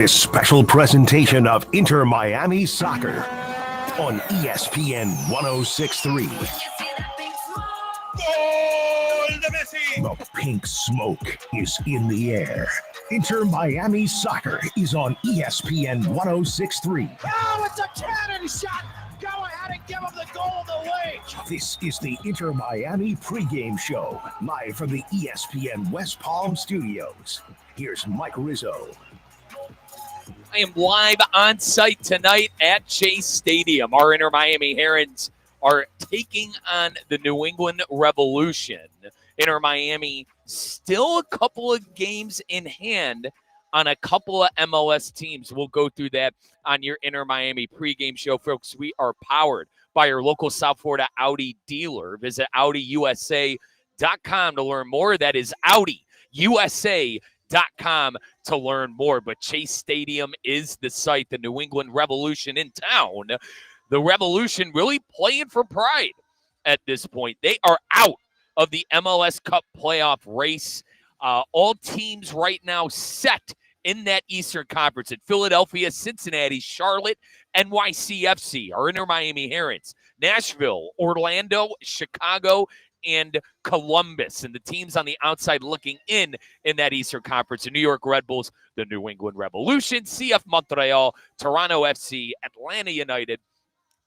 this special presentation of Inter Miami Soccer on ESPN 106.3. The pink smoke is in the air. Inter Miami Soccer is on ESPN 106.3. Oh, it's a cannon shot! Go ahead and give him the goal of the week! This is the Inter Miami pregame show, live from the ESPN West Palm studios. Here's Mike Rizzo. I am live on site tonight at Chase Stadium. Our Inter Miami Herons are taking on the New England Revolution. Inter Miami still a couple of games in hand on a couple of MLS teams. We'll go through that on your Inter Miami pregame show, folks. We are powered by your local South Florida Audi dealer. Visit AudiUSA.com to learn more. That is AudiUSA.com to learn more. But Chase Stadium is the site, the New England Revolution in town. The Revolution really playing for pride at this point. They are out of the MLS Cup playoff race. All teams right now set in that Eastern Conference at Philadelphia, Cincinnati, Charlotte, NYCFC, our Inter Miami Herons, Nashville, Orlando, Chicago, and Columbus. And the teams on the outside looking in that Eastern Conference, the New York Red Bulls, the New England Revolution, CF Montreal, Toronto FC, Atlanta United,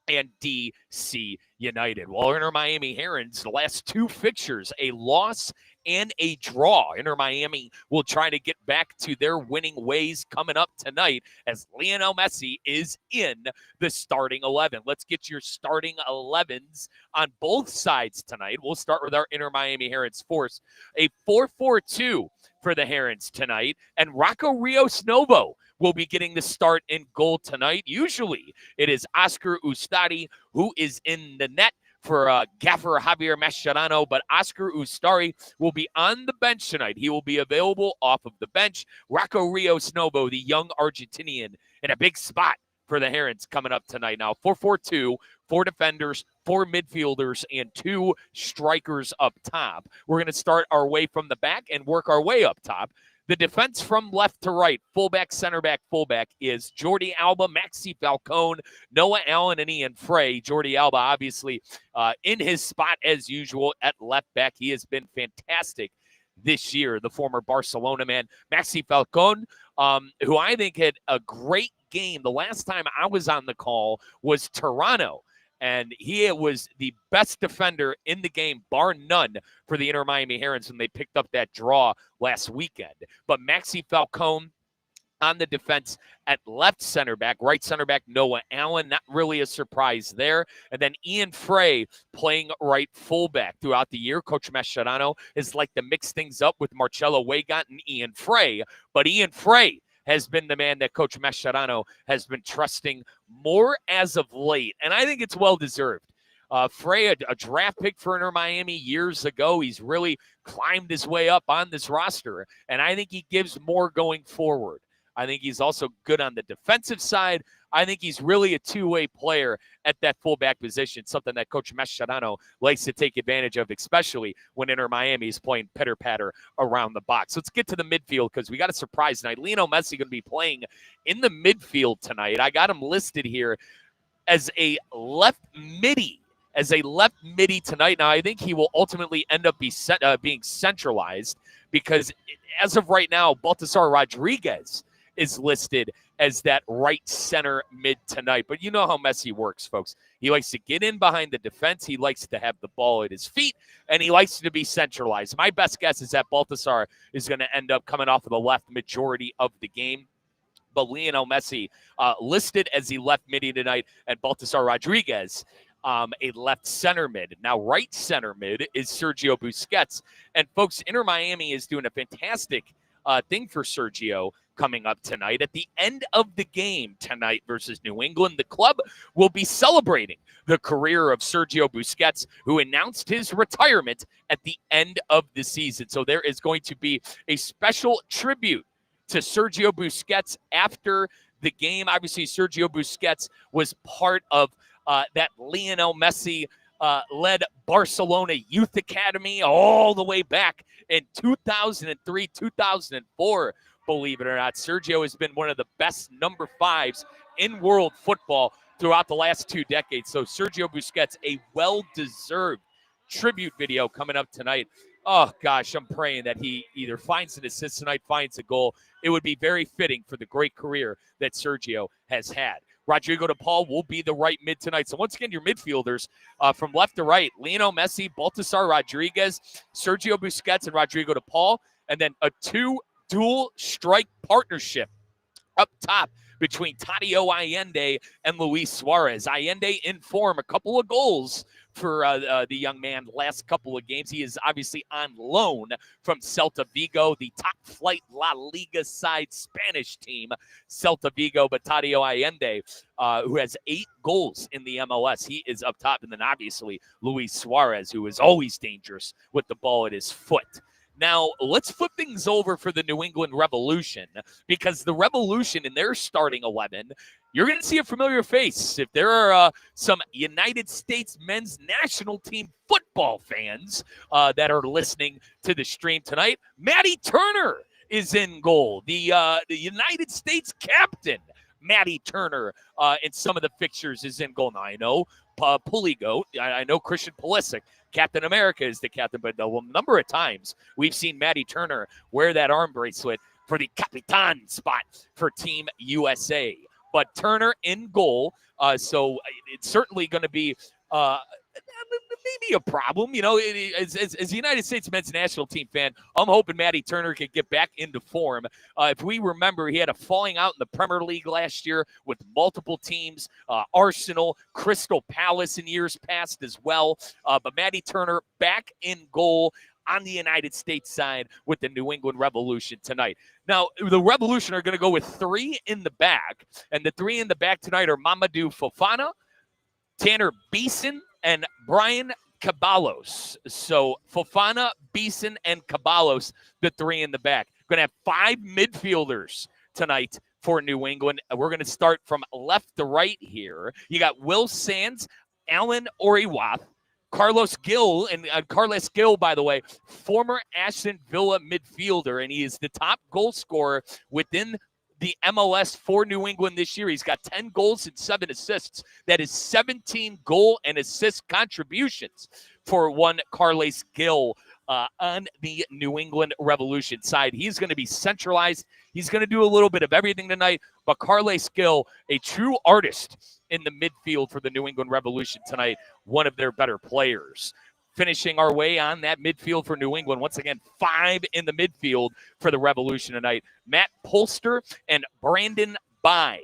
and DC United. Well, Inter Miami Herons, the last two fixtures, a loss and a draw. Inter Miami will try to get back to their winning ways coming up tonight as Lionel Messi is in the starting 11. Let's get your starting 11s on both sides tonight. We'll start with our Inter Miami Herons force. A 4-4-2 for the Herons tonight, and Rocco Rios Novo will be getting the start in goal tonight. Usually it is Oscar Ustari who is in the net for gaffer Javier Mascherano, but Oscar Ustari will be on the bench tonight. He will be available off of the bench. Rocco Rios Novo, the young Argentinian, in a big spot for the Herons coming up tonight. Now, 4-4-2, 4 defenders, 4 midfielders, and 2 strikers up top. We're going to start our way from the back and work our way up top. The defense from left to right, fullback, center back, fullback, is Jordi Alba, Maxi Falcone, Noah Allen, and Ian Frey. Jordi Alba, obviously, in his spot as usual at left back. He has been fantastic this year, the former Barcelona man. Maxi Falcone, who I think had a great game. The last time I was on the call was Toronto, and he was the best defender in the game, bar none, for the Inter Miami Herons when they picked up that draw last weekend. But Maxi Falcone on the defense at left center back, right center back Noah Allen, not really a surprise there. And then Ian Frey playing right fullback throughout the year. Coach Mascherano has liked to mix things up with Marcelo Weigott and Ian Frey, but Ian Frey has been the man that Coach Mascherano has been trusting more as of late, and I think it's well-deserved. Frey, a draft pick for Inter Miami years ago, he's really climbed his way up on this roster, and I think he gives more going forward. I think he's also good on the defensive side. I think he's really a two-way player at that fullback position, something that Coach Mascherano likes to take advantage of, especially when Inter Miami is playing pitter-patter around the box. Let's get to the midfield because we got a surprise tonight. Lionel Messi going to be playing in the midfield tonight. I got him listed here as a left midi. Tonight. Now, I think he will ultimately end up being centralized because as of right now, Baltasar Rodriguez is listed as that right center mid tonight. But you know how Messi works, folks. He likes to get in behind the defense. He likes to have the ball at his feet, and he likes to be centralized. My best guess is that Baltasar is going to end up coming off of the left majority of the game. But Lionel Messi listed as the left midi tonight, and Baltasar Rodriguez a left center mid. Now, right center mid is Sergio Busquets. And folks, Inter Miami is doing a fantastic thing for Sergio coming up tonight. At the end of the game tonight versus New England, the club will be celebrating the career of Sergio Busquets, who announced his retirement at the end of the season. So there is going to be a special tribute to Sergio Busquets after the game. Obviously, Sergio Busquets was part of that Lionel Messi led Barcelona Youth Academy all the way back in 2003, 2004, believe it or not. Sergio has been one of the best number 5s in world football throughout the last 2 decades. So Sergio Busquets, a well-deserved tribute video coming up tonight. Oh, gosh, I'm praying that he either finds an assist tonight, finds a goal. It would be very fitting for the great career that Sergio has had. Rodrigo de Paul will be the right mid tonight. So once again, your midfielders from left to right, Lionel Messi, Baltasar Rodriguez, Sergio Busquets, and Rodrigo de Paul. And then a 2 dual strike partnership up top between Tadeo Allende and Luis Suarez. Allende in form, a couple of goals for the young man last couple of games. He is obviously on loan from Celta Vigo, the top flight La Liga side Spanish team, Celta Vigo. But Tadeo Allende, who has 8 goals in the MLS, he is up top. And then obviously Luis Suarez, who is always dangerous with the ball at his foot. Now, let's flip things over for the New England Revolution, because the Revolution in their starting 11, you're going to see a familiar face. If there are some United States men's national team football fans that are listening to the stream tonight, Matty Turner is in goal. The United States captain, Matty Turner, in some of the fixtures is in goal. Now, I know Puligo, I know Christian Pulisic, Captain America is the captain, but a number of times we've seen Matty Turner wear that arm bracelet for the Capitan spot for Team USA. But Turner in goal, so it's certainly going to be maybe a problem. You know, as a United States men's national team fan, I'm hoping Matty Turner can get back into form. If we remember, he had a falling out in the Premier League last year with multiple teams, Arsenal, Crystal Palace in years past as well. But Matty Turner back in goal on the United States side with the New England Revolution tonight. Now, the Revolution are going to go with 3 in the back, and the 3 in the back tonight are Mamadou Fofana, Tanner Beeson, and Brian Caballos. So Fofana, Beeson, and Caballos, the 3 in the back. Going to have 5 midfielders tonight for New England. We're going to start from left to right here. You got Will Sands, Alan Oriwath, Carlos Gil, and Carlos Gil, by the way, former Aston Villa midfielder, and he is the top goal scorer within the MLS for New England this year. He's got 10 goals and 7 assists. That is 17 goal and assist contributions for one Carlos Gil on the New England Revolution side. He's going to be centralized. He's going to do a little bit of everything tonight, but Carlos Gil, a true artist in the midfield for the New England Revolution tonight, one of their better players. Finishing our way on that midfield for New England. Once again, 5 in the midfield for the Revolution tonight. Matt Polster and Brandon Bai.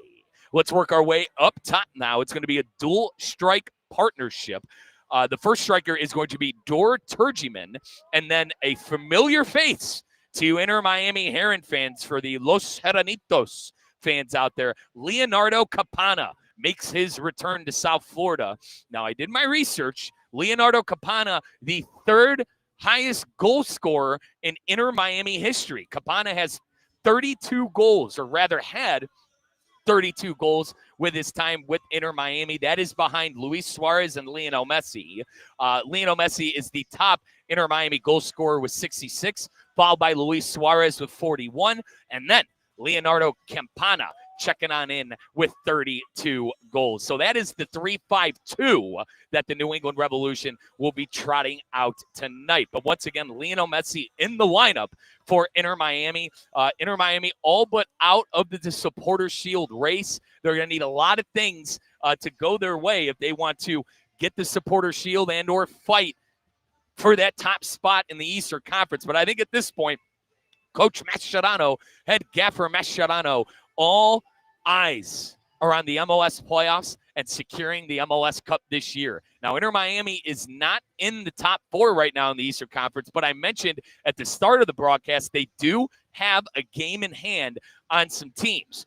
Let's work our way up top now. It's going to be a dual strike partnership. The first striker is going to be Dor Turgeman, and then a familiar face to Inter Miami Heron fans, for the Los Heranitos fans out there, Leonardo Capana makes his return to South Florida. Now, I did my research. Leonardo Capana, the 3rd highest goal scorer in Inter Miami history. Capana has 32 goals, or rather had 32 goals with his time with Inter Miami. That is behind Luis Suarez and Lionel Messi. Lionel Messi is the top Inter Miami goal scorer with 66, followed by Luis Suarez with 41, and then Leonardo Campana checking on in with 32 goals. So that is the 3-5-2 that the New England Revolution will be trotting out tonight. But once again, Lionel Messi in the lineup for Inter Miami. Inter Miami all but out of the Supporter Shield race. They're going to need a lot of things to go their way if they want to get the Supporter Shield and or fight for that top spot in the Eastern Conference. But I think at this point, Coach Mascherano, head gaffer Mascherano, all eyes are on the MLS playoffs and securing the MLS Cup this year. Now, Inter Miami is not in the top 4 right now in the Eastern Conference, but I mentioned at the start of the broadcast, they do have a game in hand on some teams.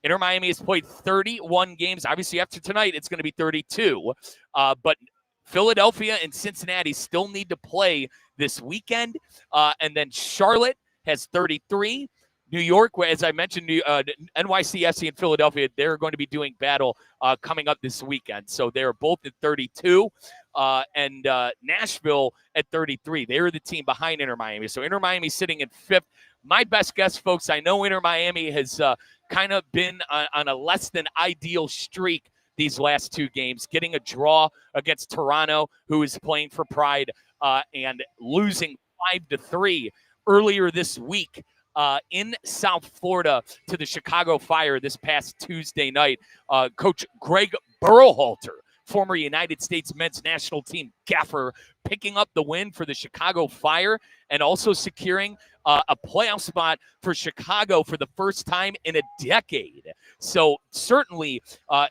Inter Miami has played 31 games. Obviously, after tonight, it's going to be 32. But Philadelphia and Cincinnati still need to play this weekend. And then Charlotte has 33. New York, as I mentioned, NYCFC and Philadelphia, they're going to be doing battle coming up this weekend. So they're both at 32, and Nashville at 33. They're the team behind Inter Miami. So Inter Miami sitting in 5th. my best guess, folks, I know Inter Miami has kind of been on a less than ideal streak these last 2 games, getting a draw against Toronto, who is playing for Pride, and losing 5-3 earlier this week in South Florida to the Chicago Fire this past Tuesday night. Coach Greg Berhalter, former United States men's national team gaffer, picking up the win for the Chicago Fire and also securing a playoff spot for Chicago for the first time in a decade. So certainly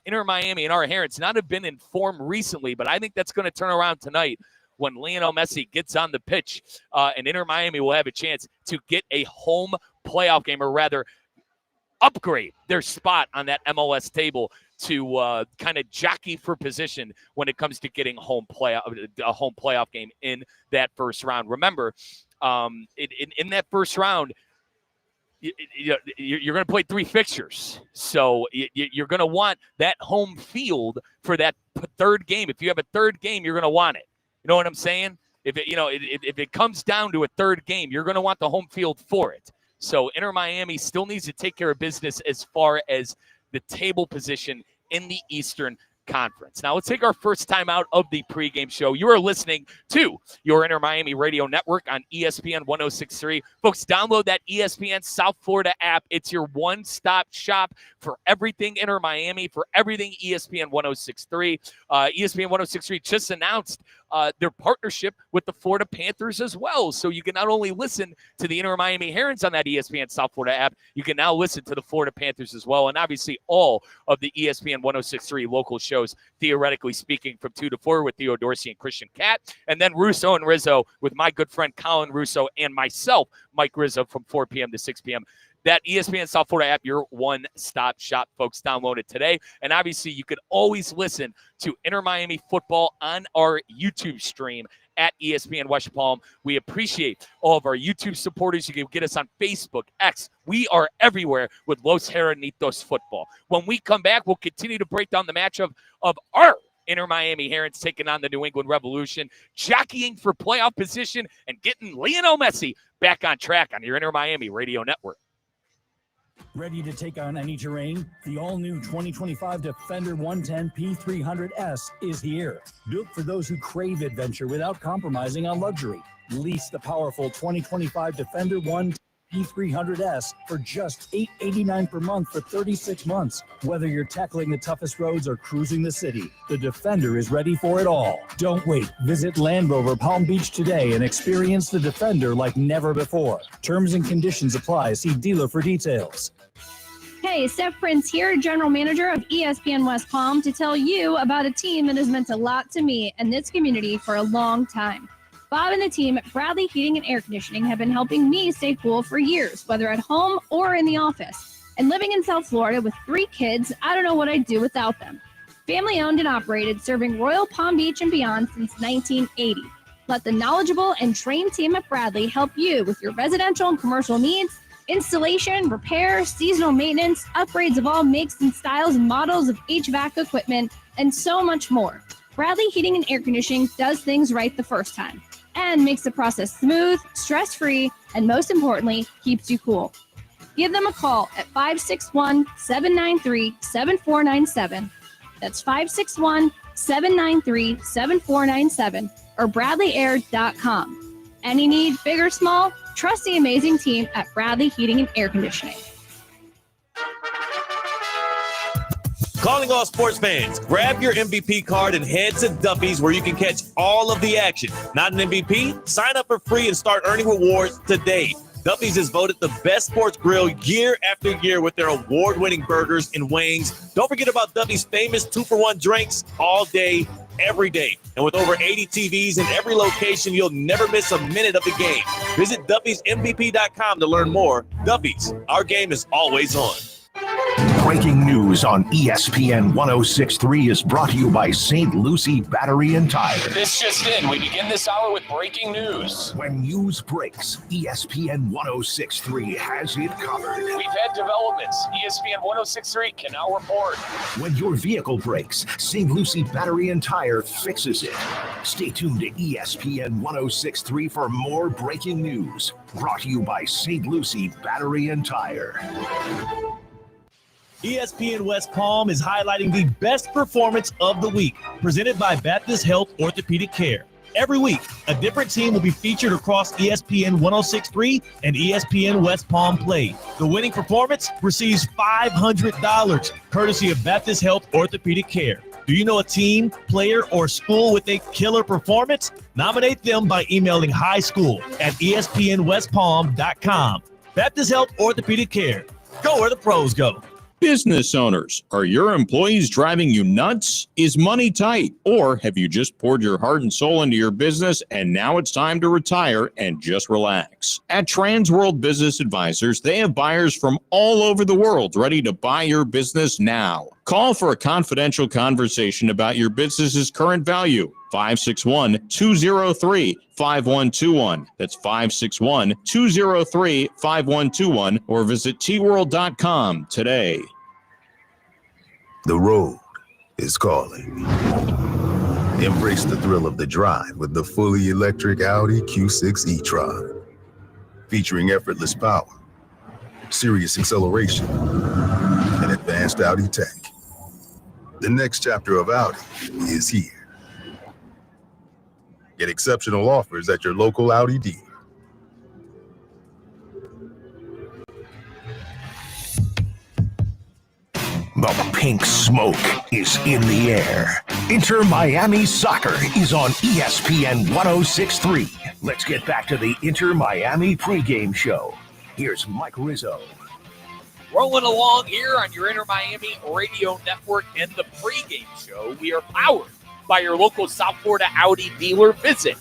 Inter Miami and our Herons not have been in form recently, but I think that's going to turn around tonight when Lionel Messi gets on the pitch, and Inter Miami will have a chance to get a home playoff game, or rather upgrade their spot on that MLS table to kind of jockey for position when it comes to getting a home playoff game in that first round. Remember, in that first round, you're going to play 3 fixtures. So you're going to want that home field for that third game. If you have a third game, you're going to want it. You know what I'm saying? If it comes down to a third game, you're going to want the home field for it. So Inter Miami still needs to take care of business as far as the table position in the Eastern Conference. Now let's take our first time out of the pregame show. You are listening to your Inter Miami radio network on ESPN 106.3. Folks, download that ESPN South Florida app. It's your one-stop shop for everything Inter Miami, for everything ESPN 106.3. ESPN 106.3 just announced their partnership with the Florida Panthers as well. So you can not only listen to the Inter Miami Herons on that ESPN South Florida app, you can now listen to the Florida Panthers as well. And obviously all of the ESPN 106.3 local shows, theoretically speaking, from 2 to 4 with Theo Dorsey and Christian Catt. And then Russo and Rizzo with my good friend Colin Russo and myself, Mike Rizzo, from 4 p.m. to 6 p.m. That ESPN South Florida app, your one-stop shop, folks. Download it today. And obviously, you can always listen to Inter Miami football on our YouTube stream at ESPN West Palm. We appreciate all of our YouTube supporters. You can get us on Facebook, X. We are everywhere with Los Heranitos football. When we come back, we'll continue to break down the matchup of our Inter Miami Herons taking on the New England Revolution, jockeying for playoff position and getting Lionel Messi back on track on your Inter Miami radio network. Ready to take on any terrain? The all-new 2025 Defender 110 P300S is here. Built for those who crave adventure without compromising on luxury. Lease the powerful 2025 Defender 110 P300S for just $889 per month for 36 months. Whether you're tackling the toughest roads or cruising the city, the Defender is ready for it all. Don't wait. Visit Land Rover Palm Beach today and experience the Defender like never before. Terms and conditions apply. See dealer for details. Hey, Steph Prince here, General Manager of ESPN West Palm, to tell you about a team that has meant a lot to me and this community for a long time. Bob and the team at Bradley Heating and Air Conditioning have been helping me stay cool for years, whether at home or in the office. And living in South Florida with 3 kids, I don't know what I'd do without them. Family owned and operated, serving Royal Palm Beach and beyond since 1980. Let the knowledgeable and trained team at Bradley help you with your residential and commercial needs, installation, repair, seasonal maintenance, upgrades of all makes and styles and models of HVAC equipment, and so much more. Bradley Heating and Air Conditioning does things right the first time and makes the process smooth, stress-free, and most importantly, keeps you cool. Give them a call at 561-793-7497. That's 561-793-7497 or bradleyair.com. Any need, big or small, trust the amazing team at Bradley Heating and Air Conditioning. Calling all sports fans, grab your MVP card and head to Duffy's where you can catch all of the action. Not an MVP? Sign up for free and start earning rewards today. Duffy's is voted the best sports grill year after year with their award-winning burgers and wings. Don't forget about Duffy's famous 2-for-1 drinks all day, every day. And with over 80 TVs in every location, you'll never miss a minute of the game. Visit Duffy'sMVP.com to learn more. Duffy's, our game is always on. Breaking news on ESPN 106.3 is brought to you by St. Lucie Battery and Tire. This just in. We begin this hour with breaking news. When news breaks, ESPN 106.3 has it covered. We've had developments. ESPN 106.3 can now report. When your vehicle breaks, St. Lucie Battery and Tire fixes it. Stay tuned to ESPN 106.3 for more breaking news. Brought to you by St. Lucie Battery and Tire. ESPN West Palm is highlighting the best performance of the week, presented by Baptist Health Orthopedic Care. Every week, a different team will be featured across ESPN 106.3 and ESPN West Palm Play. The winning performance receives $500, courtesy of Baptist Health Orthopedic Care. Do you know a team, player, or school with a killer performance? Nominate them by emailing highschool@espnwestpalm.com. Baptist Health Orthopedic Care. Go where the pros go. Business owners, are your employees driving you nuts? Is money tight? Or have you just poured your heart and soul into your business and now it's time to retire and just relax? At Transworld Business Advisors, they have buyers from all over the world ready to buy your business now. Call for a confidential conversation about your business's current value. 561-203-5121. That's 561-203-5121 or visit tworld.com today. The road is calling. Embrace the thrill of the drive with the fully electric Audi Q6 e-tron. Featuring effortless power, serious acceleration, and advanced Audi tech. The next chapter of Audi is here. Get exceptional offers at your local Audi dealer. The pink smoke is in the air. Inter Miami Soccer is on ESPN 106.3. Let's get back to the Inter Miami pregame show. Here's Mike Rizzo. Rolling along here on your Inter Miami radio network and the pregame show. We are powered by your local South Florida Audi dealer. Visit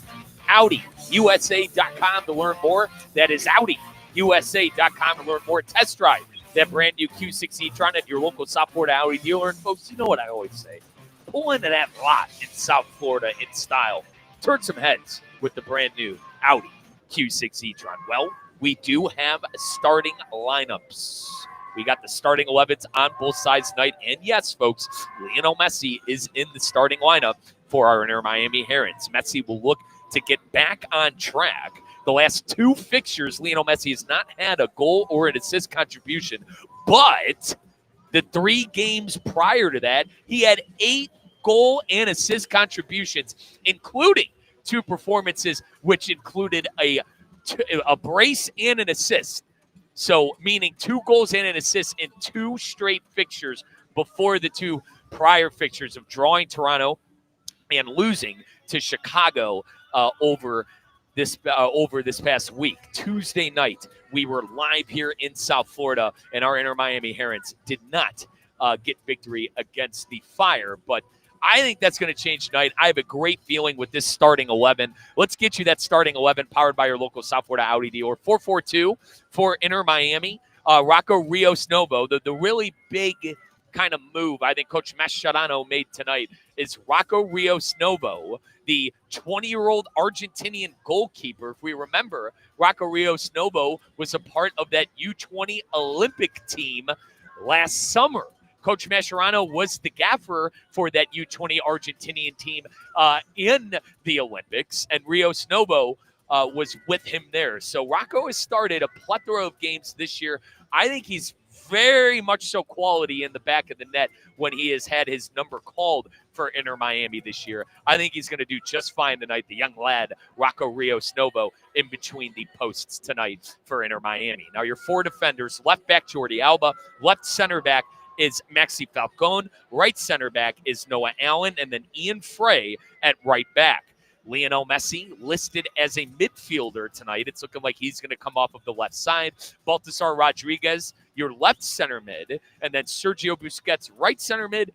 AudiUSA.com to learn more. That is AudiUSA.com to learn more. Test drive that brand new Q6 e-tron at your local South Florida Audi dealer. And folks, you know what I always say. Pull into that lot in South Florida in style. Turn some heads with the brand new Audi Q6 e-tron. Well, we do have starting lineups. We got the starting 11s on both sides tonight. And yes, folks, Lionel Messi is in the starting lineup for our Inter Miami Herons. Messi will look to get back on track. The last two fixtures, Lionel Messi has not had a goal or an assist contribution. But the 3 games prior to that, he had 8 goal and assist contributions, including 2 performances, which included a brace and an assist. So, meaning 2 goals and an assist in 2 straight fixtures before the 2 prior fixtures of drawing Toronto and losing to Chicago over this past week. Tuesday night, we were live here in South Florida, and our Inter Miami Herons did not get victory against the Fire, but I think that's going to change tonight. I have a great feeling with this starting 11. Let's get you that starting 11 powered by your local South Florida Audi dealer. 442 for Inter Miami. Rocco Rios Novo, the really big kind of move I think Coach Mascherano made tonight is Rocco Rios Novo, the 20-year-old Argentinian goalkeeper. If we remember, Rocco Rios Novo was a part of that U20 Olympic team last summer. Coach Mascherano was the gaffer for that U20 Argentinian team in the Olympics, and Rios Novo was with him there. So Rocco has started a plethora of games this year. I think he's very much so quality in the back of the net when he has had his number called for Inter Miami this year. I think he's going to do just fine tonight, the young lad, Rocco Rios Novo, in between the posts tonight for Inter Miami. Now your 4 defenders, left back Jordi Alba, left center back is Maxi Falcone, right center back is Noah Allen, and then Ian Frey at right back. Lionel Messi listed as a midfielder tonight. It's looking like he's going to come off of the left side. Baltasar Rodriguez, your left center mid, and then Sergio Busquets, right center mid,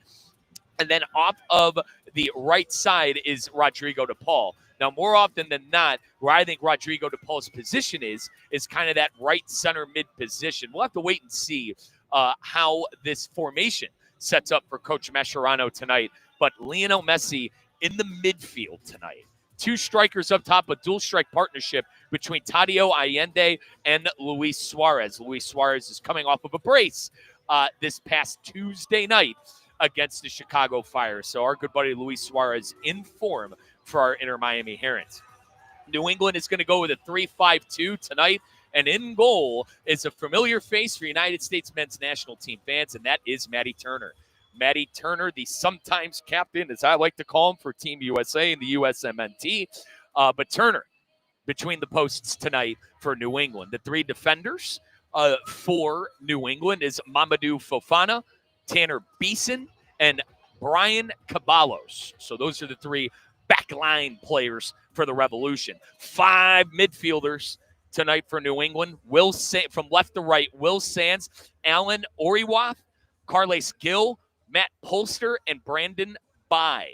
and then off of the right side is Rodrigo de Paul. Now, more often than not, where I think Rodrigo de Paul's position is kind of that right center mid position. We'll have to wait and see. how this formation sets up for Coach Mascherano tonight. But Lionel Messi in the midfield tonight. 2 strikers up top, a dual strike partnership between Tadio Allende and Luis Suarez. Luis Suarez is coming off of a brace this past Tuesday night against the Chicago Fire. So our good buddy Luis Suarez in form for our Inter Miami Herons. New England is going to go with a 3-5-2 tonight. And in goal is a familiar face for United States men's national team fans, and that is Matty Turner. Matty Turner, the sometimes captain, as I like to call him, for Team USA and the USMNT. But Turner between the posts tonight for New England. The 3 defenders for New England is Mamadou Fofana, Tanner Beeson, and Brian Caballos. So those are the 3 backline players for the Revolution. 5 midfielders tonight for New England. From left to right, Will Sands, Alan Oriwath, Carles Gill, Matt Polster, and Brandon Bai.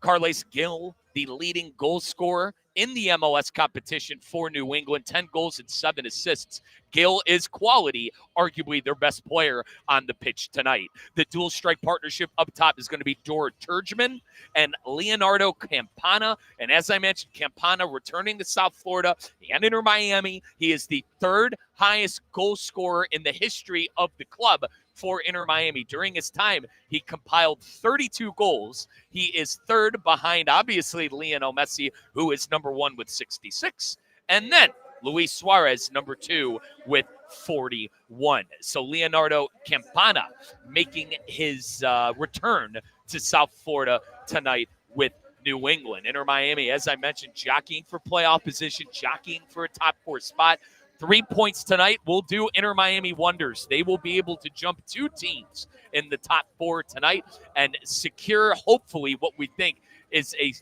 Carles Gill, the leading goal scorer in the MLS competition for New England, 10 goals and 7 assists. Gill is quality, arguably their best player on the pitch tonight. The dual strike partnership up top is going to be Dora Turgeman and Leonardo Campana. And as I mentioned, Campana returning to South Florida and Inter Miami. He is the 3rd highest goal scorer in the history of the club for Inter Miami. During his time, he compiled 32 goals. He is 3rd behind, obviously, Lionel Messi, who is number 1 with 66. And then Luis Suarez, number 2, with 41. So Leonardo Campana making his return to South Florida tonight with New England. Inter Miami, as I mentioned, jockeying for playoff position, jockeying for a top 4 spot. 3 points tonight will do Inter Miami wonders. They will be able to jump 2 teams in the top 4 tonight and secure, hopefully, what we think is a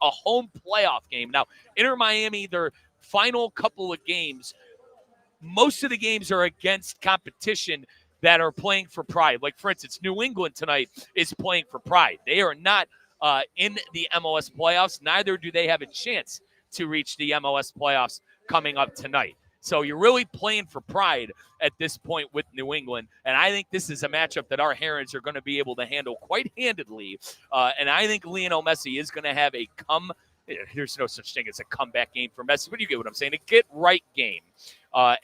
home playoff game. Now, Inter Miami, their final couple of games, most of the games are against competition that are playing for pride. Like, for instance, New England tonight is playing for pride. They are not in the MLS playoffs. Neither do they have a chance to reach the MLS playoffs coming up tonight. So you're really playing for pride at this point with New England. And I think this is a matchup that our Herons are going to be able to handle quite handedly. And I think Lionel Messi is going to have there's no such thing as a comeback game for Messi, but you get what I'm saying, a get-right game,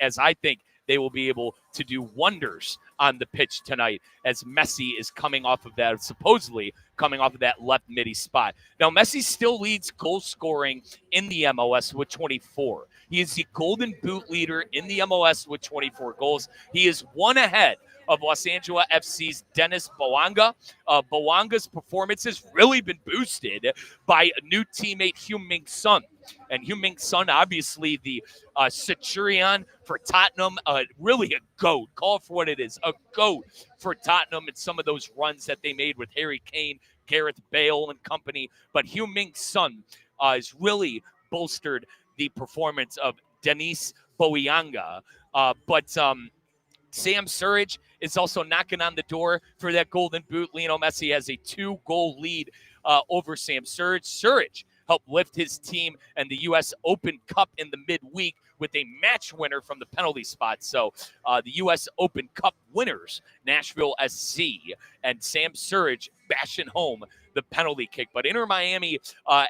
as I think they will be able to do wonders on the pitch tonight as Messi is supposedly coming off of that left midi spot. Now, Messi still leads goal scoring in the MLS with 24. He is the Golden Boot leader in the MLS with 24 goals. He is 1 ahead of Los Angeles FC's Dennis Bouanga. Bouanga's performance has really been boosted by new teammate Heung-min Son. And Heung-min Son, obviously the Centurion for Tottenham, really a GOAT. Call it for what it is, a GOAT for Tottenham and some of those runs that they made with Harry Kane, Gareth Bale and company. But Heung-min Son has really bolstered the performance of Denis Bouanga. But Sam Surridge is also knocking on the door for that Golden Boot. Lionel Messi has a 2-goal lead over Sam Surridge. Surridge helped lift his team and the U.S. Open Cup in the midweek with a match winner from the penalty spot. So the U.S. Open Cup winners, Nashville SC, and Sam Surridge bashing home the penalty kick. But Inter Miami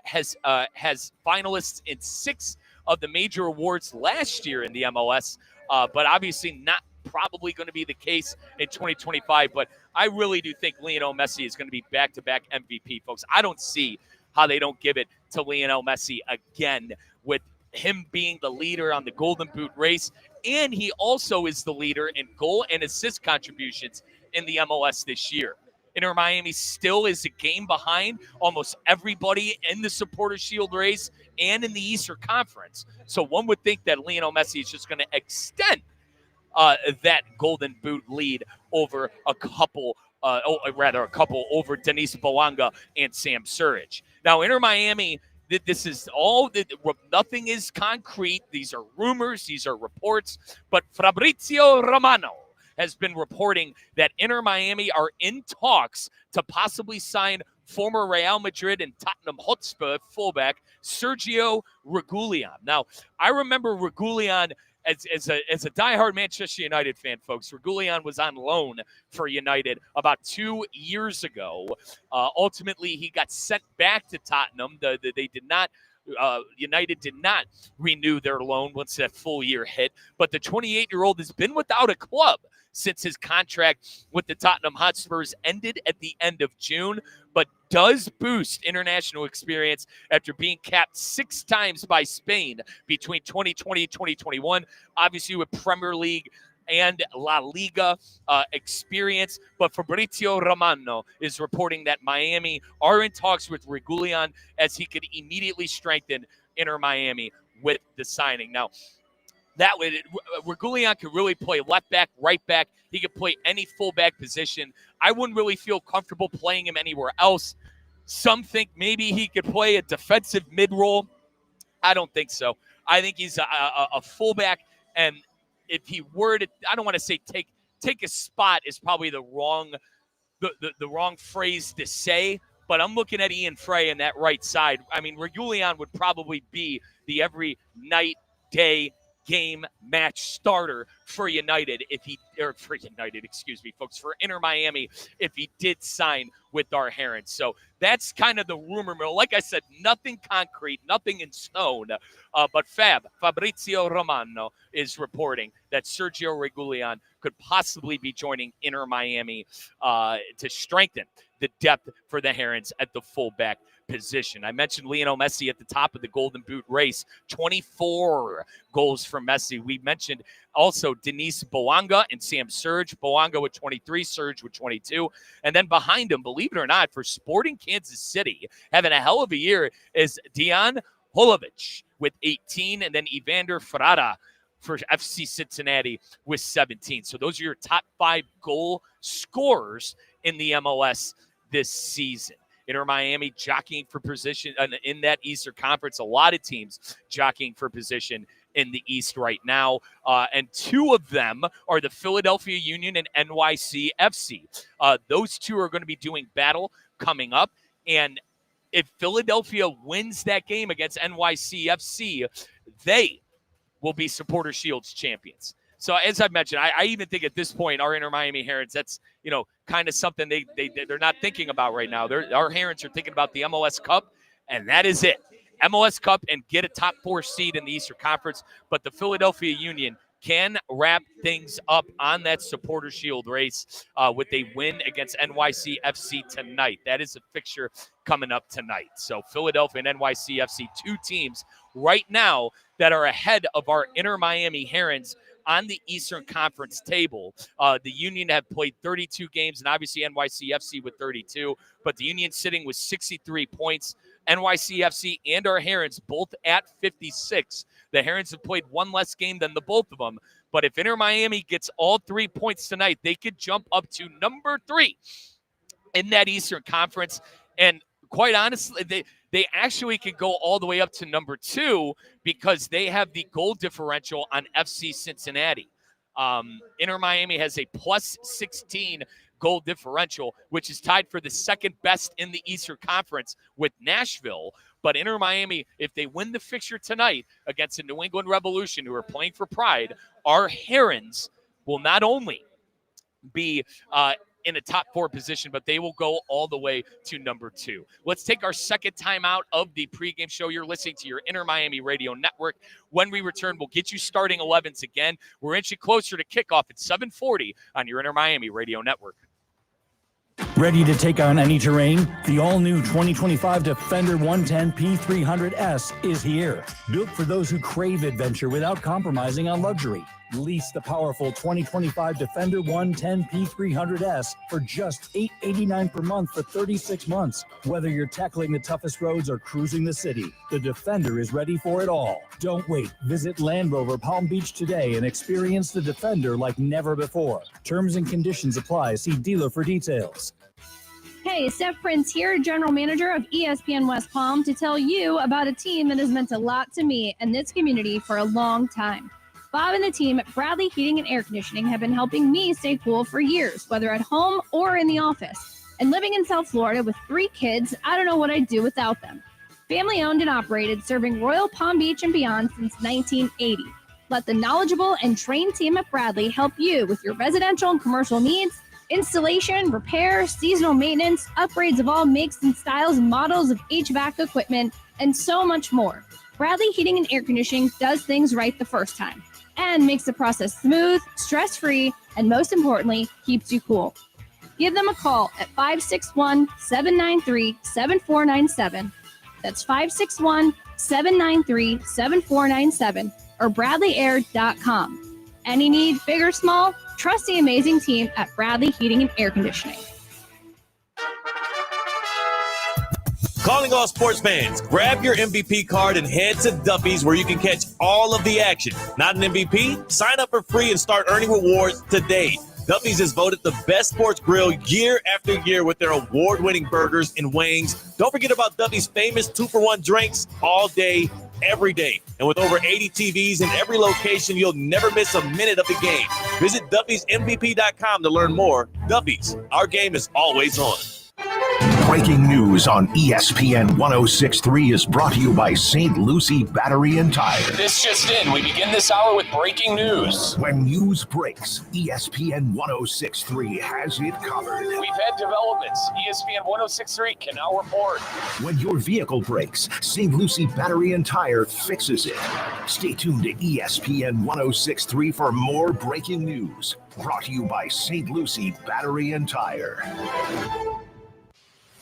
has finalists in 6 of the major awards last year in the MLS, but obviously not probably going to be the case in 2025. But I really do think Lionel Messi is going to be back-to-back MVP, folks. I don't see how they don't give it to Lionel Messi again, with him being the leader on the Golden Boot race. And he also is the leader in goal and assist contributions in the MLS this year. Inter Miami still is a game behind almost everybody in the Supporters Shield race and in the Eastern Conference. So one would think that Lionel Messi is just going to extend that Golden Boot lead over a couple over Denis Bouanga and Sam Surridge. Now, Inter Miami, this is all, nothing is concrete. These are rumors, these are reports, but Fabrizio Romano has been reporting that Inter Miami are in talks to possibly sign former Real Madrid and Tottenham Hotspur fullback Sergio Reguilon. Now, I remember Reguilon as a diehard Manchester United fan, folks, Reguilón was on loan for United about 2 years ago. Ultimately, he got sent back to Tottenham. United did not renew their loan once that full year hit. But the 28-year-old has been without a club since his contract with the Tottenham Hotspurs ended at the end of June, but does boost international experience after being capped 6 times by Spain between 2020 and 2021, obviously with Premier League and La Liga experience. But Fabrizio Romano is reporting that Miami are in talks with Reguilón as he could immediately strengthen Inter Miami with the signing. Now, that way, Reguilón could really play left back, right back. He could play any fullback position. I wouldn't really feel comfortable playing him anywhere else. Some think maybe he could play a defensive mid-role. I don't think so. I think he's a fullback, and if he were to, I don't want to say take a spot is probably the wrong phrase to say, but I'm looking at Ian Frey on that right side. I mean, Reguilón would probably be the every night, day, game match starter for United for Inter Miami if he did sign with our Herons. So that's kind of the rumor mill. Like I said, nothing concrete, nothing in stone. But Fabrizio Romano is reporting that Sergio Reguilón could possibly be joining Inter Miami to strengthen the depth for the Herons at the fullback position. I mentioned Lionel Messi at the top of the Golden Boot race, 24 goals for Messi. We mentioned also Denise Bouanga and Sam Surge. Bouanga with 23, Surge with 22. And then behind him, believe it or not, for Sporting Kansas City, having a hell of a year, is Dejan Holovic with 18, and then Evander Ferrara for FC Cincinnati with 17. So those are your top 5 goal scorers in the MLS this season. Inter Miami jockeying for position in that Eastern Conference. A lot of teams jockeying for position in the East right now. And 2 of them are the Philadelphia Union and NYCFC. Those 2 are going to be doing battle coming up. And if Philadelphia wins that game against NYCFC, they will be Supporter Shield's champions. So as I've mentioned, I even think at this point, our Inter Miami Herons, that's, kind of something they're not thinking about right now. Our Herons are thinking about the MLS Cup, and that is it. MLS Cup and get a top 4 seed in the Eastern Conference. But the Philadelphia Union can wrap things up on that Supporter Shield race with a win against NYCFC tonight. That is a fixture coming up tonight. So Philadelphia and NYCFC, 2 teams right now that are ahead of our Inter Miami Herons on the Eastern Conference table. The Union have played 32 games, and obviously NYCFC with 32, but the Union sitting with 63 points. NYCFC and our Herons both at 56. The Herons have played 1 less game than the both of them, but if Inter Miami gets all 3 points tonight, they could jump up to number 3 in that Eastern Conference. And quite honestly, they actually could go all the way up to number 2 because they have the goal differential on FC Cincinnati. Inter Miami has a plus 16 goal differential, which is tied for the second best in the Eastern Conference with Nashville. But Inter Miami, if they win the fixture tonight against the New England Revolution, who are playing for pride, our Herons will not only be in a top 4 position, but they will go all the way to number 2. Let's take our second time out of the pregame show. You're listening to your Inter Miami Radio Network. When we return, we'll get you starting 11s again. We're inching closer to kickoff at 7:40 on your Inter Miami Radio Network. Ready to take on any terrain? The all-new 2025 Defender 110 P300S is here. Built for those who crave adventure without compromising on luxury. Lease the powerful 2025 Defender 110 P300S for just $889 per month for 36 months. Whether you're tackling the toughest roads or cruising the city, the Defender is ready for it all. Don't wait. Visit Land Rover Palm Beach today and experience the Defender like never before. Terms and conditions apply. See dealer for details. Hey, Steph Prince here, General Manager of ESPN West Palm, to tell you about a team that has meant a lot to me and this community for a long time. Bob and the team at Bradley Heating and Air Conditioning have been helping me stay cool for years, whether at home or in the office. And living in South Florida with 3 kids, I don't know what I'd do without them. Family owned and operated, serving Royal Palm Beach and beyond since 1980. Let the knowledgeable and trained team at Bradley help you with your residential and commercial needs, installation, repair, seasonal maintenance, upgrades of all makes and styles and models of HVAC equipment, and so much more. Bradley Heating and Air Conditioning does things right the first time and makes the process smooth, stress-free, and most importantly, keeps you cool. Give them a call at 561-793-7497. That's 561-793-7497 or BradleyAir.com. Any need, big or small, trust the amazing team at Bradley Heating and Air Conditioning. Calling all sports fans, grab your MVP card and head to Duffy's where you can catch all of the action. Not an MVP? Sign up for free and start earning rewards today. Duffy's is voted the best sports grill year after year with their award-winning burgers and wings. Don't forget about Duffy's famous 2-for-1 drinks all day, every day. And with over 80 TVs in every location, you'll never miss a minute of the game. Visit Duffy'sMVP.com to learn more. Duffy's, our game is always on. Breaking news on ESPN 106.3 is brought to you by St. Lucie Battery and Tire. This just in. We begin this hour with breaking news. When news breaks, ESPN 106.3 has it covered. We've had developments. ESPN 106.3 can now report. When your vehicle breaks, St. Lucie Battery and Tire fixes it. Stay tuned to ESPN 106.3 for more breaking news. Brought to you by St. Lucie Battery and Tire.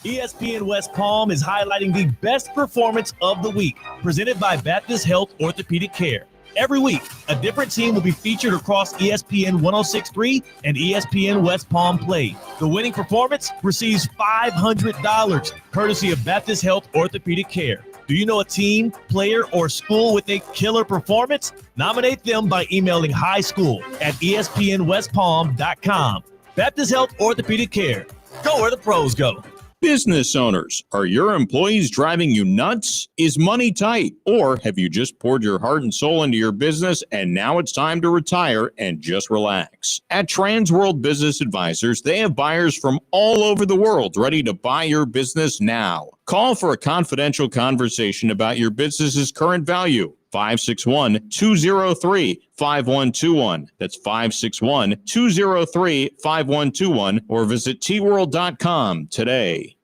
ESPN West Palm is highlighting the best performance of the week, presented by Baptist Health Orthopedic Care. Every week, a different team will be featured across ESPN 106.3 and ESPN West Palm Play. The winning performance receives $500, courtesy of Baptist Health Orthopedic Care. Do you know a team, player, or school with a killer performance? Nominate them by emailing highschool@espnwestpalm.com. Baptist Health Orthopedic Care. Go where the pros go. Business owners, are your employees driving you nuts? Is money tight? Or have you just poured your heart and soul into your business and now it's time to retire and just relax? At Transworld Business Advisors, they have buyers from all over the world ready to buy your business now. Call for a confidential conversation about your business's current value. 561-203-5121. That's 561-203-5121 or visit tworld.com today.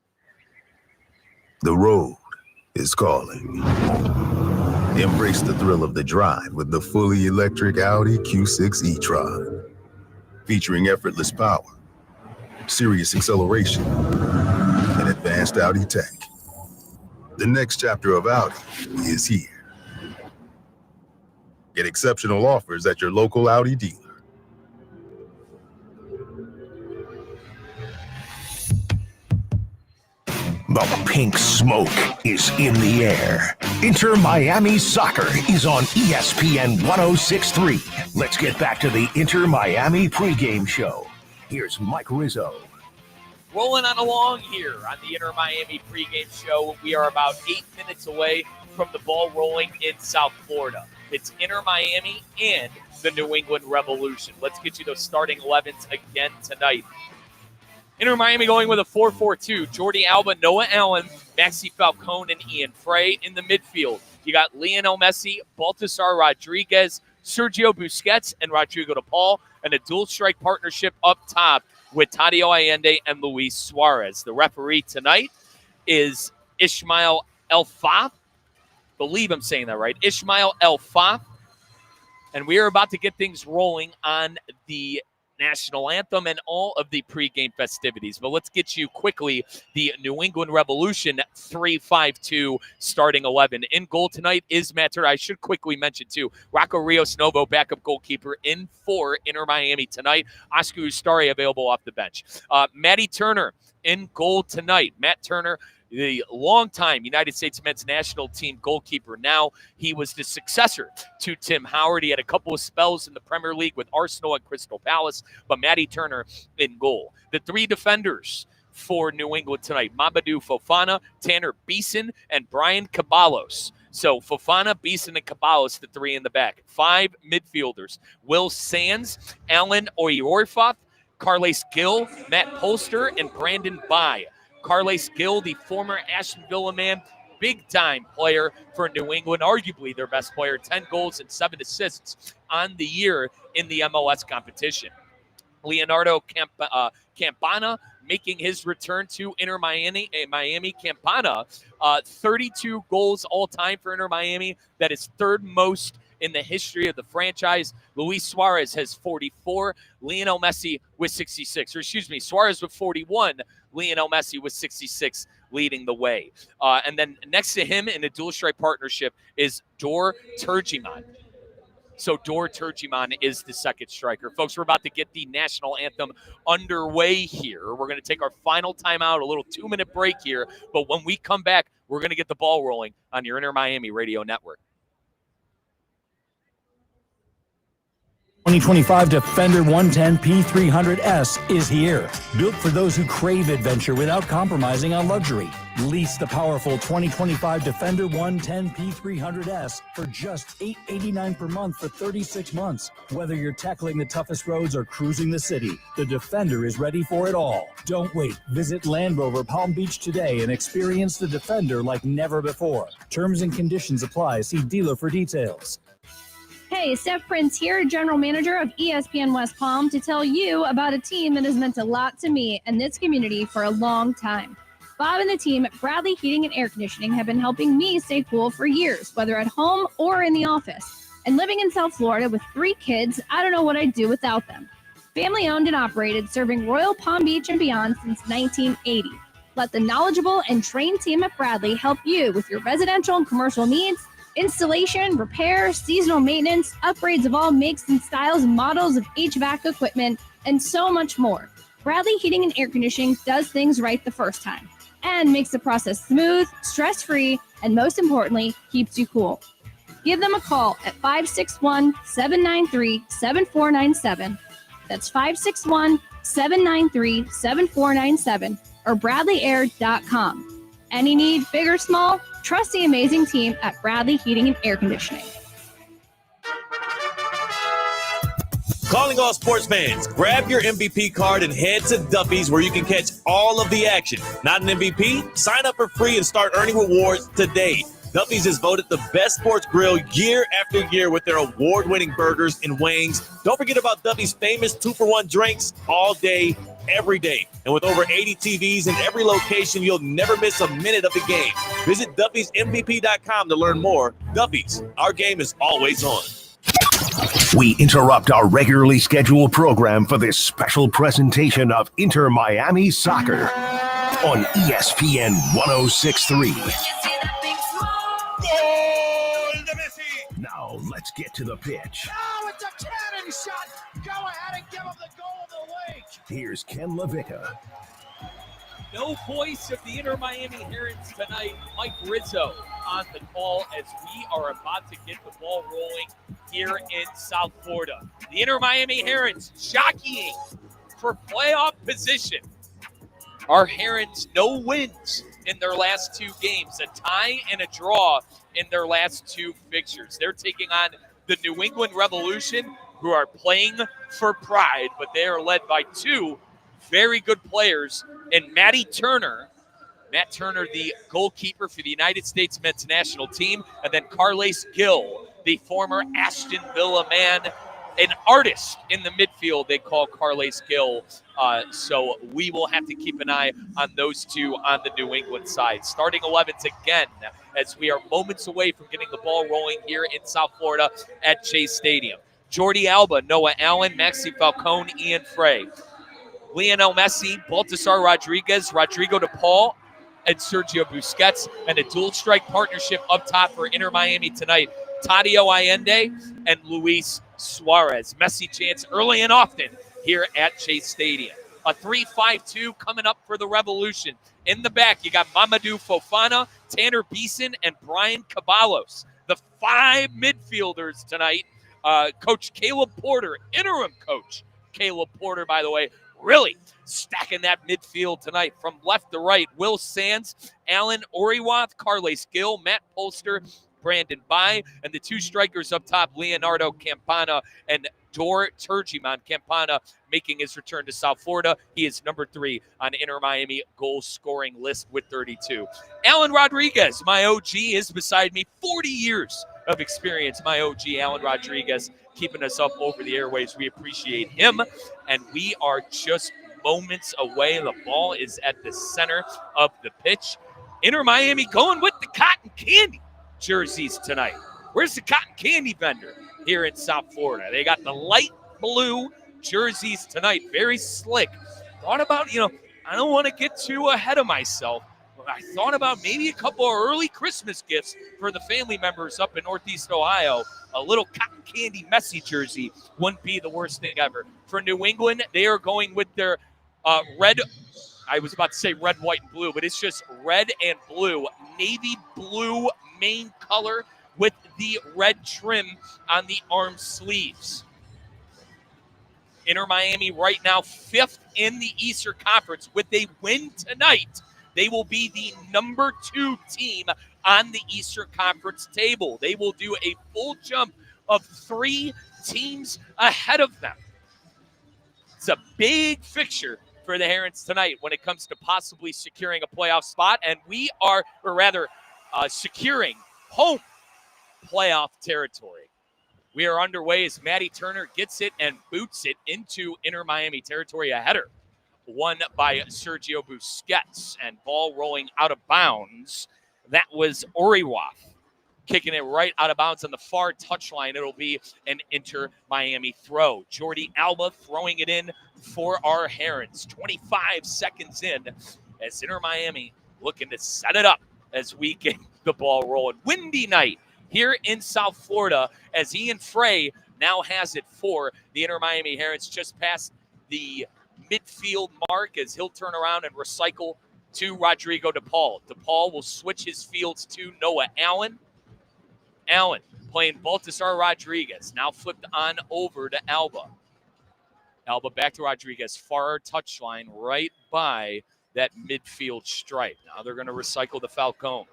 The road is calling. Embrace the thrill of the drive with the fully electric Audi Q6 e-tron. Featuring effortless power, serious acceleration, and advanced Audi tech. The next chapter of Audi is here. Get exceptional offers at your local Audi dealer. The pink smoke is in the air. Inter Miami Soccer is on ESPN 106.3. Let's get back to the Inter Miami pregame show. Here's Mike Rizzo. Rolling on along here on the Inter Miami pregame show. We are about 8 minutes away from the ball rolling in South Florida. It's Inter Miami and the New England Revolution. Let's get you those starting 11s again tonight. Inter Miami going with a 4-4-2. Jordi Alba, Noah Allen, Maxi Falcone, and Ian Frey in the midfield. You got Lionel Messi, Baltasar Rodriguez, Sergio Busquets, and Rodrigo de Paul, and a dual strike partnership up top with Tadio Allende and Luis Suarez. The referee tonight is Ismail El-Faf. Believe I'm saying that right. Ismail El-Faf. And we are about to get things rolling on the national anthem and all of the pregame festivities. But let's get you quickly the New England Revolution 3-5-2 starting 11. In goal tonight is Matt Turner. I should quickly mention, too, Rocco Rios Novo, backup goalkeeper, in for Inter Miami tonight. Oscar Ustari available off the bench. Matty Turner in goal tonight. Matt Turner, the longtime United States men's national team goalkeeper. Now he was the successor to Tim Howard. He had a couple of spells in the Premier League with Arsenal and Crystal Palace, but Matty Turner in goal. The three defenders for New England tonight: Mamadou Fofana, Tanner Beeson, and Brian Caballos. So Fofana, Beeson, and Caballos, the three in the back. Five midfielders: Will Sands, Alan Oyorfaf, Carles Gill, Matt Polster, and Brandon Bai. Carles Gill, the former Aston Villa man, big-time player for New England, arguably their best player, 10 goals and 7 assists on the year in the MLS competition. Leonardo Campana making his return to Inter Miami. Campana, 32 goals all time for Inter Miami. That is third most in the history of the franchise. Luis Suarez has 44. Lionel Messi with 66. Or excuse me, Suarez with 41. Lionel Messi with 66 leading the way. And then next to him in a dual strike partnership is Dor Turgeman. So Dor Turgeman is the second striker. Folks, we're about to get the national anthem underway here. We're going to take our final timeout, a little 2-minute break here. But when we come back, we're going to get the ball rolling on your Inter Miami radio network. 2025 Defender 110 P300S is here. Built for those who crave adventure without compromising on luxury. Lease the powerful 2025 Defender 110 P300S for just $889 per month for 36 months. Whether you're tackling the toughest roads or cruising the city, the Defender is ready for it all. Don't wait. Visit Land Rover Palm Beach today and experience the Defender like never before. Terms and conditions apply. See dealer for details. Hey, Steph Prince here, General Manager of ESPN West Palm, to tell you about a team that has meant a lot to me and this community for a long time. Bob and the team at Bradley Heating and Air Conditioning have been helping me stay cool for years, whether at home or in the office. And living in South Florida with 3 kids, I don't know what I'd do without them. Family owned and operated, serving Royal Palm Beach and beyond since 1980. Let the knowledgeable and trained team at Bradley help you with your residential and commercial needs, installation, repair, seasonal maintenance, upgrades of all makes and styles and models of HVAC equipment, and so much more. Bradley Heating and Air Conditioning does things right the first time and makes the process smooth, stress-free, and most importantly, keeps you cool. Give them a call at 561-793-7497. That's 561-793-7497 or bradleyair.com. Any need, big or small, trust the amazing team at Bradley Heating and Air Conditioning. Calling all sports fans, grab your MVP card and head to Duffy's where you can catch all of the action. Not an MVP? Sign up for free and start earning rewards today. Duffy's is voted the best sports grill year after year with their award-winning burgers and wings. Don't forget about Duffy's famous 2-for-1 drinks all day, every day. And with over 80 TVs in every location, you'll never miss a minute of the game. Visit Duffy'sMVP.com to learn more. Duffy's, our game is always on. We interrupt our regularly scheduled program for this special presentation of Inter Miami Soccer on ESPN 106.3. Now let's get to the pitch. Oh, it's a cannon shot. Go ahead and give him the goal of the week. Here's Ken LaVicka. No voice of the Inter Miami Herons tonight. Mike Rizzo on the call as we are about to get the ball rolling here in South Florida. The Inter Miami Herons jockeying for playoff position. Our Herons, no wins in their last 2 games, a tie and a draw in their last 2 fixtures. They're taking on the New England Revolution, who are playing for pride, but they are led by 2 very good players in Matt Turner, the goalkeeper for the United States men's national team, and then Carles Gil, the former Aston Villa man, an artist in the midfield. They call Carles Gil. So we will have to keep an eye on those 2 on the New England side. Starting 11s again as we are moments away from getting the ball rolling here in South Florida at Chase Stadium. Jordi Alba, Noah Allen, Maxi Falcone, Ian Frey. Lionel Messi, Baltasar Rodriguez, Rodrigo de Paul, and Sergio Busquets, and a dual strike partnership up top for Inter Miami tonight. Tadio Allende and Luis Suarez. Messi chance early and often here at Chase Stadium. A 3-5-2 coming up for the Revolution. In the back, you got Mamadou Fofana, Tanner Beeson, and Brian Caballos. The 5 midfielders tonight. Coach Caleb Porter, interim coach Caleb Porter, by the way, really stacking that midfield tonight from left to right. Will Sands, Alan Oriwath, Carles Gil, Matt Polster, Brandon Bai, and the 2 strikers up top, Leonardo Campana and Dor Turgeman. Campana making his return to South Florida. He is number 3 on Inter Miami goal-scoring list with 32. Alan Rodriguez, my OG, is beside me. 40 years of experience, my OG, Alan Rodriguez, keeping us up over the airwaves. We appreciate him, and we are just moments away. The ball is at the center of the pitch. Inter Miami going with the cotton candy jerseys tonight. Where's the cotton candy vendor here in South Florida? They got the light blue jerseys tonight. Very slick. Thought about, I don't want to get too ahead of myself, but I thought about maybe a couple of early Christmas gifts for the family members up in Northeast Ohio. A little cotton candy Messi jersey wouldn't be the worst thing ever. For New England, they are going with their red. I was about to say red, white, and blue, but it's just red and blue. Navy blue main color with the red trim on the arm sleeves. Inter Miami right now 5th in the Eastern Conference. With a win tonight, they will be the number 2 team on the Eastern Conference table. They will do a full jump of 3 teams ahead of them. It's a big fixture for the Herons tonight when it comes to possibly securing a playoff spot, and we are, or rather, securing home playoff territory. We are underway as Matty Turner gets it and boots it into Inter Miami territory. A header won by Sergio Busquets, and ball rolling out of bounds. That was Oriwaf kicking it right out of bounds on the far touchline. It'll be an Inter Miami throw. Jordi Alba throwing it in for our Herons. 25 seconds in as Inter Miami looking to set it up as we get the ball rolling. Windy night here in South Florida as Ian Frey now has it for the Inter Miami Herons just past the midfield mark as he'll turn around and recycle to Rodrigo DePaul. DePaul will switch his fields to Noah Allen. Allen playing Baltasar Rodriguez. Now flipped on over to Alba. Alba back to Rodriguez. Far touchline right by that midfield stripe. Now they're going to recycle the Falcone.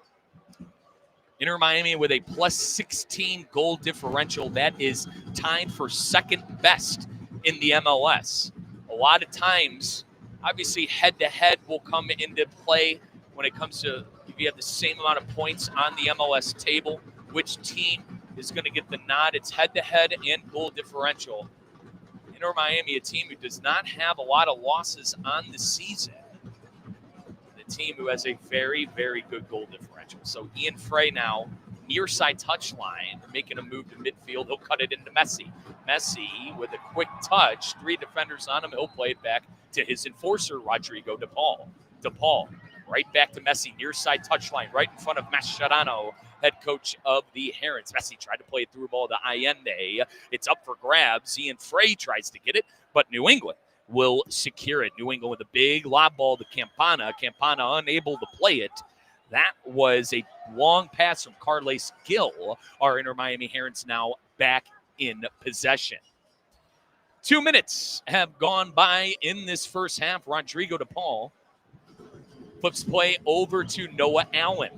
Inter Miami with a plus 16 goal differential. That is tied for second best in the MLS. A lot of times, obviously head-to-head will come into play when it comes to if you have the same amount of points on the MLS table, which team is going to get the nod. It's head-to-head and goal differential. Inter Miami, a team who does not have a lot of losses on the season. The team who has a very, very good goal differential. So Ian Frey now, near side touchline, making a move to midfield. He'll cut it into Messi. Messi with a quick touch. 3 defenders on him. He'll play it back to his enforcer, Rodrigo DePaul. DePaul right back to Messi, near side touchline, right in front of Mascherano, head coach of the Herons. Messi tried to play it through ball to Allende. It's up for grabs. Ian Frey tries to get it, but New England will secure it. New England with a big lob ball to Campana. Campana unable to play it. That was a long pass from Carles Gill. Our Inter Miami Herons now back in possession. 2 minutes have gone by in this first half. Rodrigo DePaul flips play over to Noah Allen.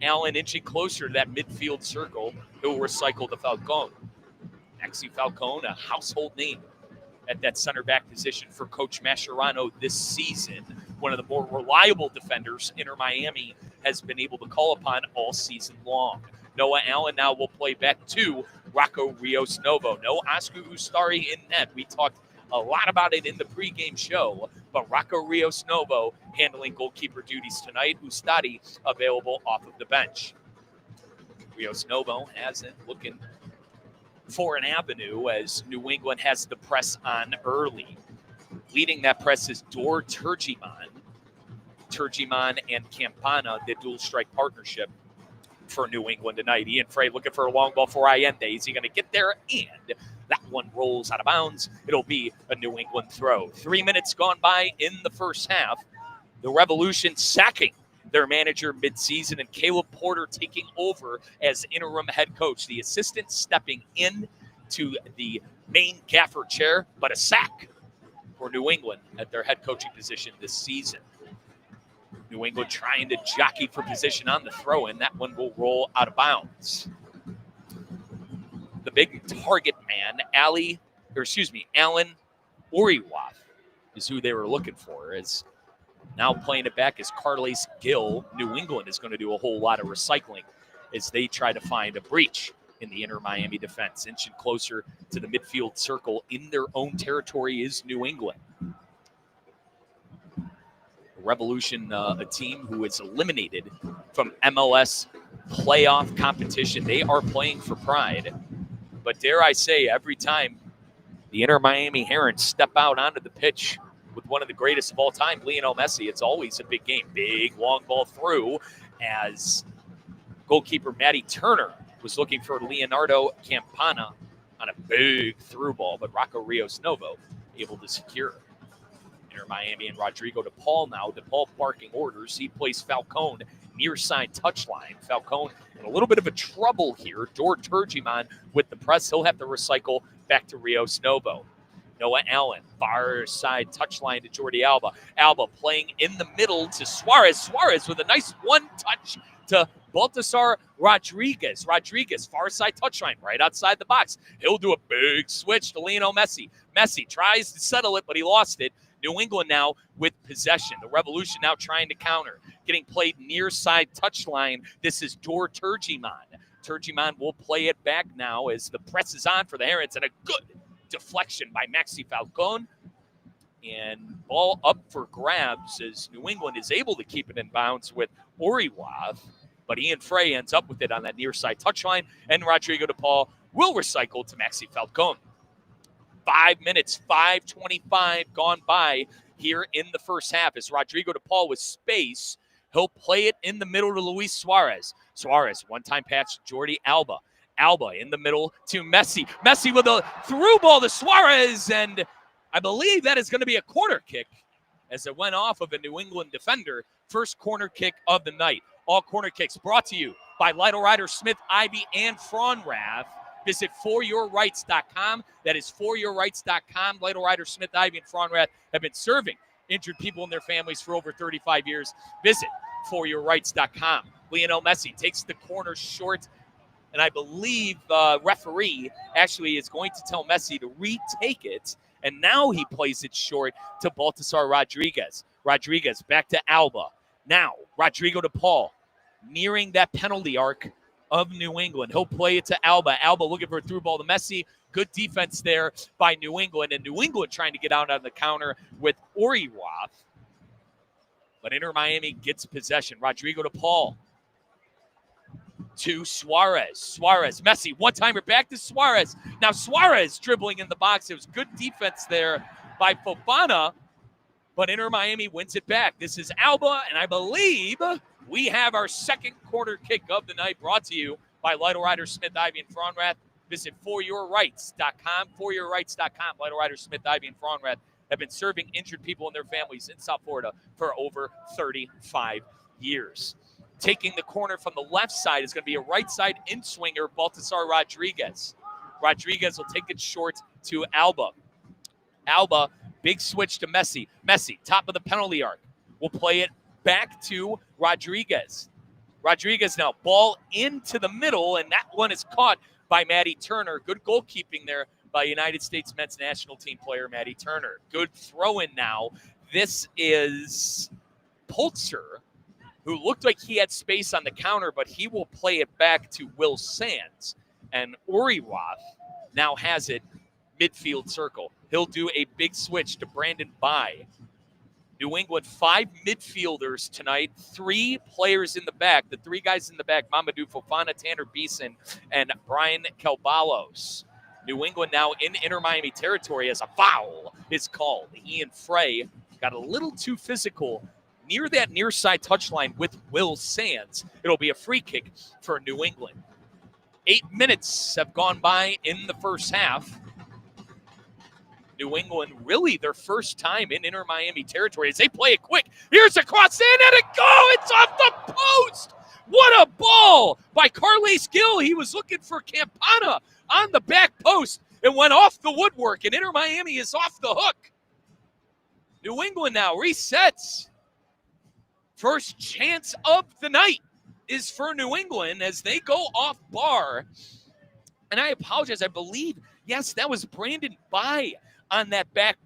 Allen inching closer to that midfield circle. He'll recycle the Falcone. Maxi Falcone, a household name at that center back position for Coach Mascherano this season. One of the more reliable defenders Inter Miami has been able to call upon all season long. Noah Allen now will play back to Rocco Rios Novo. No Oscar Ustari in net. We talked a lot about it in the pregame show, but Rocco Rios Novo handling goalkeeper duties tonight. Ustari available off of the bench. Rios Novo has it looking for an avenue as New England has the press on early. Leading that press is Dor Turgeman. Turgeman and Campana, the dual strike partnership for New England tonight. Ian Frey looking for a long ball for Allende. Is he going to get there? And that one rolls out of bounds. It'll be a New England throw. 3 minutes gone by in the first half. The Revolution sacking their manager midseason and Caleb Porter taking over as interim head coach. The assistant stepping in to the main gaffer chair, but a sack for New England at their head coaching position this season. New England trying to jockey for position on the throw-in. That one will roll out of bounds. The big target man, Alan Oriwath is who they were looking for. Is now playing it back as Carles Gill. New England is going to do a whole lot of recycling as they try to find a breach in the Inter Miami defense. Inching closer to the midfield circle in their own territory is New England. Revolution, a team who is eliminated from MLS playoff competition. They are playing for pride. But dare I say, every time the Inter Miami Herons step out onto the pitch with one of the greatest of all time, Lionel Messi, it's always a big game. Big, long ball through as goalkeeper Matty Turner was looking for Leonardo Campana on a big through ball, but Rocco Rios Novo able to secure. Inter Miami and Rodrigo DePaul now. DePaul barking orders. He plays Falcone near side touchline. Falcone in a little bit of a trouble here. Dor Turgeman with the press. He'll have to recycle back to Rios Novo. Noah Allen, far side touchline to Jordi Alba. Alba playing in the middle to Suarez. Suarez with a nice one touch to Baltasar Rodriguez. Rodriguez, far side touchline, right outside the box. He'll do a big switch to Lionel Messi. Messi tries to settle it, but he lost it. New England now with possession. The Revolution now trying to counter. Getting played near side touchline. This is Dor Turgeman. Turgeman will play it back now as the press is on for the Herons, and a good deflection by Maxi Falcone. And ball up for grabs as New England is able to keep it in bounds with Oriwath. But Ian Frey ends up with it on that near side touchline, and Rodrigo DePaul will recycle to Maxi Falcone. 5 minutes, 5:25 gone by here in the first half as Rodrigo DePaul with space. He'll play it in the middle to Luis Suarez. Suarez, one-time pass to Jordi Alba. Alba in the middle to Messi. Messi with a through ball to Suarez, and I believe that is going to be a corner kick as it went off of a New England defender. First corner kick of the night. All corner kicks brought to you by Lytle Rider, Smith, Ivy, and Fraunrath. Visit foryourrights.com. That is foryourrights.com. Lytle Rider, Smith, Ivy, and Fraunrath have been serving injured people and their families for over 35 years. Visit foryourrights.com. Lionel Messi takes the corner short, and I believe the referee actually is going to tell Messi to retake it, and now he plays it short to Baltasar Rodriguez. Rodriguez back to Alba. Now, Rodrigo DePaul nearing that penalty arc of New England. He'll play it to Alba. Alba looking for a through ball to Messi. Good defense there by New England. And New England trying to get out on the counter with Oriwath. But Inter Miami gets possession. Rodrigo DePaul to Suarez. Suarez, Messi, one-timer back to Suarez. Now Suarez dribbling in the box. It was good defense there by Fofana. But Inter Miami wins it back. This is Alba, and I believe we have our second corner kick of the night brought to you by Lytle Rider, Smith, Ivy, and Fraunrath. Visit foryourrights.com, foryourrights.com. Lytle Rider, Smith, Ivy, and Fraunrath have been serving injured people and their families in South Florida for over 35 years. Taking the corner from the left side is going to be a right side in-swinger, Baltasar Rodriguez. Rodriguez will take it short to Alba. Alba, big switch to Messi. Messi, top of the penalty arc, will play it back to Rodriguez. Rodriguez now, ball into the middle, and that one is caught by Matty Turner. Good goalkeeping there by United States men's national team player Matty Turner. Good throw-in now. This is Pulitzer, who looked like he had space on the counter, but he will play it back to Will Sands. And Oriwath now has it midfield circle. He'll do a big switch to Brandon Bai. New England, 5 midfielders tonight, 3 players in the back. The 3 guys in the back, Mamadou Fofana, Tanner Beeson, and Brian Kelbalos. New England now in Inter Miami territory as a foul is called. Ian Frey got a little too physical near that near side touchline with Will Sands. It'll be a free kick for New England. 8 minutes have gone by in the first half. New England, really their first time in Inter Miami territory as they play it quick. Here's a cross in and a goal. It's off the post. What a ball by Carles Gill. He was looking for Campana on the back post and went off the woodwork, and Inter Miami is off the hook. New England now resets. First chance of the night is for New England as they go off bar. And I apologize. I believe Yes, that was Brandon By on that back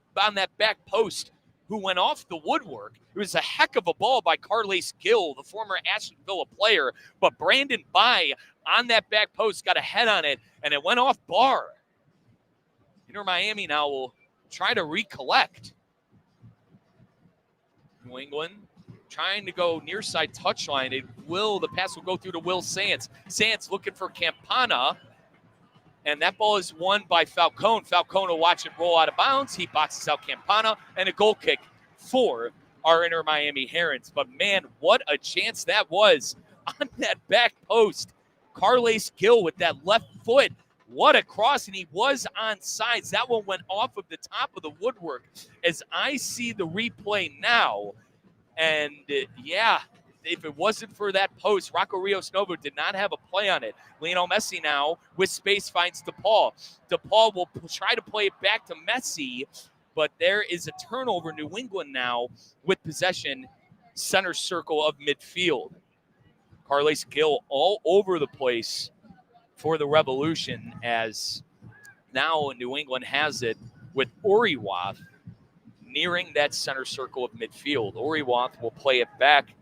post who went off the woodwork. It was a heck of a ball by Carlace Gill, the former Aston Villa player, but Brandon By on that back post got a head on it, and it went off bar. Inter Miami now will try to recollect. New England trying to go near side touchline. The pass will go through to Will Sands. Sands looking for Campana. And that ball is won by Falcone. Falcone will watch it roll out of bounds. He boxes out Campana, and a goal kick for our Inter Miami Herons. But, man, what a chance that was on that back post. Carlace Gill with that left foot. What a cross, and he was on sides. That one went off of the top of the woodwork as I see the replay now. And, if it wasn't for that post, Rocco Rios Novo did not have a play on it. Lionel Messi now with space finds DePaul. DePaul will try to play it back to Messi, but there is a turnover. New England now with possession, center circle of midfield. Carlace Gill all over the place for the Revolution as now New England has it with Oriwath nearing that center circle of midfield. Oriwath will play it back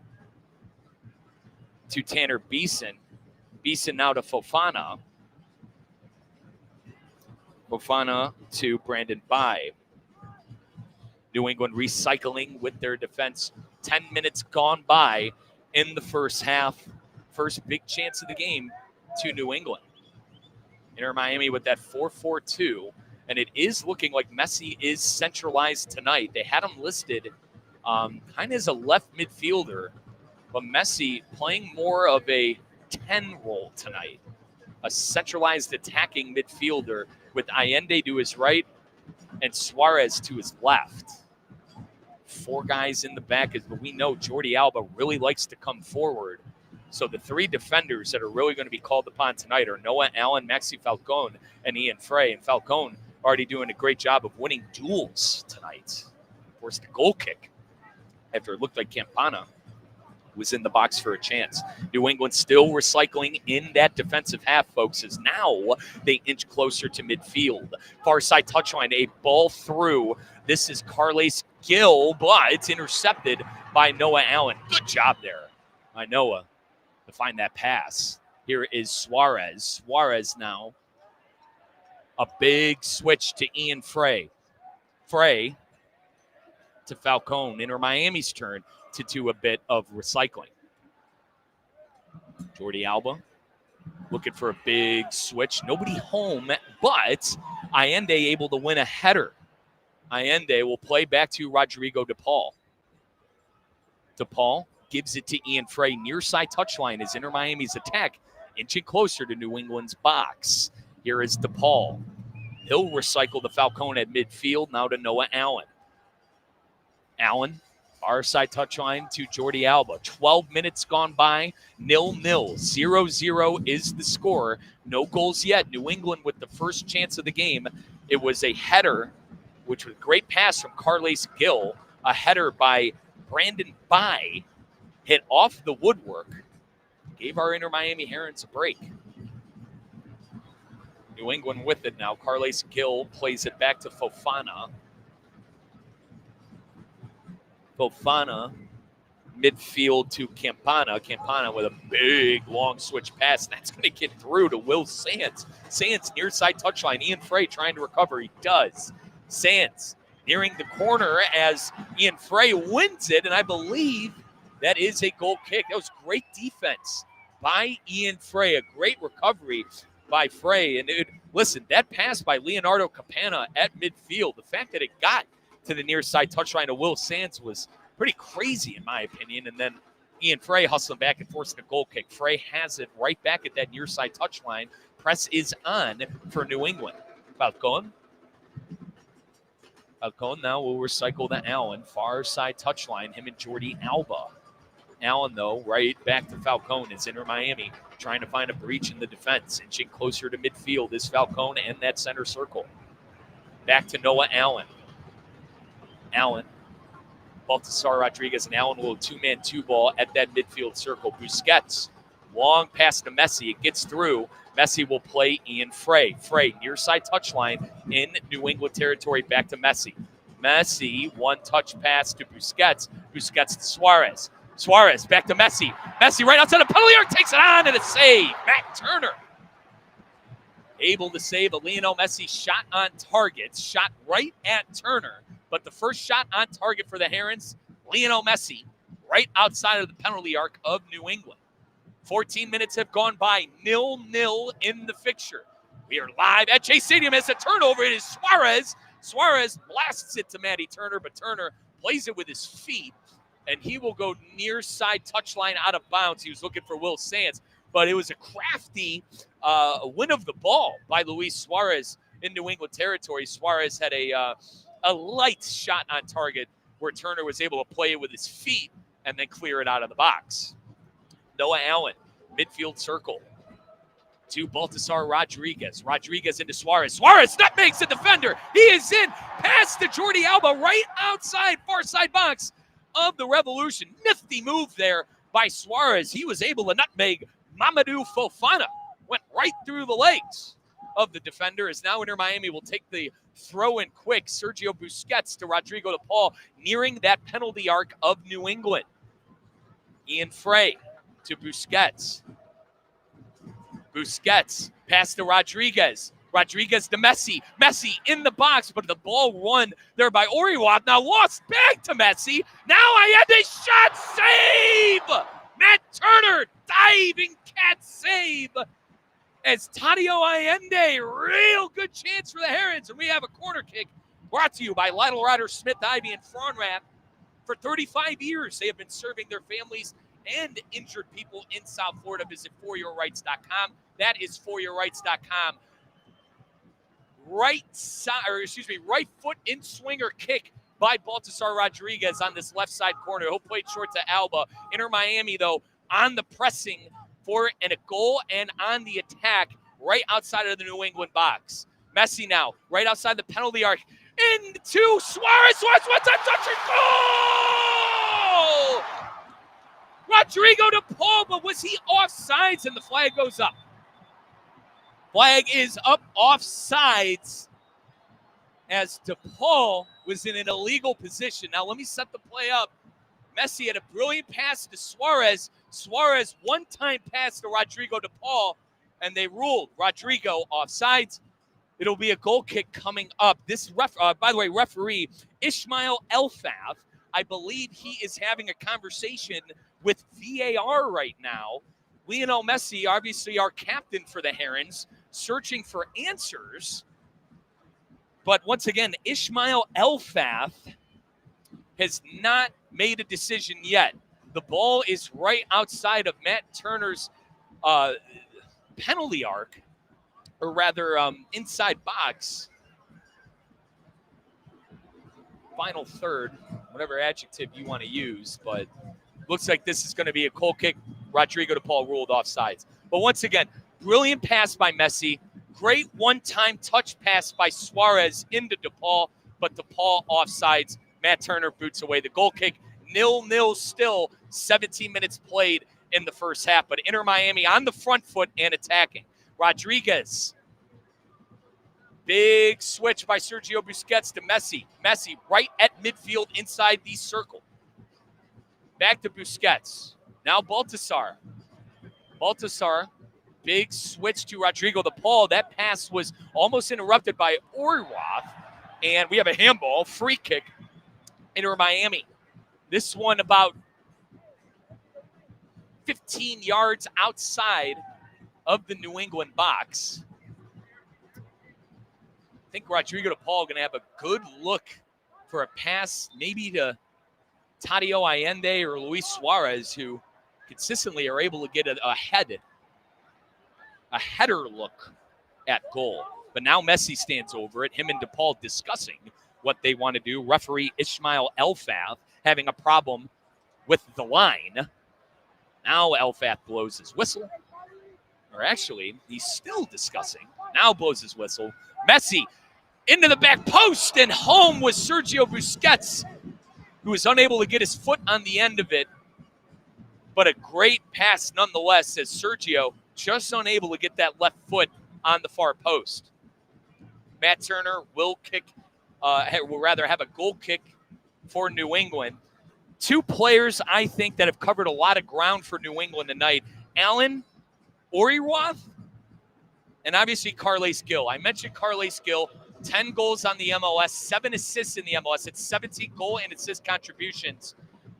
to Tanner Beeson. Beeson now to Fofana. Fofana to Brandon By. New England recycling with their defense. 10 minutes gone by in the first half. First big chance of the game to New England. Inter Miami with that 4-4-2. And it is looking like Messi is centralized tonight. They had him listed kind of as a left midfielder. But Messi playing more of a 10 role tonight. A centralized attacking midfielder with Allende to his right and Suarez to his left. 4 guys in the back, but we know Jordi Alba really likes to come forward. So the 3 defenders that are really going to be called upon tonight are Noah Allen, Maxi Falcone, and Ian Frey. And Falcone already doing a great job of winning duels tonight. Forced a goal kick after it looked like Campana was in the box for a chance. New England still recycling in that defensive half, folks, as now they inch closer to midfield. Far side touchline, a ball through. This is Carlace Gill, but it's intercepted by Noah Allen. Good job there by Noah to find that pass. Here is Suarez. Suarez now. A big switch to Ian Frey. Frey to Falcone. Inter Miami's turn to do a bit of recycling. Jordi Alba looking for a big switch. Nobody home, but Allende able to win a header. Allende will play back to Rodrigo DePaul. DePaul gives it to Ian Frey. Near side touchline is Inter Miami's attack, inching closer to New England's box. Here is DePaul. He'll recycle the Falcone at midfield, now to Noah Allen. Allen, far side touchline to Jordi Alba. 12 minutes gone by, 0-0. 0-0 is the score. No goals yet. New England with the first chance of the game. It was a header, which was a great pass from Carlace Gill. A header by Brandon By. Hit off the woodwork. Gave our Inter Miami Herons a break. New England with it now. Carlace Gill plays it back to Fofana. Fofana, midfield to Campana. Campana with a big, long switch pass. That's going to get through to Will Sands. Sands near side touchline. Ian Frey trying to recover. He does. Sands nearing the corner as Ian Frey wins it, and I believe that is a goal kick. That was great defense by Ian Frey. A great recovery by Frey. And listen, that pass by Leonardo Campana at midfield, the fact that it got to the near side touchline of Will Sands was pretty crazy in my opinion. And then Ian Frey hustling back and forcing a goal kick. Frey has it right back at that near side touchline. Press is on for New England. Falcone now will recycle to Allen. Far side touchline, him and Jordi Alba. Allen, though, right back to Falcone. It's Inter Miami trying to find a breach in the defense. Inching closer to midfield is Falcone and that center circle. Back to Noah Allen. Allen, Baltasar Rodriguez, and Allen will 2-man 2 ball at that midfield circle. Busquets Long pass to Messi. It gets through. Messi will play Ian Frey. Frey, near side touchline in New England territory, back to Messi. Messi, one-touch pass to Busquets. Busquets to Suarez. Suarez, back to Messi. Messi right outside the penalty area, takes it on, and a save. Matt Turner able to save a Lionel Messi shot on target. Shot right at Turner, but the first shot on target for the Herons, Lionel Messi, right outside of the penalty arc of New England. 14 minutes have gone by, 0-0 in the fixture. We are live at Chase Stadium as a turnover. It is Suarez. Suarez blasts it to Matty Turner, but Turner plays it with his feet, and he will go near side touchline out of bounds. He was looking for Will Sands, but it was a crafty win of the ball by Luis Suarez in New England territory. Suarez had a light shot on target where Turner was able to play it with his feet and then clear it out of the box. Noah Allen, midfield circle to Baltasar Rodriguez. Rodriguez into Suarez. Suarez nutmegs the defender. He is in. Pass to Jordi Alba right outside, far side box of the Revolution. Nifty move there by Suarez. He was able to nutmeg Mamadou Fofana. Went right through the legs of the defender, as now Inter Miami will take the throw in quick. Sergio Busquets to Rodrigo de Paul, nearing that penalty arc of New England. Ian Frey to Busquets. Busquets, pass to Rodriguez. Rodriguez to Messi. Messi in the box, but the ball won there by Oriwat. Now lost back to Messi. Now Allende shot, save! Matt Turner, diving cat save. As Tadio Allende, real good chance for the Herons. And we have a corner kick brought to you by Lytle Ryder, Smith, Ivy, and Fronrath. For 35 years, they have been serving their families and injured people in South Florida. Visit foryourrights.com. That is foryourrights.com. Right foot in swinger kick by Baltasar Rodriguez on this left side corner. He'll play short to Alba. Inter Miami, though, on the pressing for a goal and on the attack right outside of the New England box. Messi now, right outside the penalty arc. Into Suarez. Suarez, one-time touch and goal! Rodrigo de Paul, but was he offsides? And the flag goes up. Flag is up, offsides, as De Paul was in an illegal position. Now let me set the play up. Messi had a brilliant pass to Suarez. Suarez, one-time pass to Rodrigo de Paul, and they ruled Rodrigo offsides. It'll be a goal kick coming up. This by the way, referee Ismail Elfaf, I believe he is having a conversation with VAR right now. Lionel Messi, obviously our captain for the Herons, searching for answers. But once again, Ismail Elfaf has not made a decision yet. The ball is right outside of Matt Turner's penalty arc, or rather inside box. Final third, whatever adjective you want to use, but looks like this is going to be a goal kick. Rodrigo de Paul ruled offsides. But once again, brilliant pass by Messi. Great one-time touch pass by Suarez into De Paul, but De Paul offsides. Matt Turner boots away the goal kick. 0-0 still, 17 minutes played in the first half. But Inter Miami on the front foot and attacking. Rodriguez. Big switch by Sergio Busquets to Messi. Messi right at midfield inside the circle. Back to Busquets. Now Baltasar. Baltasar. Big switch to Rodrigo de Paul. That pass was almost interrupted by Oriwath. And we have a handball, free kick, Inter Miami. This one about 15 yards outside of the New England box. I think Rodrigo de Paul going to have a good look for a pass maybe to Tadio Allende or Luis Suarez, who consistently are able to get a header look at goal. But now Messi stands over it, him and De Paul discussing what they want to do. Referee Ismail Elfaf having a problem with the line. Now Elfaf blows his whistle. Or actually, he's still discussing. Now blows his whistle. Messi into the back post, and home was Sergio Busquets, who was unable to get his foot on the end of it. but a great pass nonetheless as Sergio just unable to get that left foot on the far post. Matt Turner will have a goal kick for New England. Two players, I think, that have covered a lot of ground for New England tonight. Allen Oriwath and obviously Carles Gill. I mentioned Carles Gill, 10 goals on the MLS, 7 assists in the MLS. It's 17 goal and assist contributions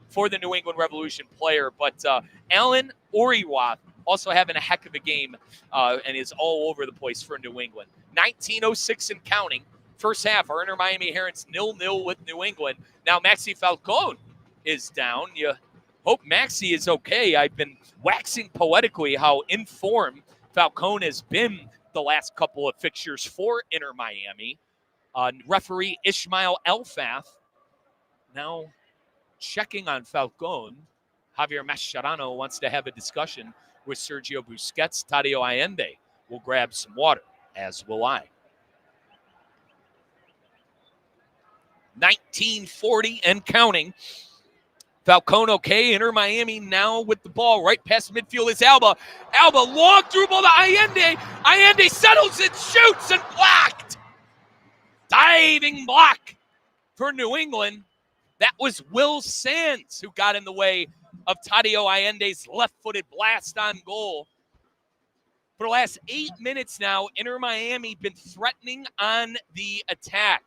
for the New England Revolution player. But Allen Oriwath also having a heck of a game and is all over the place for New England. 19:06 and counting. First half, our Inter Miami Herons 0-0 with New England. Now Maxi Falcone is down. You hope Maxi is okay. I've been waxing poetically how in form Falcone has been the last couple of fixtures for Inter Miami. Referee Ishmael Elfath now checking on Falcone. Javier Mascherano wants to have a discussion with Sergio Busquets. Tadeo Allende will grab some water, as will I. 19:40 and counting. Falcone okay. Inter Miami now with the ball. Right past midfield is Alba. Alba, long through ball to Allende. Allende settles it, shoots, and blocked. Diving block for New England. That was Will Sands who got in the way of Tadeo Allende's left-footed blast on goal. For the last 8 minutes now, Inter Miami been threatening on the attack.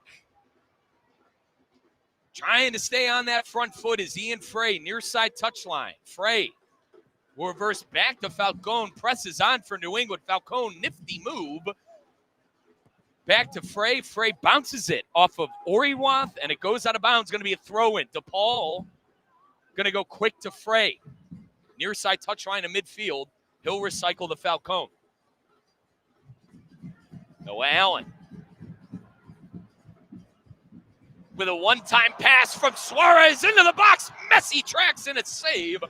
Trying to stay on that front foot is Ian Frey, near side touchline. Frey will reverse back to Falcone, presses on for New England. Falcone, nifty move. Back to Frey. Frey bounces it off of Oriwath, and it goes out of bounds. Going to be a throw-in. DePaul going to go quick to Frey. Near side touchline in midfield. He'll recycle the Falcone. Noah Allen. With a one-time pass from Suarez into the box. Messi tracks in a save,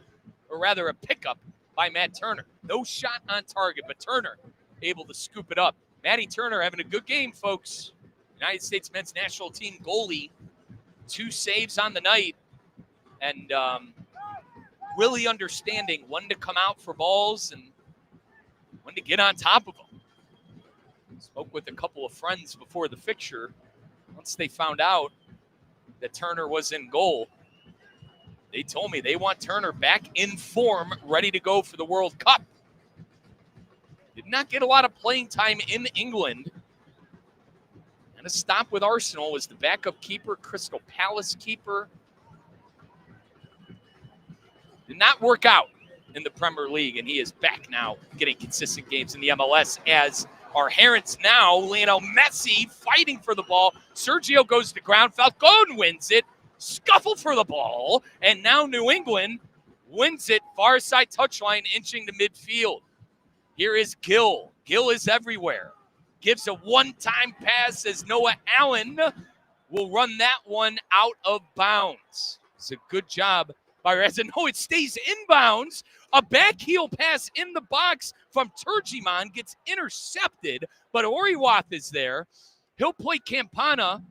or rather a pickup by Matt Turner. No shot on target, but Turner able to scoop it up. Matty Turner having a good game, folks. United States men's national team goalie. 2 saves on the night. And really understanding when to come out for balls and when to get on top of them. Spoke with a couple of friends before the fixture. Once they found out that Turner was in goal, they told me they want Turner back in form, ready to go for the World Cup. Did not get a lot of playing time in England. And a stop with Arsenal was the backup keeper, Crystal Palace keeper. Did not work out in the Premier League, and he is back now getting consistent games in the MLS as our Herons now. Lionel Messi fighting for the ball. Sergio goes to ground. Falcone wins it. Scuffle for the ball. And now New England wins it. Far side touchline, inching to midfield. Here is Gill. Gill is everywhere. Gives a one-time pass as Noah Allen will run that one out of bounds. It's a good job by Reza. No, it stays inbounds. A back heel pass in the box from Turgeman gets intercepted, but Oriwath is there. He'll play Campana.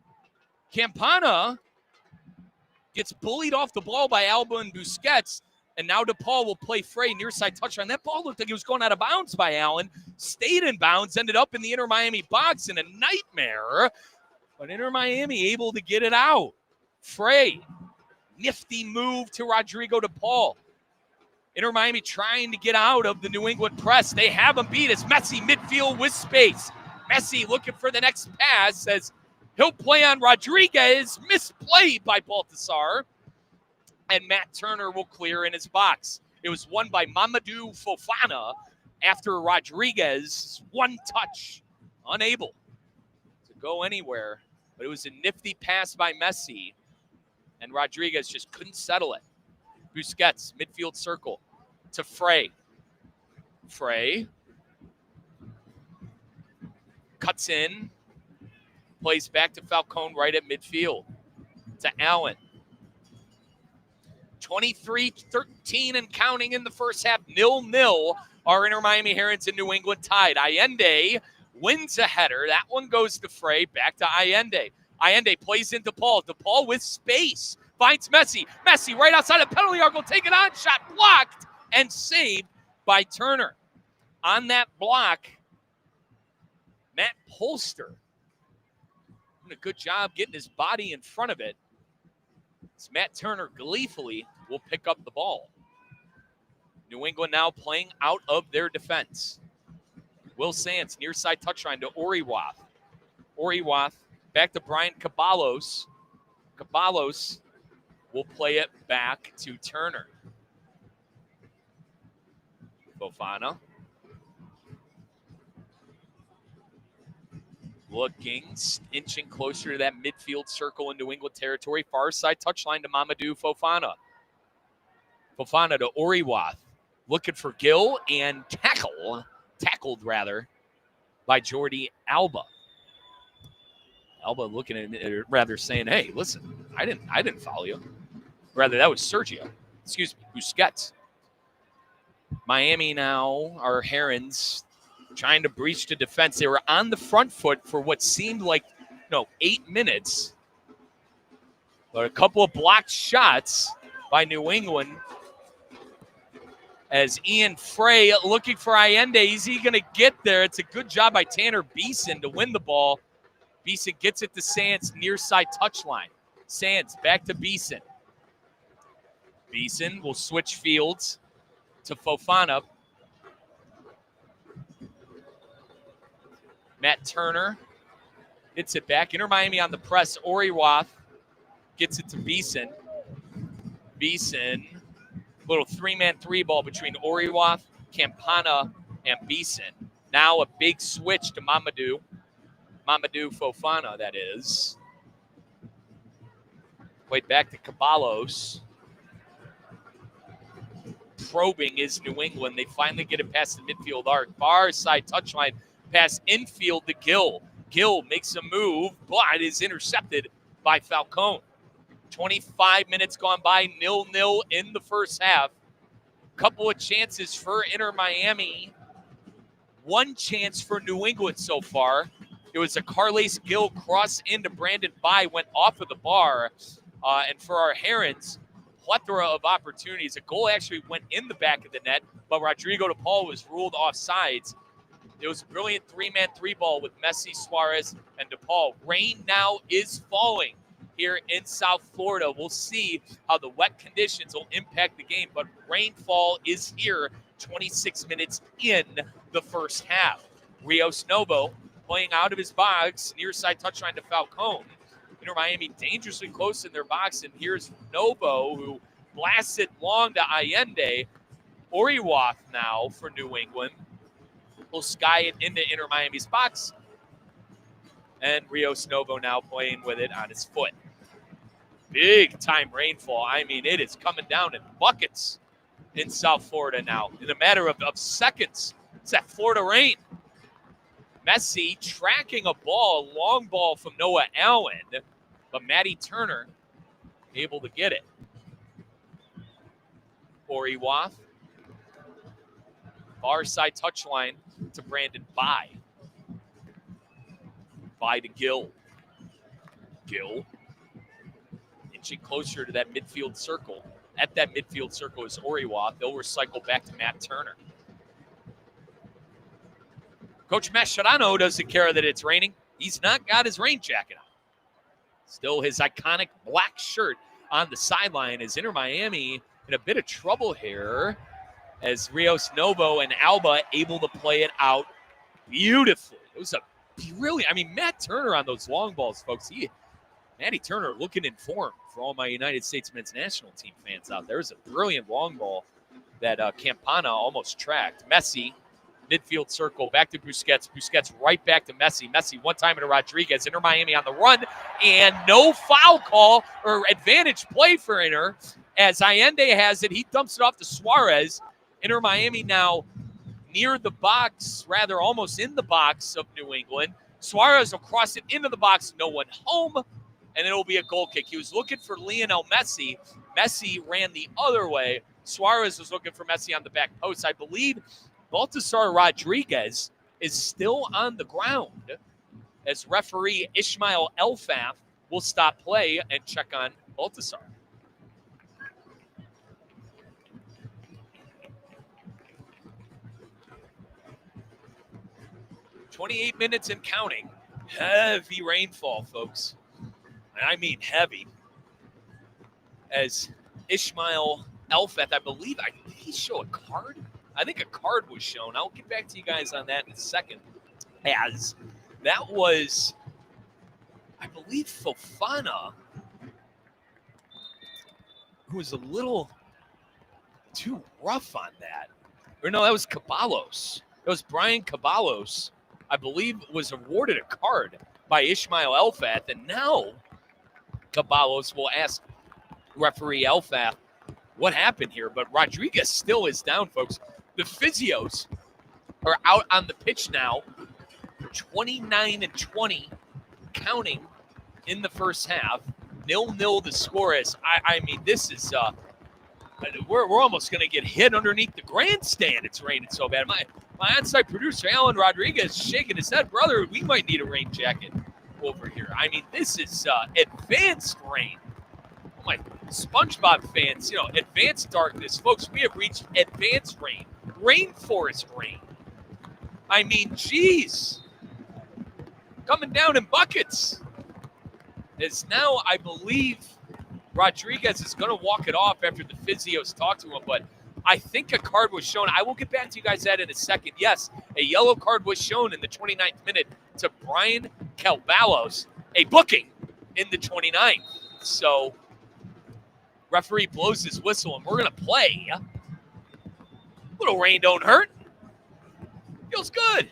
Campana gets bullied off the ball by Alba and Busquets, and now DePaul will play Frey near side touchline. That ball looked like it was going out of bounds by Allen. Stayed in bounds, ended up in the Inter Miami box in a nightmare, but Inter Miami able to get it out. Frey, nifty move to Rodrigo DePaul. Inter Miami trying to get out of the New England press. They have him beat as Messi midfield with space. Messi looking for the next pass, says he'll play on Rodriguez. Misplayed by Baltasar. And Matt Turner will clear in his box. It was won by Mamadou Fofana after Rodriguez, one touch, unable to go anywhere. But it was a nifty pass by Messi, and Rodriguez just couldn't settle it. Busquets, midfield circle to Frey. Frey cuts in, plays back to Falcone right at midfield to Allen. 23-13 and counting in the first half, 0-0. Our Inter Miami Herons in New England tied. Allende wins a header. That one goes to Frey, back to Allende. Allende plays into DePaul. DePaul with space. Finds Messi. Messi right outside the penalty arc will take it on. Shot blocked and saved by Turner. On that block, Matt Polster doing a good job getting his body in front of it. As Matt Turner gleefully will pick up the ball. New England now playing out of their defense. Will Sands, near side touchline to Oriwath. Oriwath back to Brian Caballos. Caballos will play it back to Turner. Fofana. Looking, inching closer to that midfield circle in New England territory. Far side touchline to Mamadou Fofana. Fofana to Oriwath. Looking for Gill and tackled by Jordi Alba. Alba looking at it, rather saying, hey, listen, I didn't follow you. Rather, that was Sergio. Excuse me, Busquets. Miami now, our Herons, trying to breach the defense. They were on the front foot for what seemed like, 8 minutes. But a couple of blocked shots by New England. As Ian Frey looking for Allende. Is he going to get there? It's a good job by Tanner Beeson to win the ball. Beeson gets it to Sands, near side touchline. Sands back to Beeson. Beeson will switch fields to Fofana. Matt Turner hits it back. Inter Miami on the press. Oriwath gets it to Beeson. Beeson, little 3-man 3-ball between Oriwath, Campana, and Beeson. Now a big switch to Mamadou Fofana, that is. Played back to Caballos. Probing is New England. They finally get it past the midfield arc. Far side touchline pass infield to Gill. Gill makes a move, but is intercepted by Falcone. 25 minutes gone by, 0-0 in the first half. Couple of chances for Inter Miami. One chance for New England so far. It was a Carles Gill cross into Brandon Bai, went off of the bar. And for our Herons, plethora of opportunities. A goal actually went in the back of the net, but Rodrigo de Paul was ruled offsides. It was a brilliant 3-man 3-ball with Messi, Suarez, and de Paul. Rain now is falling here in South Florida. We'll see how the wet conditions will impact the game, but rainfall is here 26 minutes in the first half. Rios Novo playing out of his box, near side touchline to Falcone. Inter Miami dangerously close in their box, and here's Novo, who blasts it long to Allende. Oriwath now for New England will sky it into Inter Miami's box, and Rios Novo now playing with it on his foot. Big time rainfall. I mean, it is coming down in buckets in South Florida now. In a matter of seconds, it's that Florida rain. Messi tracking a ball, a long ball from Noah Allen, but Matty Turner able to get it. Oriwath, far side touchline to Brandon Bai. Bai to Gill. Gill inching closer to that midfield circle. At that midfield circle is Oriwath. They'll recycle back to Matt Turner. Coach Mascherano doesn't care that it's raining. He's not got his rain jacket on. Still his iconic black shirt on the sideline. Is Inter Miami in a bit of trouble here as Rios Novo and Alba able to play it out beautifully. It was a brilliant, Matt Turner on those long balls, folks. Matty Turner looking in form for all my United States men's national team fans out there. It was a brilliant long ball that Campana almost tracked. Messi, midfield circle, back to Busquets. Busquets right back to Messi. Messi one time to Rodriguez. Inter Miami on the run, and no foul call or advantage play for Inter. As Allende has it, he dumps it off to Suarez. Inter Miami now near the box, rather almost in the box of New England. Suarez will cross it into the box, no one home, and it'll be a goal kick. He was looking for Lionel Messi. Messi ran the other way. Suarez was looking for Messi on the back post. I believe Baltasar Rodriguez is still on the ground as referee Ishmael Elfaf will stop play and check on Baltasar. 28 minutes and counting. Heavy rainfall, folks. And I mean heavy. As Ishmael Elfeth, I believe did he show a card? I think a card was shown. I'll get back to you guys on that in a second. As that was, I believe, Fofana, who was a little too rough on that. Or no, that was Caballos. It was Brian Caballos, I believe, was awarded a card by Ishmael Elfeth. And now Caballos will ask referee Elfeth what happened here. But Rodriguez still is down, folks. The physios are out on the pitch now. 29-20 counting in the first half. 0-0 the score is. I mean, this is we're almost going to get hit underneath the grandstand. It's raining so bad. My on-site producer, Alan Rodriguez, shaking his head. Brother, we might need a rain jacket over here. I mean, this is advanced rain. Oh, my SpongeBob fans, advanced darkness. Folks, we have reached advanced rain. Rainforest rain. I mean, geez. Coming down in buckets. As now, I believe Rodriguez is going to walk it off after the physios talk to him, but I think a card was shown. I will get back to you guys that in a second. Yes, a yellow card was shown in the 29th minute to Brian Caballos, a booking in the 29th. So, referee blows his whistle, and we're going to play. Little rain don't hurt. Feels good.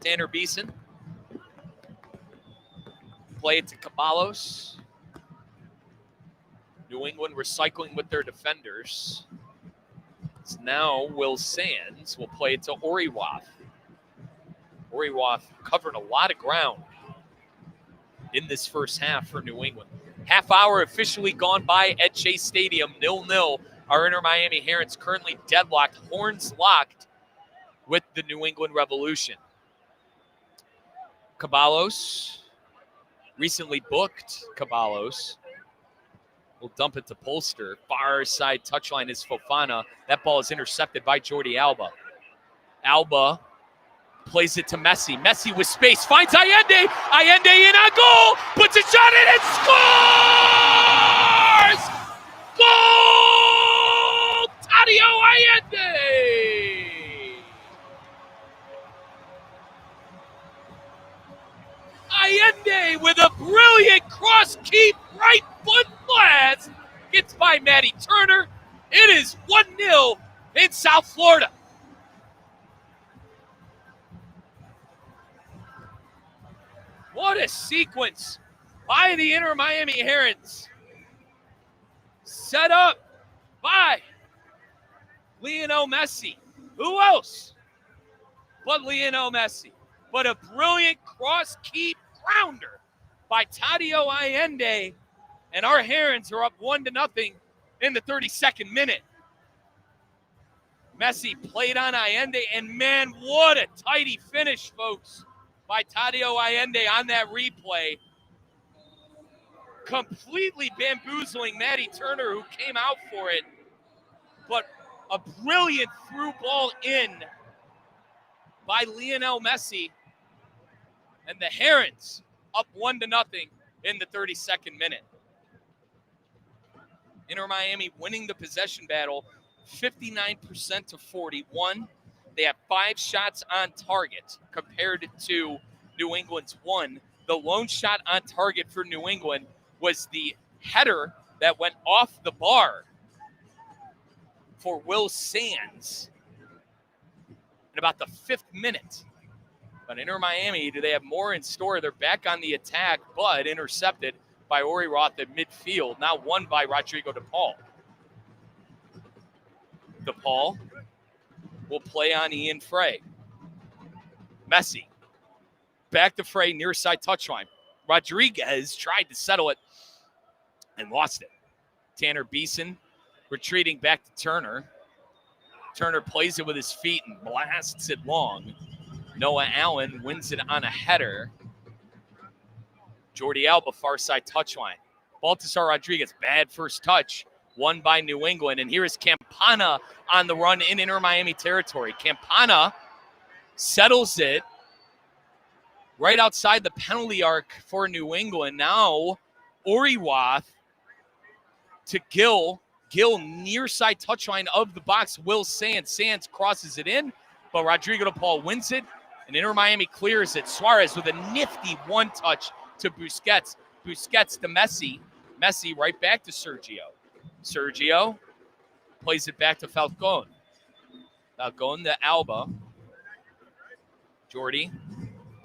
Tanner Beeson. Play it to Caballos. New England recycling with their defenders. It's now Will Sands will play it to Oriwath. Oriwath covered a lot of ground in this first half for New England. Half hour officially gone by at Chase Stadium, 0-0. Our Inter Miami Herons currently deadlocked, horns locked with the New England Revolution. Caballos, recently booked Caballos. We'll dump it to Polster. Far side touchline is Fofana. That ball is intercepted by Jordi Alba. Alba plays it to Messi. Messi with space. Finds Allende. Allende in on goal. Puts a shot in and scores! Goal! Tadio Allende! Allende with a brilliant cross-keep right foot blast. Gets by Matty Turner. It is 1-0 in South Florida. What a sequence by the Inter Miami Herons. Set up by Lionel Messi. Who else but Lionel Messi? But a brilliant cross-keep grounder by Tadio Allende. And our Herons are up 1-0 in the 32nd minute. Messi played on Allende, and man, what a tidy finish, folks, by Tadio Allende on that replay. Completely bamboozling Matty Turner, who came out for it. But a brilliant through ball in by Lionel Messi. And the Herons up 1-0 in the 32nd minute. Inter Miami winning the possession battle 59% to 41. They have 5 shots on target compared to New England's 1. The lone shot on target for New England was the header that went off the bar for Will Sands in about the 5th minute. But Inter Miami, do they have more in store? They're back on the attack, but intercepted by Ori Roth at midfield. Now won by Rodrigo DePaul. DePaul will play on Ian Frey. Messi. Back to Frey, near side touchline. Rodriguez tried to settle it and lost it. Tanner Beeson retreating back to Turner. Turner plays it with his feet and blasts it long. Noah Allen wins it on a header. Jordi Alba, far side touchline. Baltasar Rodriguez, bad first touch, won by New England. And here is Campana on the run in Inter Miami territory. Campana settles it right outside the penalty arc for New England. Now, Oriwath to Gill. Gill near side touchline of the box. Will Sands. Sands crosses it in, but Rodrigo DePaul wins it, and Inter Miami clears it. Suarez with a nifty one-touch to Busquets. Busquets to Messi. Messi right back to Sergio. Sergio plays it back to Falcon. Falcon to Alba. Jordi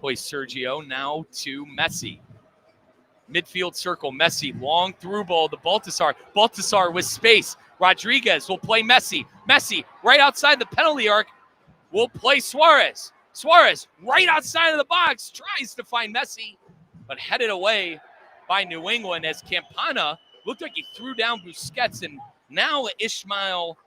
plays Sergio now to Messi. Midfield circle, Messi, long through ball to Baltasar. Baltasar with space. Rodriguez will play Messi. Messi right outside the penalty arc will play Suarez. Suarez right outside of the box tries to find Messi, but headed away by New England as Campana looked like he threw down Busquets, and now Ismail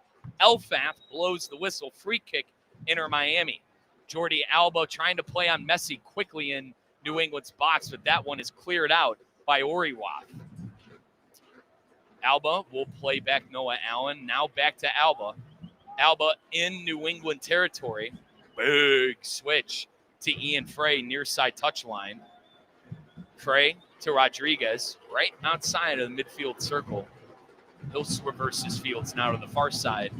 Elfaf blows the whistle. Free kick, Inter Miami. Jordi Alba trying to play on Messi quickly in New England's box, but that one is cleared out by Oriwath. Alba will play back Noah Allen. Now back to Alba. Alba in New England territory. Big switch to Ian Frey near side touchline. Frey to Rodriguez right outside of the midfield circle. He'll reverse his fields now to the far side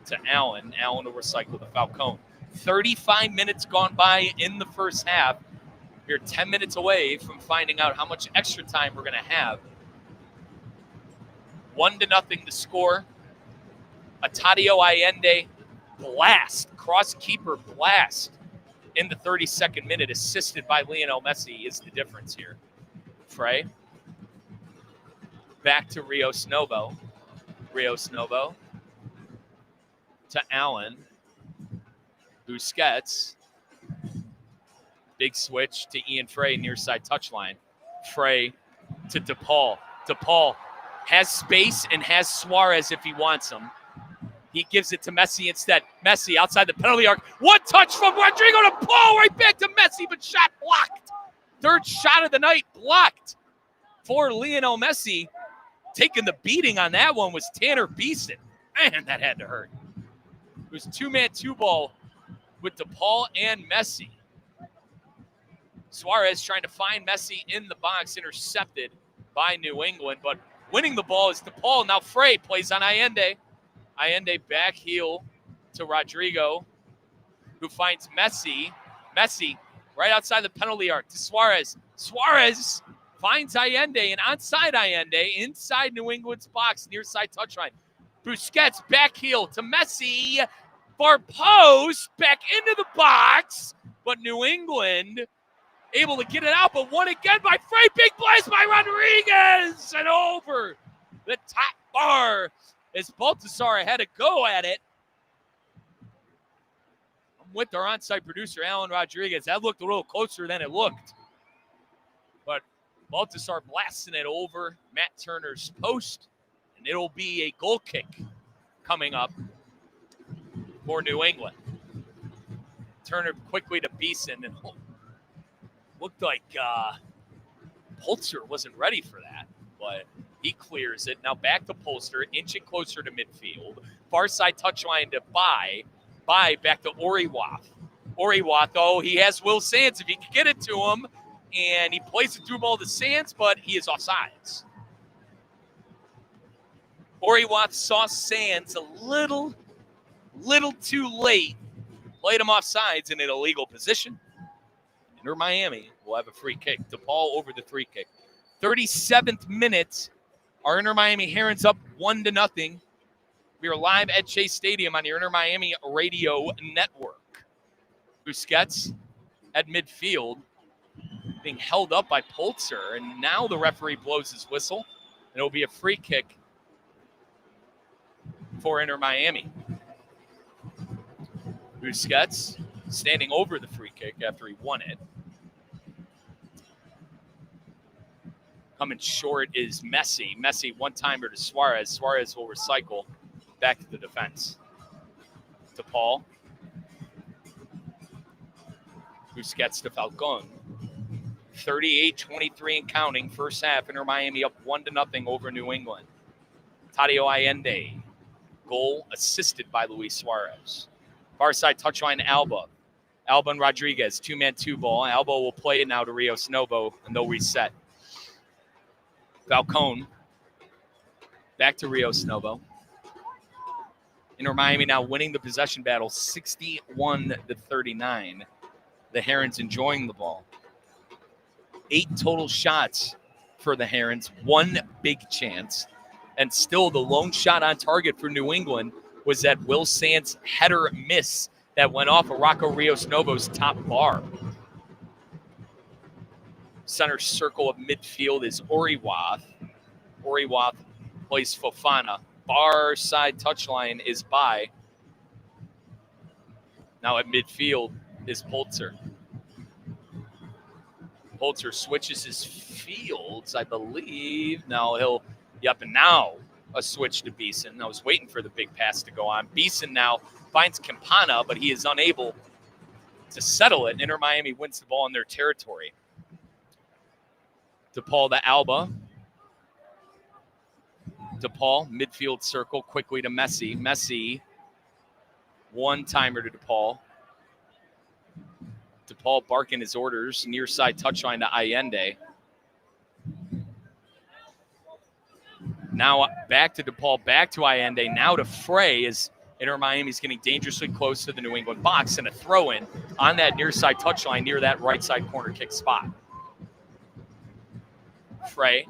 to Allen. Allen will recycle the Falcone. 35 minutes gone by in the first half. We're 10 minutes away from finding out how much extra time we're going to have. 1-0 to score. A Tadio Allende blast, cross keeper blast in the 32nd minute, assisted by Lionel Messi, is the difference here. Frey. Back to Rios Novo. Rios Novo to Allen. Busquets. Big switch to Ian Frey near side touchline. Frey to DePaul. DePaul has space and has Suarez if he wants him. He gives it to Messi instead. Messi outside the penalty arc. One touch from Rodrigo DePaul right back to Messi, but shot blocked. Third shot of the night blocked for Lionel Messi. Taking the beating on that one was Tanner Beeson. Man, that had to hurt. It was 2-man 2-ball with DePaul and Messi. Suarez trying to find Messi in the box, intercepted by New England, but winning the ball is DePaul. Now Frey plays on Allende. Allende back heel to Rodrigo, who finds Messi. Messi right outside the penalty arc to Suarez. Suarez finds Allende, and onside Allende inside New England's box, near side touchline. Busquets back heel to Messi. Far post back into the box, but New England able to get it out, but won again by Frey. Big blast by Rodriguez and over the top bar as Baltasar had a go at it. I'm with our on-site producer, Alan Rodriguez. That looked a little closer than it looked. But Baltasar blasting it over Matt Turner's post, and it'll be a goal kick coming up for New England. Turner quickly to Beeson, and looked like Polster wasn't ready for that, but he clears it. Now back to Polster, inching closer to midfield. Far side touchline to Bai back to Oriwath. Oriwath, he has Will Sands if he can get it to him, and he plays the through ball to Sands, but he is offsides. Oriwath saw Sands a little too late, played him offsides in an illegal position. Inter Miami will have a free kick. DePaul over the free kick. 37th minute. Our Inter Miami Herons up 1-0. We are live at Chase Stadium on your Inter Miami radio network. Busquets at midfield being held up by Polster, and now the referee blows his whistle, and it'll be a free kick for Inter Miami. Busquets standing over the free kick after he won it. Coming short is Messi. Messi one-timer to Suarez. Suarez will recycle back to the defense. DePaul. Busquets to Falcon. 38-23 and counting. First half, Inter Miami up 1-0 over New England. Tadio Allende. Goal assisted by Luis Suarez. Far side touchline, Alba. Alba and Rodriguez, 2-man, 2-ball. Alba will play it now to Rios Novo, and they'll reset. Falcone back to Rios Novo. Inter Miami now winning the possession battle 61-39. The Herons enjoying the ball. 8 total shots for the Herons, 1 big chance. And still the lone shot on target for New England was that Will Sands header miss that went off of Rocco Rios Novo's top bar. Center circle of midfield is Oriwath. Oriwath plays Fofana. Far side touchline is by. Now at midfield is Polzer. Polzer switches his fields, I believe. Now and now a switch to Beeson. I was waiting for the big pass to go on. Beeson now finds Campana, but he is unable to settle it. Inter Miami wins the ball in their territory. DePaul to Alba. DePaul, midfield circle, quickly to Messi. Messi, one-timer to DePaul. DePaul barking his orders, near side touchline to Allende. Now back to DePaul, back to Allende, now to Frey as Inter Miami's getting dangerously close to the New England box, and a throw-in on that near side touchline near that right side corner kick spot. Frey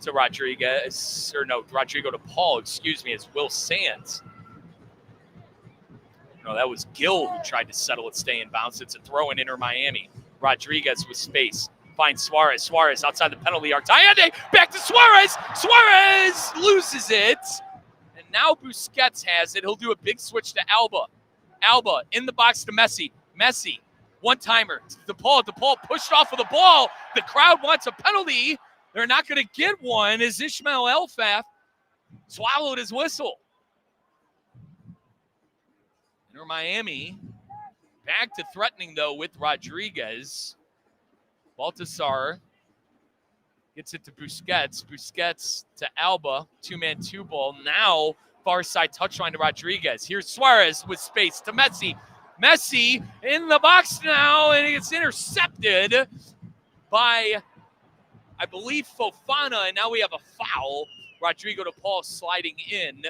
to Rodrigo to Paul, as Will Sands. No, that was Gill who tried to settle it, stay in bounds. It's a throw in Inter Miami. Rodriguez with space. Finds Suarez. Suarez outside the penalty arc. Allende back to Suarez. Suarez loses it. And now Busquets has it. He'll do a big switch to Alba. Alba in the box to Messi. Messi, one-timer. DePaul pushed off of the ball. The crowd wants a penalty. They're not going to get one as Ishmael Elfaf swallowed his whistle. Inter Miami back to threatening, though, with Rodriguez. Baltasar gets it to Busquets. Busquets to Alba. 2-man, 2-ball. Now, far side touchline to Rodriguez. Here's Suarez with space to Messi. Messi in the box now, and it's intercepted by, I believe, Fofana, and now we have a foul. Rodrigo to Paul sliding in.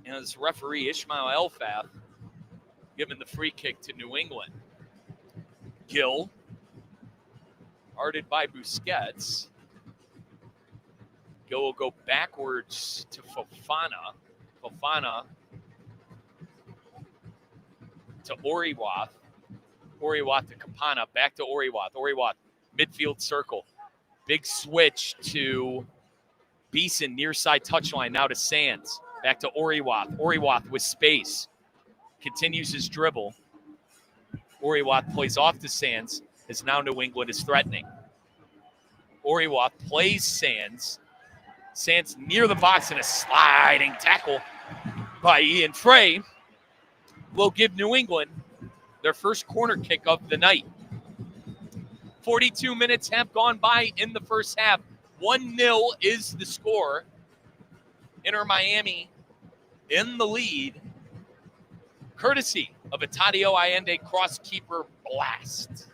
And this referee, Ishmael Elfaf, giving the free kick to New England. Gill, guarded by Busquets. Gill will go backwards to Fofana. Fofana to Oriwath. Oriwath to Campana. Back to Oriwath. Oriwath, midfield circle. Big switch to Beeson, near side touchline. Now to Sands. Back to Oriwath. Oriwath with space. Continues his dribble. Oriwath plays off to Sands, as now New England is threatening. Oriwath plays Sands. Sands near the box, and a sliding tackle by Ian Frey will give New England their first corner kick of the night. 42 minutes have gone by in the first half. 1-0 is the score. Inter Miami in the lead, courtesy of a Tadio Allende cross-keeper blast.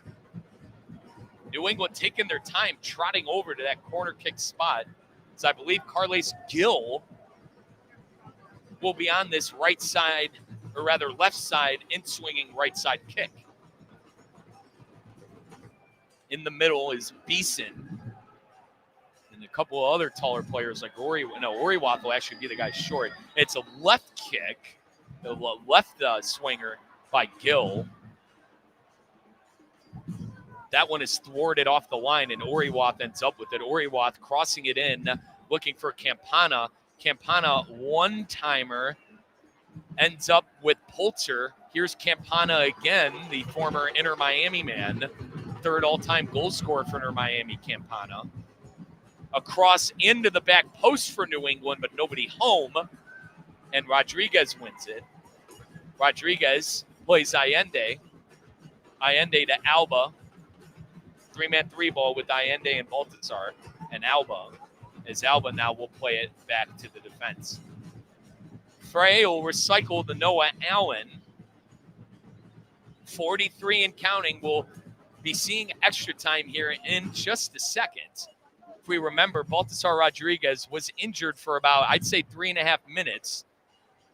New England taking their time, trotting over to that corner kick spot, as I believe Carles Gill will be on this right side, or rather left side, in-swinging right side kick. In the middle is Beeson. And a couple of other taller players like Oriwath will actually be the guy short. It's a left kick, the left swinger by Gill. That one is thwarted off the line, and Oriwath ends up with it. Oriwath crossing it in, looking for Campana. Campana, one-timer, ends up with Polzer. Here's Campana again, the former Inter Miami man. Third all-time goal scorer for Inter Miami, Campana. Across into the back post for New England, but nobody home. And Rodriguez wins it. Rodriguez plays Allende. Allende to Alba. 3-man 3-ball with Allende and Baltasar. And Alba. As Alba now will play it back to the defense. Frey will recycle the Noah Allen. 43 and counting. We'll be seeing extra time here in just a second. If we remember, Baltasar Rodriguez was injured for about, I'd say, 3.5 minutes.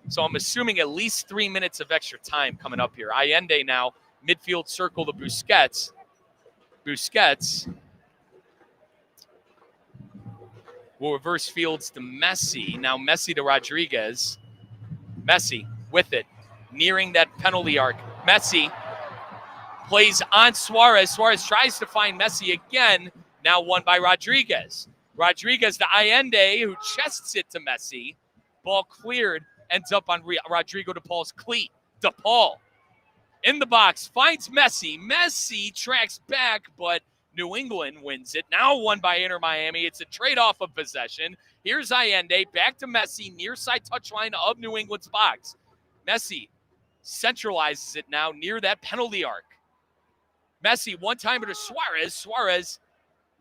So I'm assuming at least 3 minutes of extra time coming up here. Allende now, midfield circle to Busquets. Busquets will reverse fields to Messi. Now Messi to Rodriguez. Messi with it, nearing that penalty arc. Messi plays on Suarez. Suarez tries to find Messi again. Now won by Rodriguez. Rodriguez to Allende, who chests it to Messi. Ball cleared, ends up on Rodrigo de Paul's cleat. De Paul in the box, finds Messi. Messi tracks back, but New England wins it. Now won by Inter Miami. It's a trade-off of possession. Here's Allende, back to Messi, near side touchline of New England's box. Messi centralizes it now near that penalty arc. Messi, one-timer to Suarez. Suarez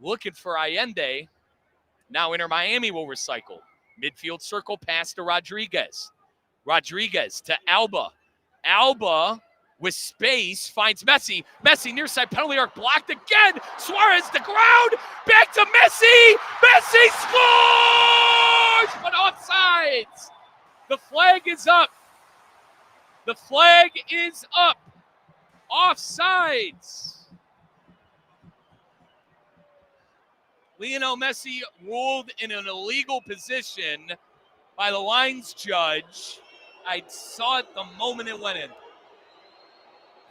looking for Allende. Now Inter Miami will recycle. Midfield circle pass to Rodriguez. Rodriguez to Alba. Alba with space finds Messi. Messi near side penalty arc blocked again. Suarez to ground. Back to Messi. Messi scores! But offsides. The flag is up. The flag is up. Offsides. Lionel Messi ruled in an illegal position by the lines judge. I saw it the moment it went in.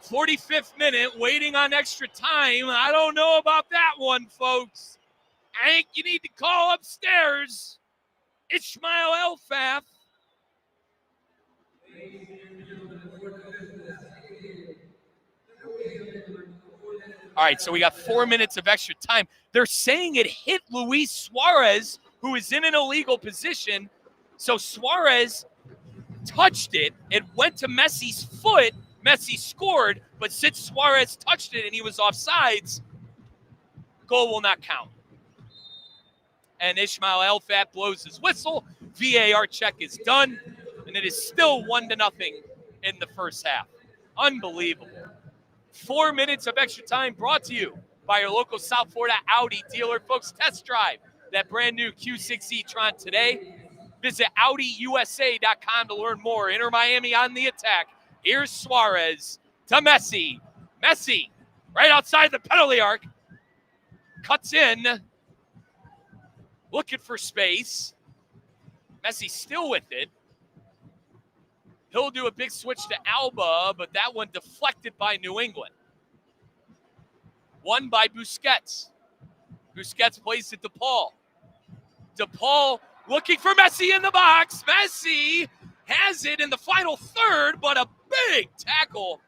45th minute, waiting on extra time. I don't know about that one, folks. I think you need to call upstairs. Ismail Elfaf. All right, so we got 4 minutes of extra time. They're saying it hit Luis Suarez, who is in an illegal position. So Suarez touched it. It went to Messi's foot. Messi scored, but since Suarez touched it and he was offsides, goal will not count. And Ismail Elfaf blows his whistle. VAR check is done, and it is still 1-0 in the first half. Unbelievable. 4 minutes of extra time brought to you by your local South Florida Audi dealer. Folks, test drive that brand new Q6 e-tron today. Visit AudiUSA.com to learn more. Inter Miami on the attack. Here's Suarez to Messi. Messi right outside the penalty arc. Cuts in. Looking for space. Messi still with it. He'll do a big switch to Alba, but that one deflected by New England. Won by Busquets. Busquets plays it to Paul. De Paul looking for Messi in the box. Messi has it in the final third, but a big tackle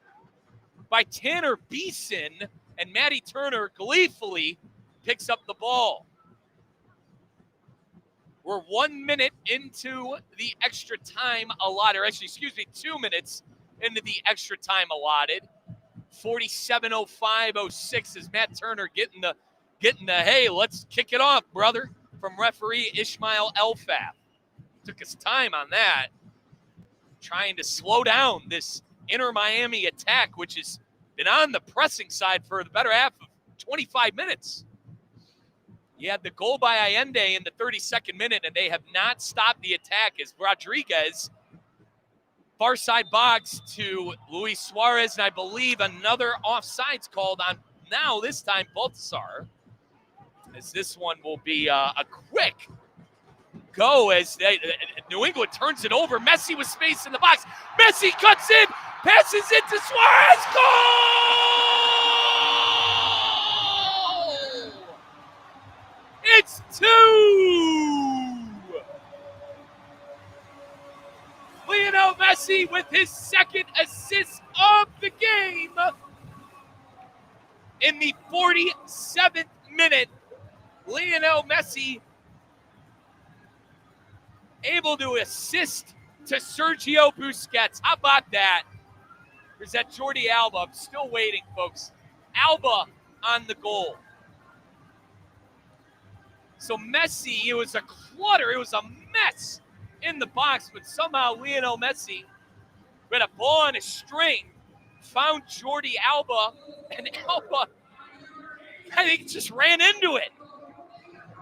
by Tanner Beeson, and Matty Turner gleefully picks up the ball. We're 1 minute into the extra time allotted, or actually, 2 minutes into the extra time allotted. 47:05:06 is Matt Turner getting the hey, let's kick it off, brother, from referee Ismail Elfaf. Took his time on that, trying to slow down this Inter Miami attack, which has been on the pressing side for the better half of 25 minutes. You had the goal by Allende in the 32nd minute, and they have not stopped the attack as Rodriguez, far side box to Luis Suarez, and I believe another offsides called on now, this time Baltasar, as this one will be a quick go as New England turns it over. Messi with space in the box. Messi cuts in, passes it to Suarez. Goal! It's 2! Lionel Messi with his second assist of the game in the 47th minute. Lionel Messi able to assist to Sergio Busquets. How about that? There's that Jordi Alba. I'm still waiting, folks. Alba on the goal. So Messi, it was a clutter. It was a mess in the box, but somehow Lionel Messi, with a ball on a string, found Jordi Alba, and Alba, I think, just ran into it.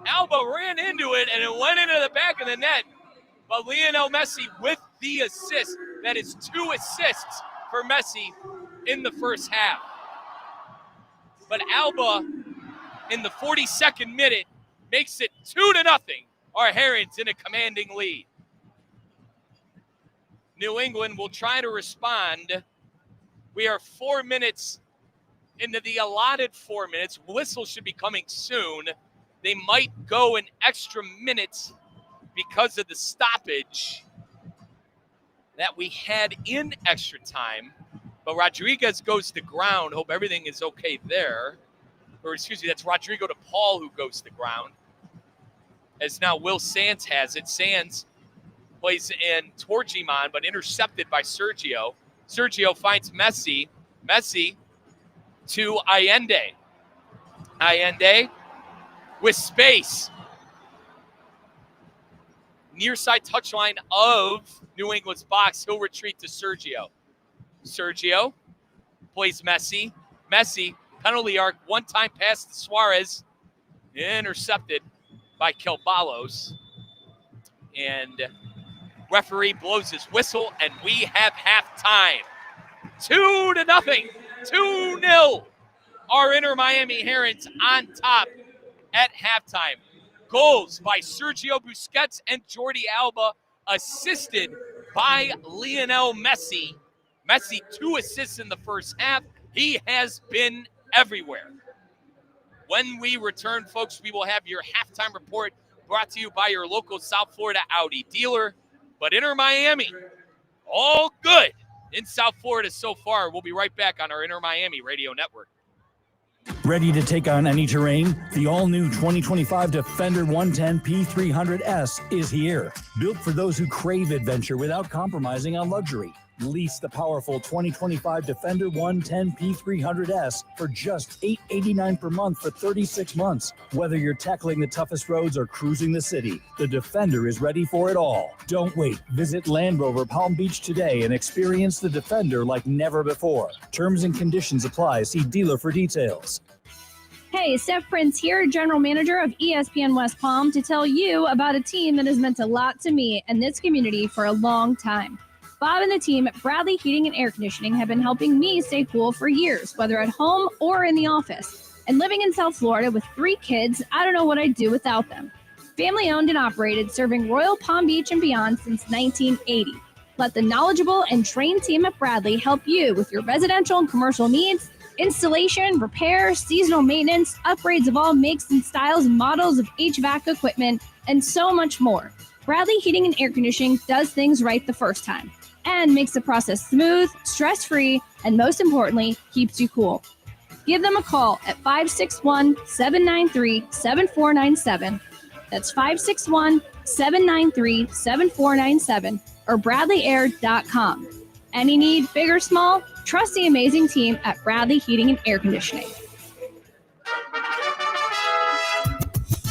Alba ran into it, and it went into the back of the net. But Lionel Messi with the assist. That is 2 assists for Messi in the first half. But Alba, in the 42nd minute, makes it 2-0. Our Herons in a commanding lead. New England will try to respond. We are 4 minutes into the allotted 4 minutes. Whistle should be coming soon. They might go an extra minute because of the stoppage that we had in extra time. But Rodriguez goes to ground. Hope everything is okay there. Or excuse me, that's Rodrigo to Paul who goes to ground. As now Will Sands has it. Sands plays in Torgimon, but intercepted by Sergio. Sergio finds Messi. Messi to Allende. Allende with space. Near side touchline of New England's box. He'll retreat to Sergio. Sergio plays Messi. Messi, penalty arc, one-time pass to Suarez. Intercepted by Kelbalos. And referee blows his whistle, and we have halftime. 2-0. 2-0. Our Inter Miami Herons on top at halftime. Goals by Sergio Busquets and Jordi Alba, assisted by Lionel Messi. Messi 2 assists in the first half. He has been everywhere. When we return, folks, we will have your halftime report brought to you by your local South Florida Audi dealer. But Inter Miami, all good in South Florida so far. We'll be right back on our Inter Miami radio network. Ready to take on any terrain? The all-new 2025 Defender 110 P300S is here. Built for those who crave adventure without compromising on luxury. Lease the powerful 2025 Defender 110 P300S for just $889 per month for 36 months. Whether you're tackling the toughest roads or cruising the city, the Defender is ready for it all. Don't wait. Visit Land Rover Palm Beach today and experience the Defender like never before. Terms and conditions apply. See dealer for details. Hey, Steph Prince here, General Manager of ESPN West Palm, to tell you about a team that has meant a lot to me and this community for a long time. Bob and the team at Bradley Heating and Air Conditioning have been helping me stay cool for years, whether at home or in the office. And living in South Florida with 3 kids, I don't know what I'd do without them. Family owned and operated, serving Royal Palm Beach and beyond since 1980. Let the knowledgeable and trained team at Bradley help you with your residential and commercial needs, installation, repair, seasonal maintenance, upgrades of all makes and styles and models of HVAC equipment, and so much more. Bradley Heating and Air Conditioning does things right the first time and makes the process smooth, stress-free, and most importantly, keeps you cool. Give them a call at 561-793-7497. That's 561-793-7497 or bradleyair.com. Any need, big or small, trust the amazing team at Bradley Heating and Air Conditioning.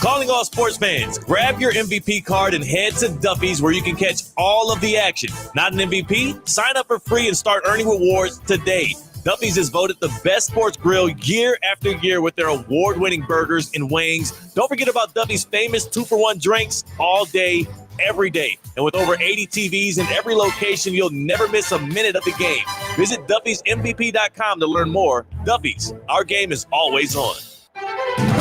Calling all sports fans, grab your MVP card and head to Duffy's where you can catch all of the action. Not an MVP? Sign up for free and start earning rewards today. Duffy's is voted the best sports grill year after year with their award-winning burgers and wings. Don't forget about Duffy's famous 2-for-1 drinks all day, every day. And with over 80 TVs in every location, you'll never miss a minute of the game. Visit Duffy'sMVP.com to learn more. Duffy's, our game is always on.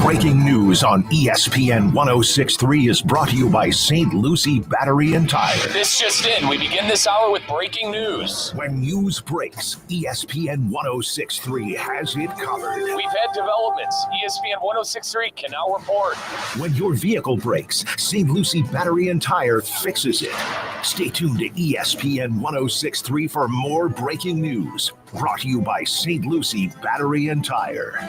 Breaking news on ESPN 106.3 is brought to you by St. Lucie Battery and Tire. This just in. We begin this hour with breaking news. When news breaks, ESPN 106.3 has it covered. We've had developments. ESPN 106.3 can now report. When your vehicle breaks, St. Lucie Battery and Tire fixes it. Stay tuned to ESPN 106.3 for more breaking news. Brought to you by St. Lucie Battery and Tire.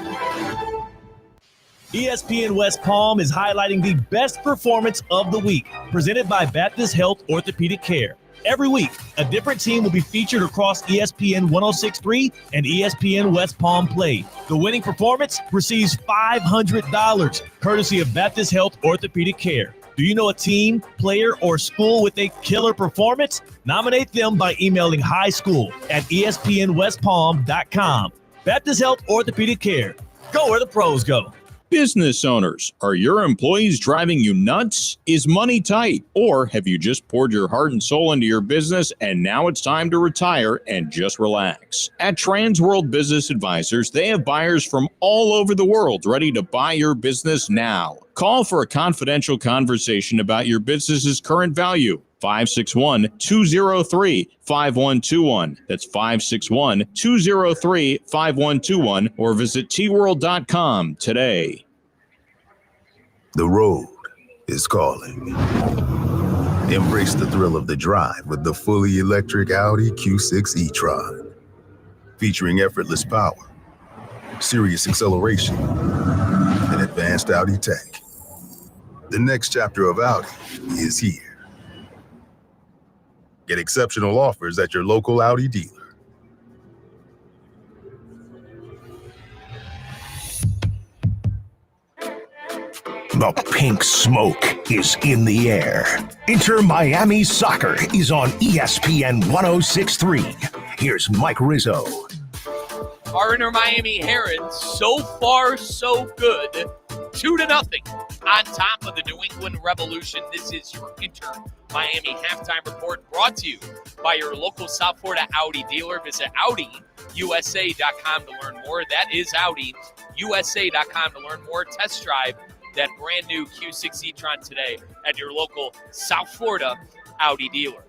ESPN West Palm is highlighting the best performance of the week, presented by Baptist Health Orthopedic Care. Every week, a different team will be featured across ESPN 106.3 and ESPN West Palm Play. The winning performance receives $500, courtesy of Baptist Health Orthopedic Care. Do you know a team, player, or school with a killer performance? Nominate them by emailing highschool@espnwestpalm.com. Baptist Health Orthopedic Care. Go where the pros go. Business owners, are your employees driving you nuts? Is money tight? Or have you just poured your heart and soul into your business and now it's time to retire and just relax? At Transworld Business Advisors, they have buyers from all over the world ready to buy your business now. Call for a confidential conversation about your business's current value. 561-203-5121. That's 561-203-5121 or visit tworld.com today. The road is calling. Embrace the thrill of the drive with the fully electric Audi Q6 e-tron. Featuring effortless power, serious acceleration, and advanced Audi tech. The next chapter of Audi is here. Get exceptional offers at your local Audi dealer. The pink smoke is in the air. Inter Miami Soccer is on ESPN 106.3. Here's Mike Rizzo. Our Inter Miami Herons, so far so good, 2-0 on top of the New England Revolution. This is your Inter Miami halftime report brought to you by your local South Florida Audi dealer. Visit AudiUSA.com to learn more. That is AudiUSA.com to learn more. Test drive that brand new Q6 e-tron today at your local South Florida Audi dealer.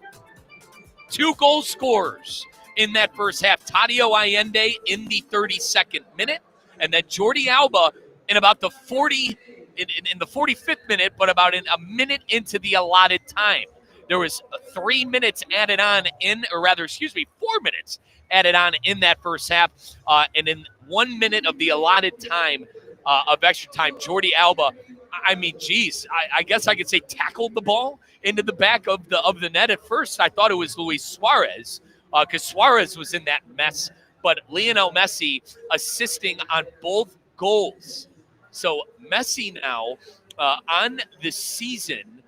2 goal scorers in that first half. Tadio Allende in the 32nd minute, and then Jordi Alba in about the 45th minute, but about a minute into the allotted time. There was 3 minutes added on 4 minutes added on in that first half, and in 1 minute of the allotted time of extra time, Jordi Alba, I guess I could say tackled the ball into the back of the net. At first, I thought it was Luis Suarez, because Suarez was in that mess, but Lionel Messi assisting on both goals. So Messi now on the season,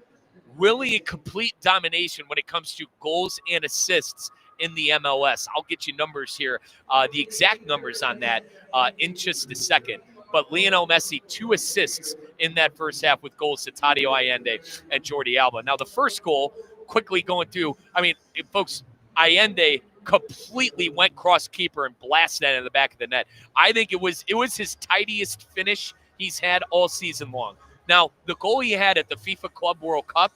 really a complete domination when it comes to goals and assists in the MLS. I'll get you numbers here, the exact numbers on that in just a second. But Lionel Messi, 2 assists in that first half with goals to Tadio Allende and Jordi Alba. Now, the first goal, quickly going through, folks, Allende completely went cross keeper and blasted that in the back of the net. I think it was his tidiest finish he's had all season long. Now, the goal he had at the FIFA Club World Cup,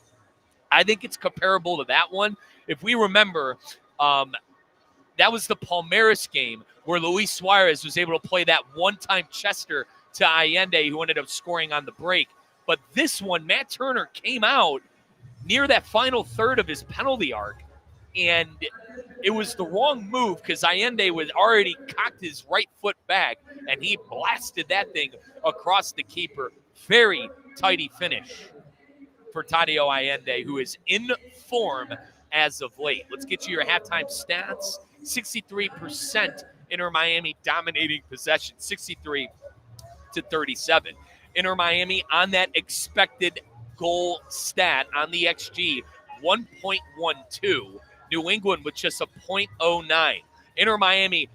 I think it's comparable to that one. If we remember, that was the Palmeiras game where Luis Suarez was able to play that one-time Chester to Allende, who ended up scoring on the break. But this one, Matt Turner came out near that final third of his penalty arc, and it was the wrong move because Allende was already cocked his right foot back, and he blasted that thing across the keeper. Very tidy finish for Tadio Allende, who is in form as of late. Let's get you your halftime stats. 63% Inter Miami dominating possession, 63-37. Inter Miami on that expected goal stat on the XG, 1.12. New England with just a 0.09. Inter Miami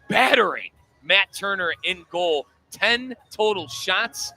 battering Matt Turner in goal. 10 total shots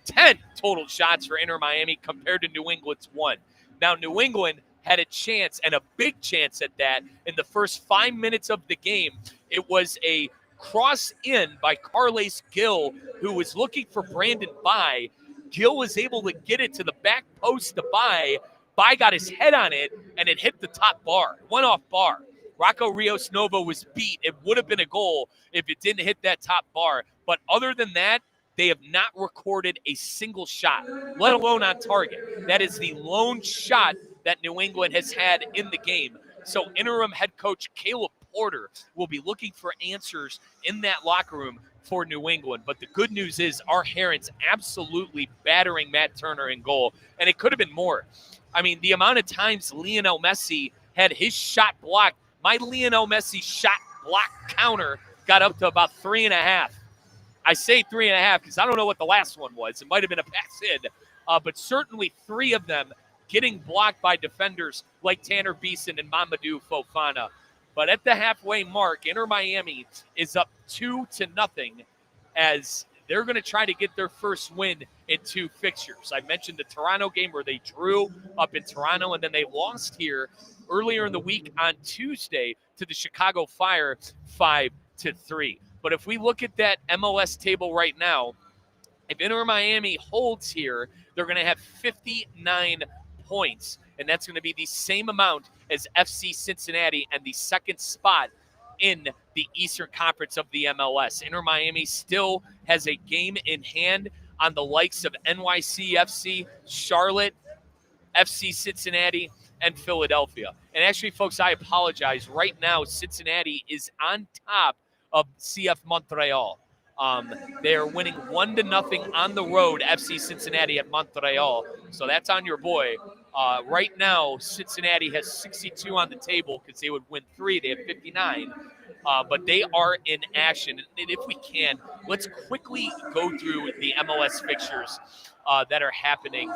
for Inter Miami compared to New England's 1. Now, New England had a chance, and a big chance at that, in the first 5 minutes of the game. It was a cross in by Carles Gil, who was looking for Brandon Bai. Gil was able to get it to the back post to Bai. Bai got his head on it, and it hit the top bar. It went off bar. Rocco Rios Nova was beat. It would have been a goal if it didn't hit that top bar. But other than that, they have not recorded a single shot, let alone on target. That is the lone shot that New England has had in the game. So interim head coach Caleb Porter will be looking for answers in that locker room for New England. But the good news is our Herons absolutely battering Matt Turner in goal. And it could have been more. I mean, the amount of times Lionel Messi had his shot blocked, my Lionel Messi shot block counter got up to about 3.5. I say 3.5 because I don't know what the last one was. It might have been a pass in. but certainly 3 of them getting blocked by defenders like Tanner Beeson and Mamadou Fofana. But at the halfway mark, Inter Miami is up 2-0 as they're going to try to get their first win in 2 fixtures. I mentioned the Toronto game where they drew up in Toronto, and then they lost here earlier in the week on Tuesday to the Chicago Fire 5-3. But if we look at that MLS table right now, if Inter Miami holds here, they're going to have 59 points, and that's going to be the same amount as FC Cincinnati and the second spot in the Eastern Conference of the MLS. Inter Miami still has a game in hand on the likes of NYCFC, Charlotte, FC Cincinnati, and Philadelphia. And actually, folks, I apologize. Right now, Cincinnati is on top of CF Montreal. They are winning 1-0 on the road, FC Cincinnati at Montreal. So that's on your boy. Right now, Cincinnati has 62 on the table because they would win 3. They have 59. But they are in action. And if we can, let's quickly go through the MLS fixtures that are happening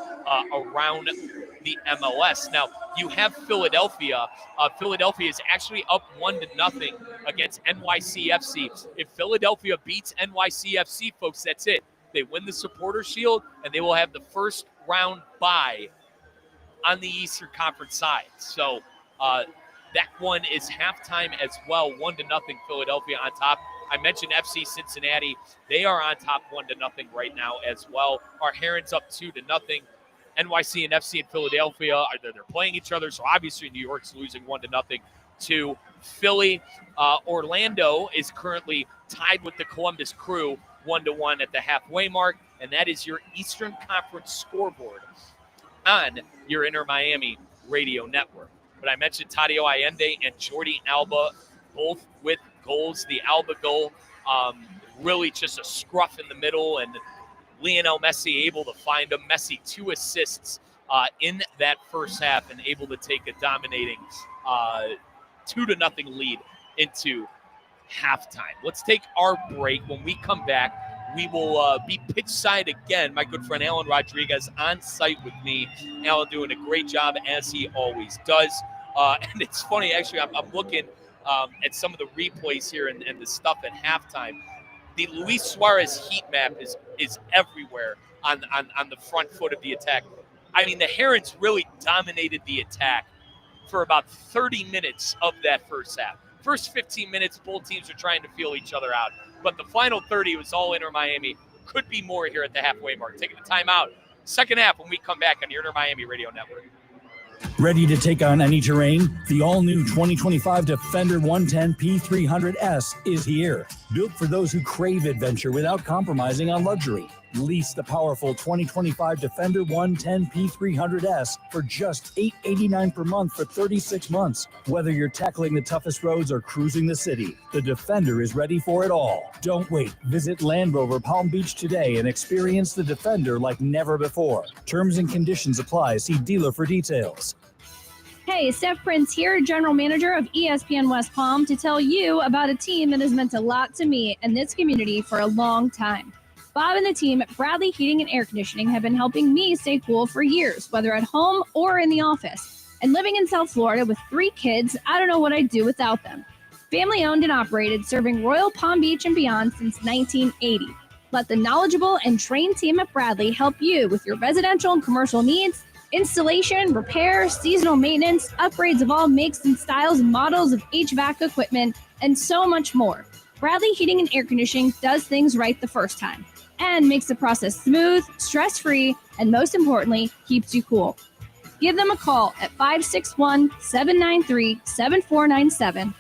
around the MLS. Now, you have Philadelphia. Philadelphia is actually up 1-0 against NYCFC. If Philadelphia beats NYCFC, folks, that's it. They win the Supporter Shield, and they will have the first round bye on the Eastern Conference side. So that one is halftime as well, 1-0 Philadelphia on top. I mentioned FC Cincinnati. They are on top 1-0 right now as well. Our Herons up 2-0. NYC and FC in Philadelphia, they're playing each other, so obviously New York's losing 1-0 to Philly. Orlando is currently tied with the Columbus Crew 1-1 at the halfway mark, and that is your Eastern Conference scoreboard on your Inter Miami radio network. But I mentioned Tadio Allende and Jordi Alba, both with goals. The Alba goal, really just a scruff in the middle, and Lionel Messi able to find him. Messi 2 assists in that first half and able to take a dominating 2-0 lead into halftime. Let's take our break. When we come back, we will be pitch side again. My good friend Alan Rodriguez on site with me. Alan doing a great job as he always does. And it's funny, actually, I'm looking at some of the replays here and the stuff at halftime. The Luis Suarez heat map is everywhere on the front foot of the attack. I mean, the Herons really dominated the attack for about 30 minutes of that first half. First 15 minutes, both teams are trying to feel each other out. But the final 30 was all Inter Miami. Could be more here at the halfway mark. Taking the timeout. Second half when we come back on the Inter Miami Radio Network. Ready to take on any terrain? The all-new 2025 Defender 110 P300S is here. Built for those who crave adventure without compromising on luxury. Lease the powerful 2025 Defender 110 P300S for just $889 per month for 36 months. Whether you're tackling the toughest roads or cruising the city, the Defender is ready for it all. Don't wait. Visit Land Rover Palm Beach today and experience the Defender like never before. Terms and conditions apply. See dealer for details. Hey, Steph Prince here, General Manager of ESPN West Palm, to tell you about a team that has meant a lot to me and this community for a long time. Bob and the team at Bradley Heating and Air Conditioning have been helping me stay cool for years, whether at home or in the office. And living in South Florida with 3 kids, I don't know what I'd do without them. Family owned and operated, serving Royal Palm Beach and beyond since 1980. Let the knowledgeable and trained team at Bradley help you with your residential and commercial needs, installation, repair, seasonal maintenance, upgrades of all makes and styles and models of HVAC equipment, and so much more. Bradley Heating and Air Conditioning does things right the first time and makes the process smooth, stress-free, and most importantly, keeps you cool. Give them a call at 561-793-7497.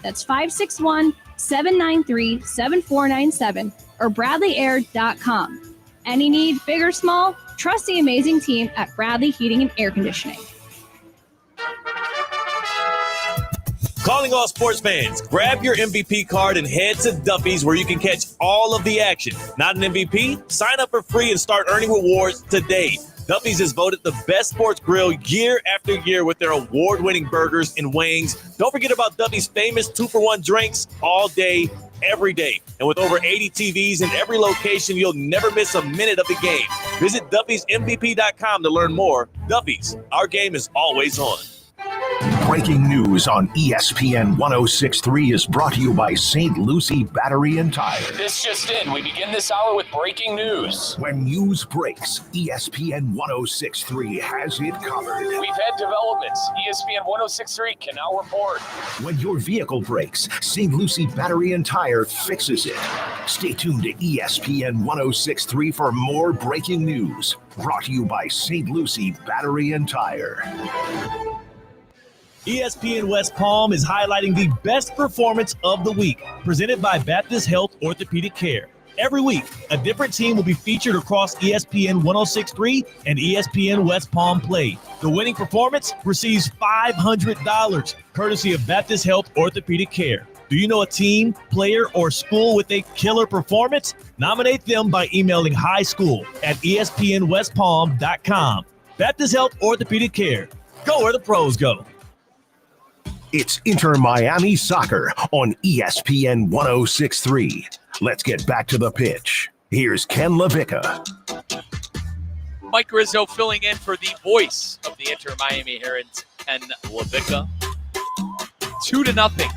That's 561-793-7497 or bradleyair.com. Any need, big or small, trust the amazing team at Bradley Heating and Air Conditioning. Calling all sports fans, grab your MVP card and head to Duffy's where you can catch all of the action. Not an MVP? Sign up for free and start earning rewards today. Duffy's is voted the best sports grill year after year with their award-winning burgers and wings. Don't forget about Duffy's famous 2-for-1 drinks all day, every day. And with over 80 TVs in every location, you'll never miss a minute of the game. Visit Duffy'sMVP.com to learn more. Duffy's, our game is always on. Breaking news on ESPN 106.3 is brought to you by St. Lucie Battery and Tire. This just in. We begin this hour with breaking news. When news breaks, ESPN 106.3 has it covered. We've had developments. ESPN 106.3 can now report. When your vehicle breaks, St. Lucie Battery and Tire fixes it. Stay tuned to ESPN 106.3 for more breaking news. Brought to you by St. Lucie Battery and Tire. ESPN West Palm is highlighting the best performance of the week, presented by Baptist Health Orthopedic Care. Every week, a different team will be featured across ESPN 106.3 and ESPN West Palm Play. The winning performance receives $500, courtesy of Baptist Health Orthopedic Care. Do you know a team, player, or school with a killer performance? Nominate them by emailing highschool@espnwestpalm.com. Baptist Health Orthopedic Care. Go where the pros go. It's Inter Miami Soccer on ESPN 106.3. Let's get back to the pitch. Here's Ken LaVicka. Mike Rizzo filling in for the voice of the Inter Miami Herons, Ken LaVicka. 2-0.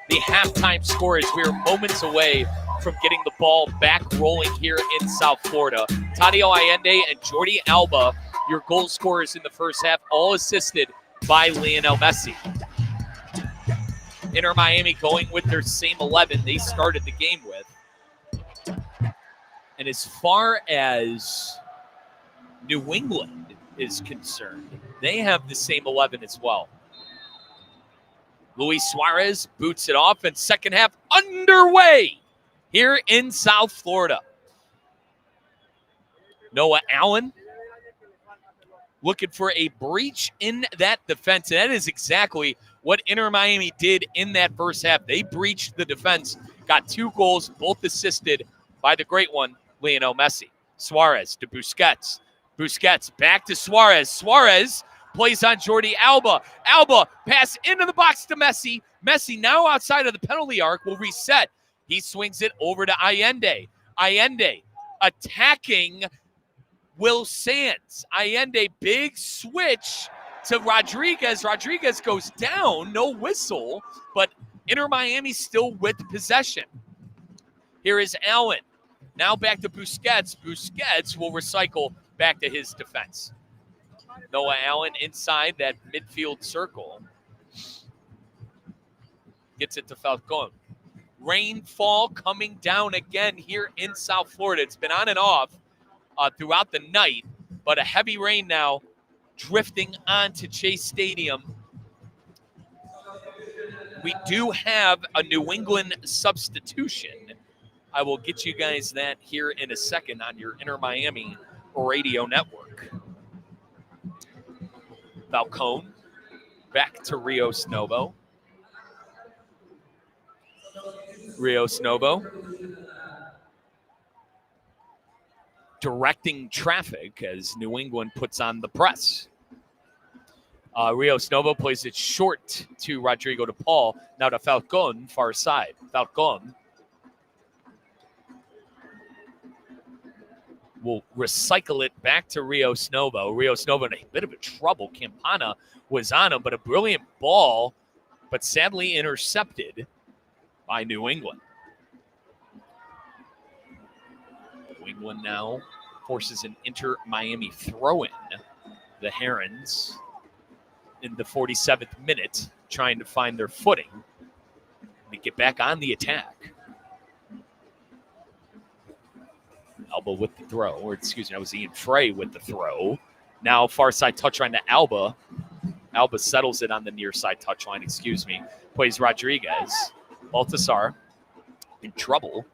The halftime score is we're moments away from getting the ball back rolling here in South Florida. Tadio Allende and Jordi Alba, your goal scorers in the first half, all assisted by Lionel Messi. Inter Miami going with their same 11 they started the game with. And as far as New England is concerned, they have the same 11 as well. Luis Suarez boots it off, and second half underway here in South Florida. Noah Allen looking for a breach in that defense, and that is exactly what Inter Miami did in that first half. They breached the defense, got 2 goals, both assisted by the great one, Lionel Messi. Suarez to Busquets. Busquets back to Suarez. Suarez plays on Jordi Alba. Alba pass into the box to Messi. Messi now outside of the penalty arc will reset. He swings it over to Allende. Allende attacking Will Sands. Allende, big switch to Rodriguez. Rodriguez goes down, no whistle, but Inter Miami still with possession. Here is Allen. Now back to Busquets. Busquets will recycle back to his defense. Noah Allen inside that midfield circle. Gets it to Falcon. Rainfall coming down again here in South Florida. It's been on and off throughout the night, but a heavy rain now drifting onto Chase Stadium. We do have a New England substitution. I will get you guys that here in a second on your Inter Miami radio network. Falcone back to Rios Novo. Rios Novo directing traffic as New England puts on the press. Rios Novo plays it short to Rodrigo de Paul. Now to Falcon, far side. Falcon will recycle it back to Rios Novo. Rios Novo in a bit of a trouble. Campana was on him, but a brilliant ball, but sadly intercepted by New England. New England now forces an Inter Miami throw-in. The Herons in the 47th minute trying to find their footing and get back on the attack. Alba with the throw, or excuse me, that was Ian Frey with the throw. Now far side touchline to Alba. Alba settles it on the near side touchline, plays Rodriguez. Baltasar in trouble.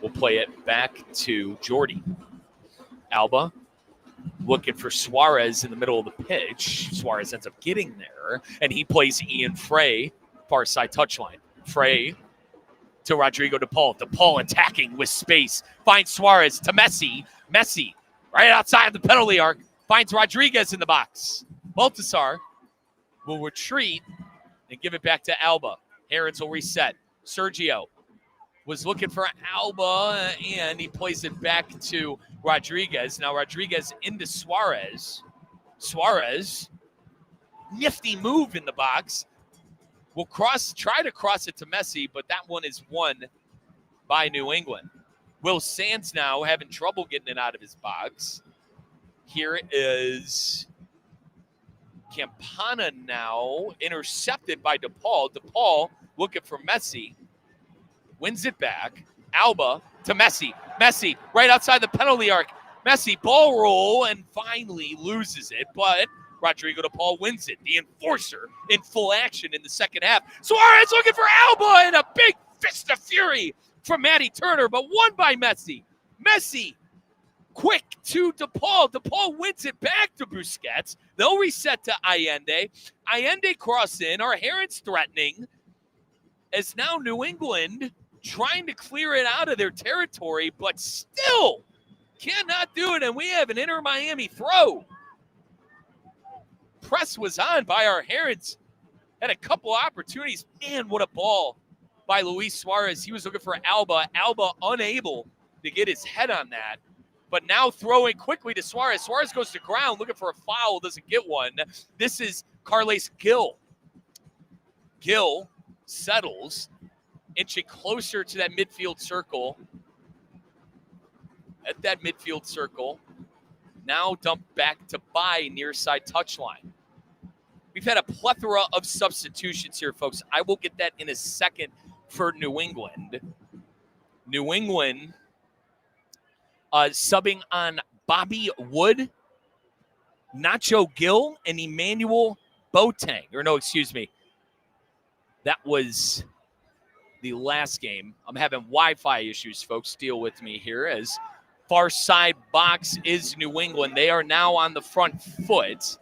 We'll play it back to Jordi. Alba looking for Suarez in the middle of the pitch. Suarez ends up getting there, and he plays Ian Frey, far side touchline. Frey to Rodrigo de Paul. De Paul attacking with space. Finds Suarez to Messi. Messi Right outside the penalty arc. Finds Rodriguez in the box. Baltasar will retreat and give it back to Alba. Herons will reset. Sergio was looking for Alba, and he plays it back to Rodriguez. Now Rodriguez into Suarez. Suarez, nifty move in the box. Will try to cross it to Messi, but that one is won by New England. Will Sands now having trouble getting it out of his box. Here is Campana now intercepted by DePaul. DePaul looking for Messi. Wins it back. Alba to Messi. Messi right outside the penalty arc. Messi ball roll and finally loses it, but Rodrigo DePaul wins it. The enforcer in full action in the second half. Suarez looking for Alba and a big fist of fury from Matty Turner, but won by Messi. Messi quick to DePaul. DePaul wins it back to Busquets. They'll reset to Allende. Allende cross in. Our Herons threatening as now New England trying to clear it out of their territory, but still cannot do it. And we have an Inter Miami throw. Press was on by our Herons. Had a couple opportunities. Man, what a ball by Luis Suarez. He was looking for Alba. Alba unable to get his head on that. But now throwing quickly to Suarez. Suarez goes to ground looking for a foul. Doesn't get one. This is Carles Gil. Gil settles. Inching closer to that midfield circle. At that midfield circle. Now dumped back to Bai near side touchline. We've had a plethora of substitutions here, folks. I will get that in a second for New England. New England subbing on Bobby Wood, Nacho Gill, and Emmanuel Boateng. Or no, excuse me. That was the last game. I'm having Wi-Fi issues, folks. Deal with me here as far side box is New England. They are now on the front foot.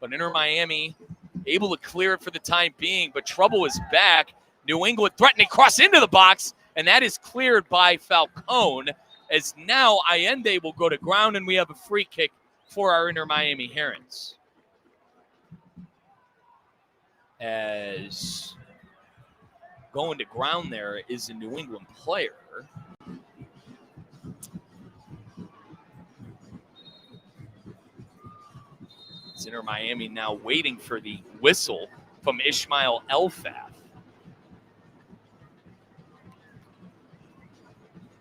But Inter Miami able to clear it for the time being. But trouble is back. New England threatening cross into the box. And that is cleared by Falcone. As now Allende will go to ground. And we have a free kick for our Inter Miami Herons. As going to ground there is a New England player. It's Inter Miami now waiting for the whistle from Ismail Elfath.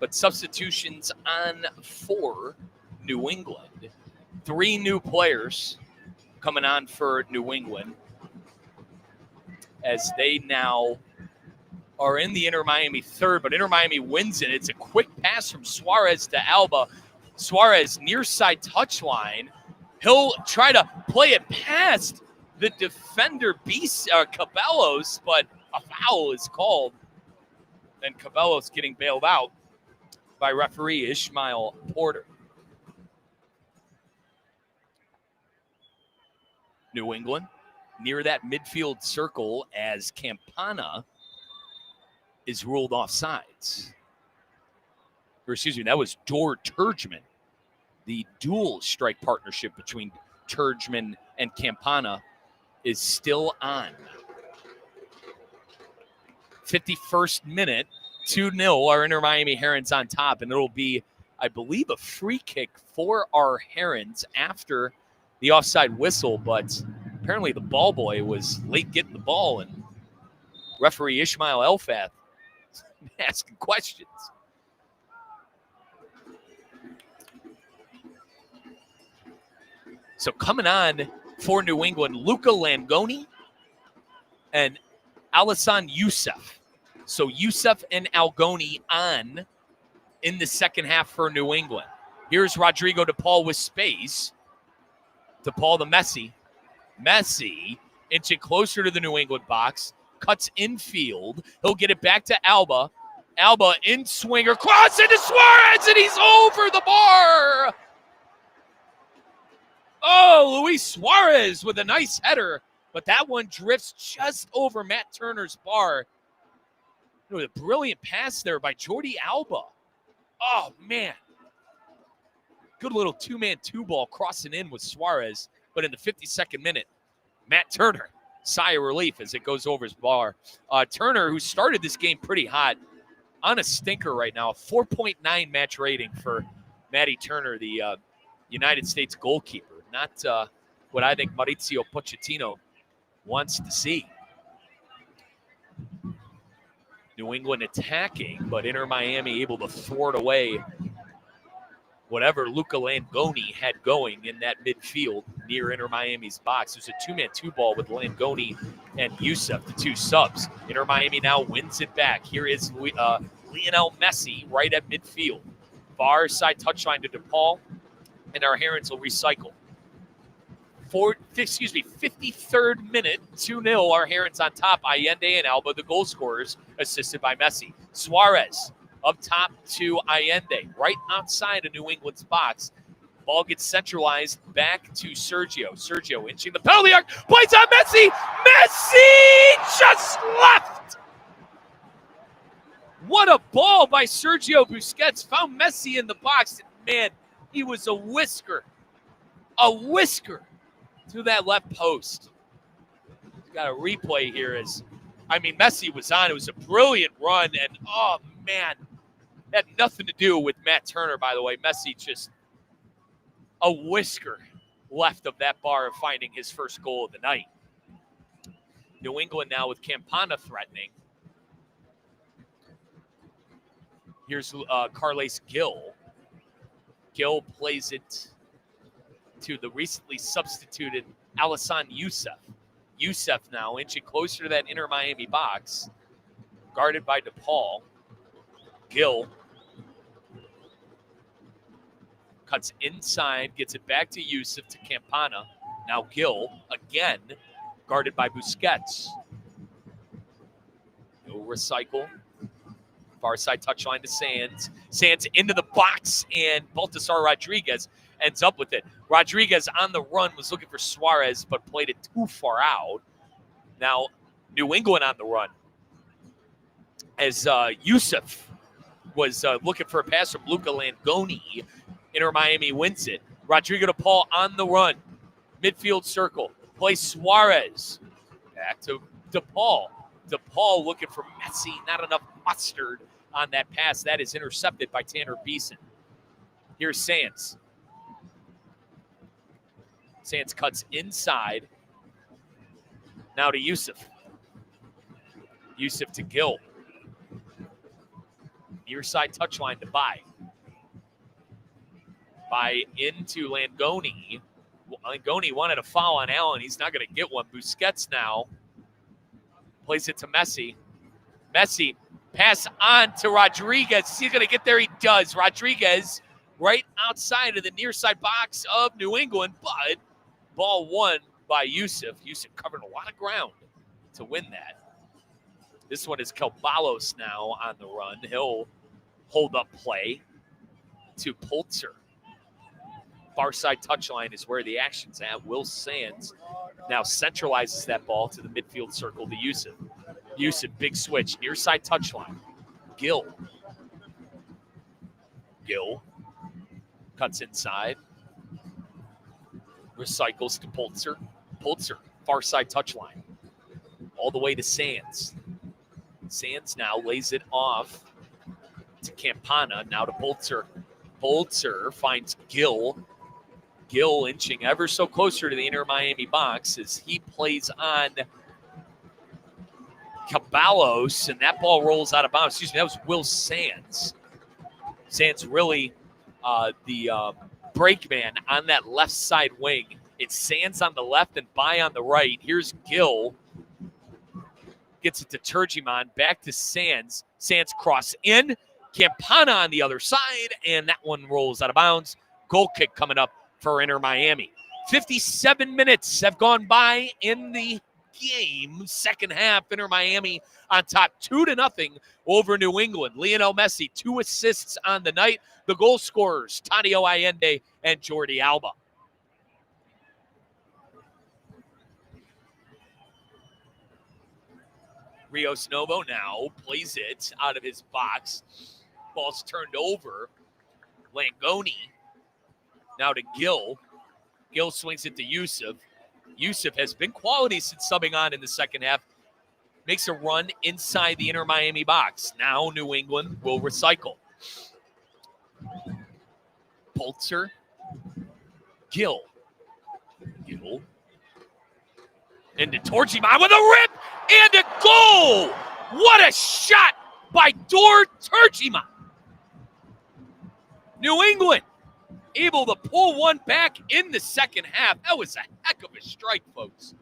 But substitutions on for New England. 3 new players coming on for New England as they now are in the Inter Miami third, but Inter Miami wins it. It's a quick pass from Suarez to Alba. Suarez near side touchline. He'll try to play it past the defender, Cabellos, but a foul is called. And Cabellos getting bailed out by referee Ishmael Porter. New England near that midfield circle as Campana is ruled offsides. Or excuse me, that was Dor Turgeman. The dual strike partnership between Turgeman and Campana is still on. 51st minute, 2-0, our Inter Miami Herons on top, and it'll be, I believe, a free kick for our Herons after the offside whistle, but apparently the ball boy was late getting the ball, and referee Ishmael Elfath asking questions. So coming on for New England, Luca Langoni and Alisson Youssef. So Youssef and Algoni on in the second half for New England. Here's Rodrigo DePaul with space. DePaul to Messi. Messi inching closer to the New England box. Cuts infield. He'll get it back to Alba. Alba in swinger. Cross into Suarez, and he's over the bar. Oh, Luis Suarez with a nice header, but that one drifts just over Matt Turner's bar. It was a brilliant pass there by Jordi Alba. Oh, man. Good little two-man two-ball crossing in with Suarez. But in the 52nd minute, Matt Turner, sigh of relief as it goes over his bar. Turner, who started this game pretty hot, on a stinker right now, a 4.9 match rating for Matty Turner, the United States goalkeeper. Not what I think Mauricio Pochettino wants to see. New England attacking, but Inter Miami able to thwart away whatever Luca Langoni had going in that midfield near Inter Miami's box. It was a two-man two-ball with Langoni and Youssef, the two subs. Inter Miami now wins it back. Here is Lionel Messi right at midfield. Far side touchline to DePaul, and our Herons will recycle. 53rd minute, 2-0. Our Herons on top. Allende and Alba, the goal scorers, assisted by Messi. Suarez up top to Allende, right outside of New England's box. Ball gets centralized back to Sergio. Sergio inching the penalty arc, plays on Messi. Messi just left. What a ball by Sergio Busquets. Found Messi in the box. Man, he was a whisker to that left post. Got a replay here Messi was on. It was a brilliant run, and oh man, had nothing to do with Matt Turner, by the way. Messi just a whisker left of that bar of finding his first goal of the night. New England now with Campana threatening. Here's Carles Gil. Gil plays it to the recently substituted Alassane Youssef. Youssef now inching closer to that Inter Miami box, guarded by DePaul. Gil cuts inside, gets it back to Youssef to Campana. Now Gil again, guarded by Busquets. No recycle. Far side touchline to Sands. Sands into the box, and Baltasar Rodriguez ends up with it. Rodriguez on the run was looking for Suarez, but played it too far out. Now, New England on the run. As Youssef was looking for a pass from Luca Langoni, Inter Miami wins it. Rodrigo DePaul on the run. Midfield circle. Plays Suarez. Back to DePaul. DePaul looking for Messi. Not enough mustard on that pass. That is intercepted by Tanner Beeson. Here's Sands. Sands cuts inside. Now to Youssef. Youssef to Gil. Near side touchline to Bai. Bai into Langoni. Langoni wanted a foul on Allen. He's not going to get one. Busquets now plays it to Messi. Messi, pass on to Rodriguez. Is he going to get there? He does. Rodriguez right outside of the near side box of New England, but ball won by Youssef. Youssef covered a lot of ground to win that. This one is Calvalos now on the run. He'll hold up play to Pulitzer. Far side touchline is where the action's at. Will Sands now centralizes that ball to the midfield circle to Youssef. Youssef, big switch, near side touchline. Gil cuts inside. Recycles to Pulitzer. Pulitzer, far side touchline. All the way to Sands. Sands now lays it off to Campana. Now to Pulitzer. Pulitzer finds Gil. Gil inching ever so closer to the Inter Miami box as he plays on Caballos, and that ball rolls out of bounds. Excuse me, that was Will Sands. Sands really the break man on that left side wing. It's Sands on the left and Bai on the right. Here's Gil. Gets it to Turgeman. Back to Sands. Sands cross in. Campana on the other side, and that one rolls out of bounds. Goal kick coming up for Inter Miami. 57 minutes have gone by in the game. Second half, Inter Miami on top 2-0 over New England. Lionel Messi, 2 assists on the night. The goal scorers, Tadio Allende and Jordi Alba. Rios Novo now plays it out of his box. Ball's turned over. Langoni Now to Gill. Gill swings it to Yusuf. Yusuf has been quality since subbing on in the second half. Makes a run inside the Inter Miami box. Now New England will recycle. Pulitzer. Gill. Gill. Into Torchimon with a rip and a goal! What a shot by Dor Turchimon. New England able to pull one back in the second half. That was a heck of a strike, folks.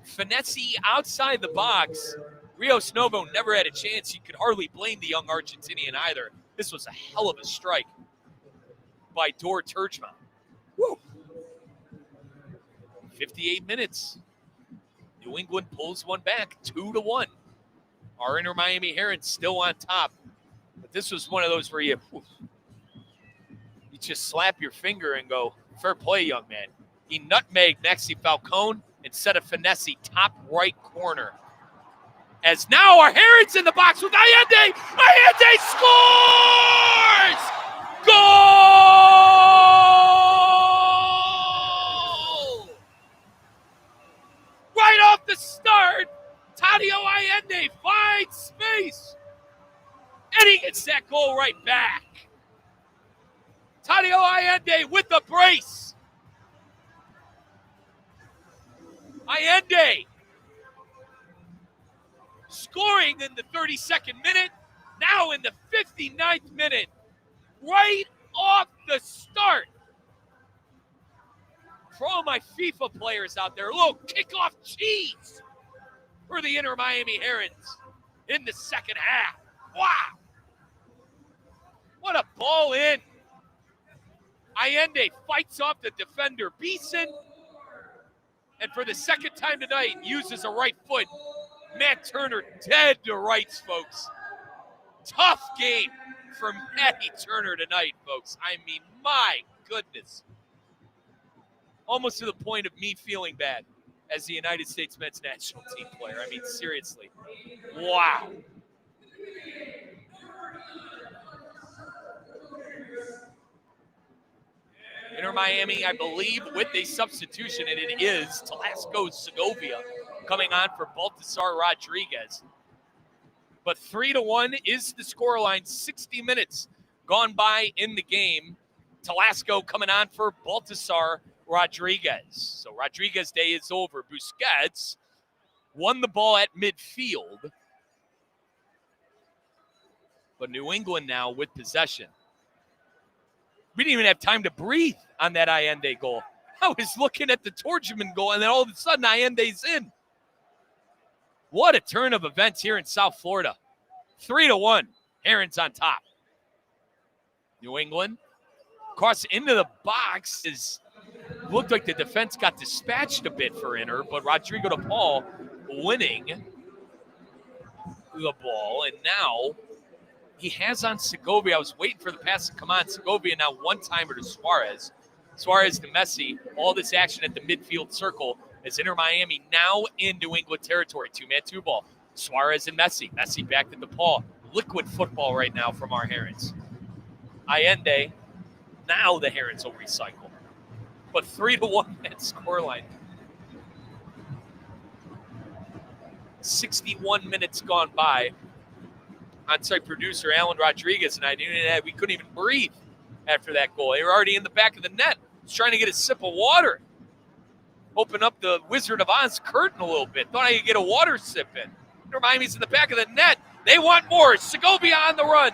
Finesse outside the box. Rios Novo never had a chance. You could hardly blame the young Argentinian either. This was a hell of a strike by Dor Turchimon. Woo! 58 minutes. New England pulls one back, 2-1. Our Inter Miami Herons still on top. But this was one of those where you just slap your finger and go, fair play, young man. He nutmegged Maxi Falcone and set a finesse top right corner. As now our Herons in the box with Allende. Allende scores! Goal! Right off the start, Tadio Allende finds space. And he gets that goal right back. Tadio Allende with the brace. Allende scoring in the 32nd minute, now in the 59th minute, right off the start. For all my FIFA players out there, a little kickoff cheese for the Inter Miami Herons in the second half. Wow. What a ball in. Allende fights off the defender, Beeson, and for the second time tonight, uses a right foot. Matt Turner dead to rights, folks. Tough game for Matty Turner tonight, folks. I mean, my goodness. Almost to the point of me feeling bad as the United States men's national team player. I mean, seriously. Wow. Inter Miami, I believe, with a substitution, and it is Talasco Segovia coming on for Baltasar Rodriguez. But 3-1 is the scoreline. 60 minutes gone by in the game. Talasco coming on for Baltasar Rodriguez. So Rodriguez day is over. Busquets won the ball at midfield. But New England now with possession. We didn't even have time to breathe on that Allende goal. I was looking at the Torchman goal, and then all of a sudden Allende's in. What a turn of events here in South Florida. 3-1. Herons on top. New England cross into the box. Looked like the defense got dispatched a bit for Inter, but Rodrigo de Paul winning the ball, and now he has on Segovia. I was waiting for the pass to come on. Segovia now one-timer to Suarez. Suarez to Messi. All this action at the midfield circle as Inter Miami now in New England territory. Two-man, two-ball. Suarez and Messi. Messi back to DePaul. Liquid football right now from our Herons. Allende. Now the Herons will recycle. But 3-1 that scoreline. 61 minutes gone by. On-site producer Alan Rodriguez and I we couldn't even breathe after that goal. They were already in the back of the net. Was trying to get a sip of water. Open up the Wizard of Oz curtain a little bit. Thought I could get a water sip in. Miami's in the back of the net. They want more. Segovia on the run.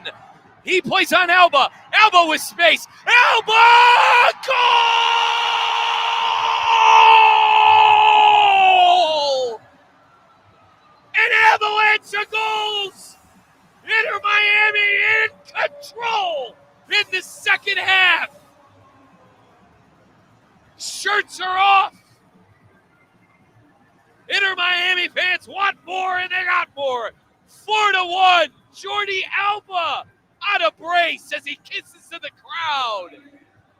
He plays on Alba. Alba with space. Alba! Goal! An avalanche of goals! Inter Miami in control in the second half. Shirts are off. Inter Miami fans want more, and they got more. 4-1. Jordi Alba out of brace as he kisses to the crowd.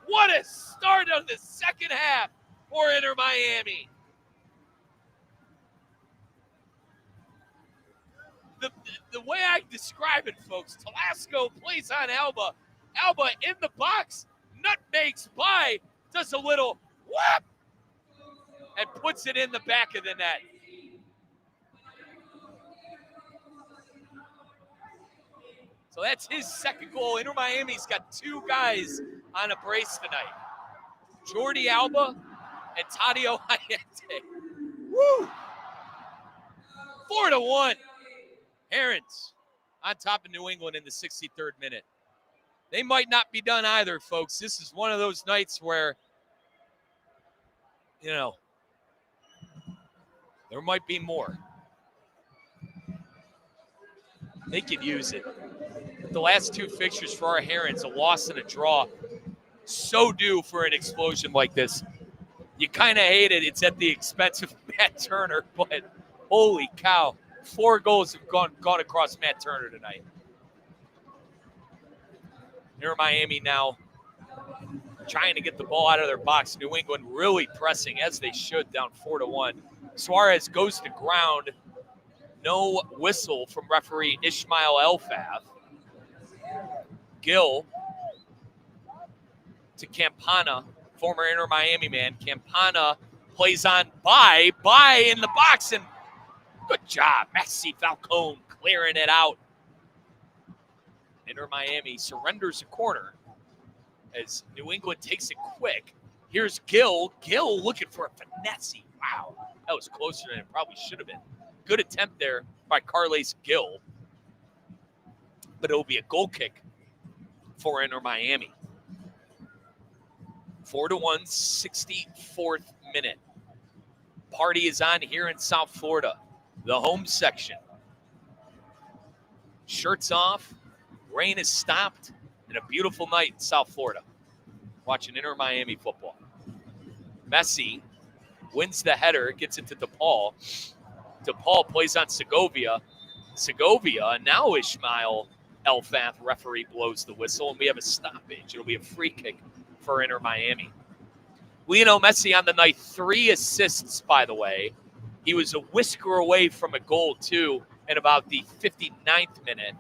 What a start of the second half for Inter Miami. The way I describe it, folks, Talasco plays on Alba. Alba in the box, nutmegs by, does a little whoop, and puts it in the back of the net. So that's his second goal. Inter Miami's got two guys on a brace tonight. Jordi Alba and Tadio Ayente. Woo! 4-1. Herons on top of New England in the 63rd minute. They might not be done either, folks. This is one of those nights where, there might be more. They could use it. The last two fixtures for our Herons, a loss and a draw, so due for an explosion like this. You kind of hate it. It's at the expense of Matt Turner, but holy cow. 4 goals have gone across Matt Turner tonight. Inter Miami now trying to get the ball out of their box. New England really pressing, as they should, down 4-1. Suarez goes to ground. No whistle from referee Ishmael Elfaf. Gill to Campana, former Inter Miami man. Campana plays on by in the box, and good job. Maxi Falcone clearing it out. Inter Miami surrenders a corner as New England takes it quick. Here's Gill. Gill looking for a finesse. Wow, that was closer than it probably should have been. Good attempt there by Carles Gill, but it'll be a goal kick for Inter Miami. 4-1, 64th minute. Party is on here in South Florida, the home section. Shirts off, rain has stopped, and a beautiful night in South Florida. Watching Inter Miami football. Messi wins the header, gets it to DePaul. DePaul plays on Segovia. And now Ishmael Elfaf, referee, blows the whistle, and we have a stoppage. It'll be a free kick for Inter Miami. Lionel Messi on the night, 3 assists, by the way. He was a whisker away from a goal, too, in about the 59th minute.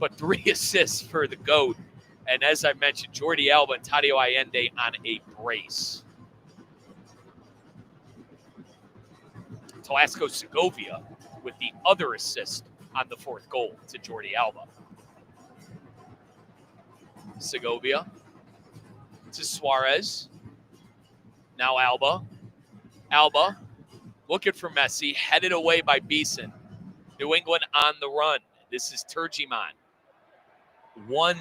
But 3 assists for the GOAT. And as I mentioned, Jordi Alba and Tadio Ayende on a brace. Talasco Segovia with the other assist on the 4th goal to Jordi Alba. Segovia to Suarez. Now Alba. Alba looking for Messi, headed away by Beeson. New England on the run. This is Turgeman. Won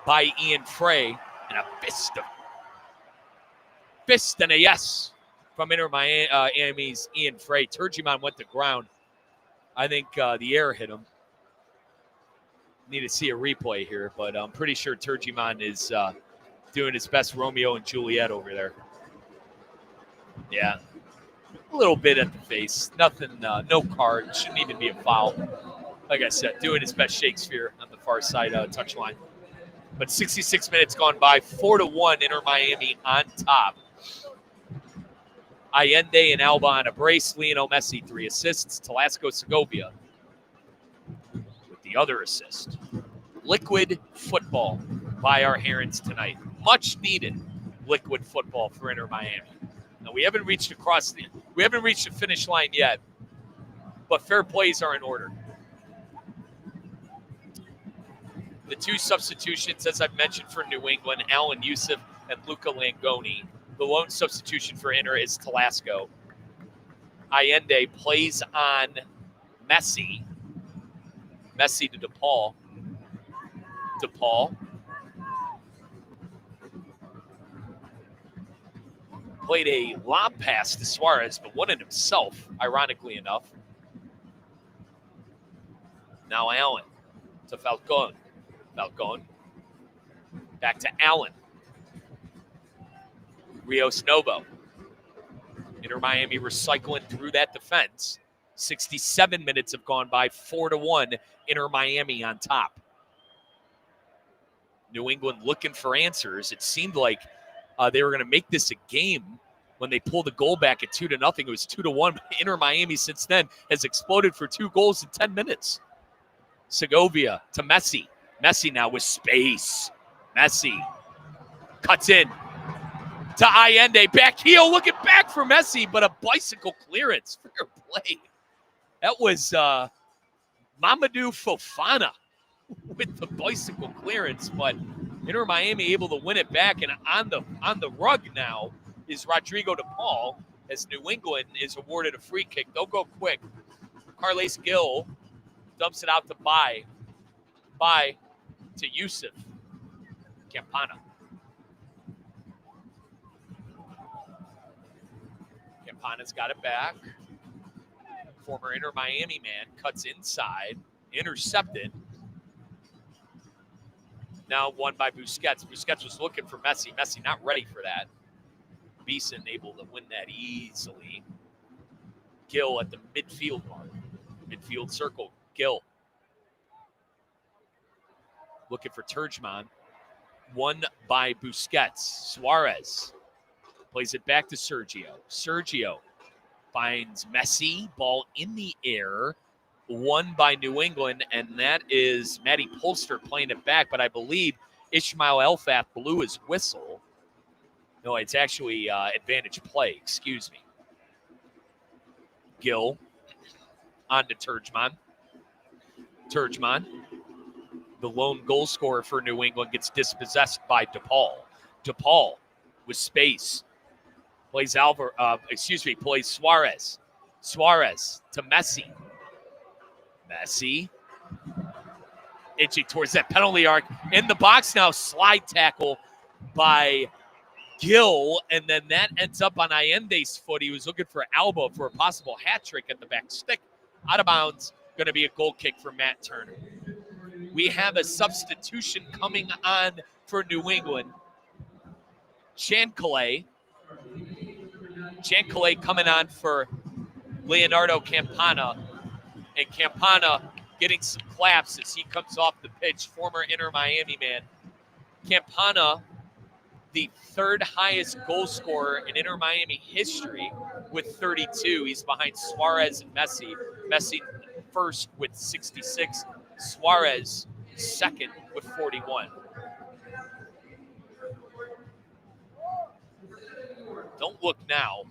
by Ian Frey, and a fist and a yes from Inter Miami's Ian Frey. Turgeman went to ground. I think the air hit him. Need to see a replay here, but I'm pretty sure Turgeman is doing his best Romeo and Juliet over there. Yeah, a little bit at the face. Nothing, no card. Shouldn't even be a foul. Like I said, doing his best Shakespeare on the far side touchline. But 66 minutes gone by, 4-1, Inter Miami on top. Allende and Alba on a brace. Lionel Messi, 3 assists. Talasco Segovia with the other assist. Liquid football by our Herons tonight. Much needed liquid football for Inter Miami. Now we haven't reached the finish line yet, but fair plays are in order. The 2 substitutions, as I've mentioned, for New England, Alan Youssef and Luca Langoni. The lone substitution for Inter is Talasco. Allende plays on Messi. Messi to DePaul. DePaul played a lob pass to Suarez, but won it himself, ironically enough. Now Allen to Falcone. Falcone. Back to Allen. Rios Novo. Inter Miami recycling through that defense. 67 minutes have gone by, 4-1, Inter Miami on top. New England looking for answers. It seemed like they were going to make this a game when they pulled the goal back at 2-0. It was 2-1. Inter Miami since then has exploded for 2 goals in 10 minutes. Segovia to Messi. Messi now with space. Messi cuts in to Allende. Back heel, looking back for Messi, but a bicycle clearance. Fair play. That was Mamadou Fofana with the bicycle clearance, but Inter Miami able to win it back, and on the rug now is Rodrigo de Paul as New England is awarded a free kick. They'll go quick. Carles Gil dumps it out to Bai to Yusuf Campana. Campana's got it back. Former Inter Miami man cuts inside, intercepted. Now won by Busquets. Busquets was looking for Messi. Messi not ready for that. Beeson able to win that easily. Gil at the midfield mark. Midfield circle. Gil. Looking for Turgeman. Won by Busquets. Suarez plays it back to Sergio. Sergio finds Messi. Ball in the air. Won by New England, and that is Matty Polster playing it back, but I believe Ishmael Elfaf blew his whistle. No, it's actually advantage play, excuse me. Gil on to Turgeman. Turgeman, the lone goal scorer for New England, gets dispossessed by DePaul. DePaul with space. Plays plays Suarez. Suarez to Messi. Messi itching towards that penalty arc. In the box now, slide tackle by Gil, and then that ends up on Allende's foot. He was looking for Alba for a possible hat trick at the back stick. Out of bounds, going to be a goal kick for Matt Turner. We have a substitution coming on for New England. Chancalay coming on for Leonardo Campana. And Campana getting some claps as he comes off the pitch. Former Inter Miami man. Campana, the third highest goal scorer in Inter Miami history with 32. He's behind Suarez and Messi. Messi first with 66. Suarez second with 41. Don't look now,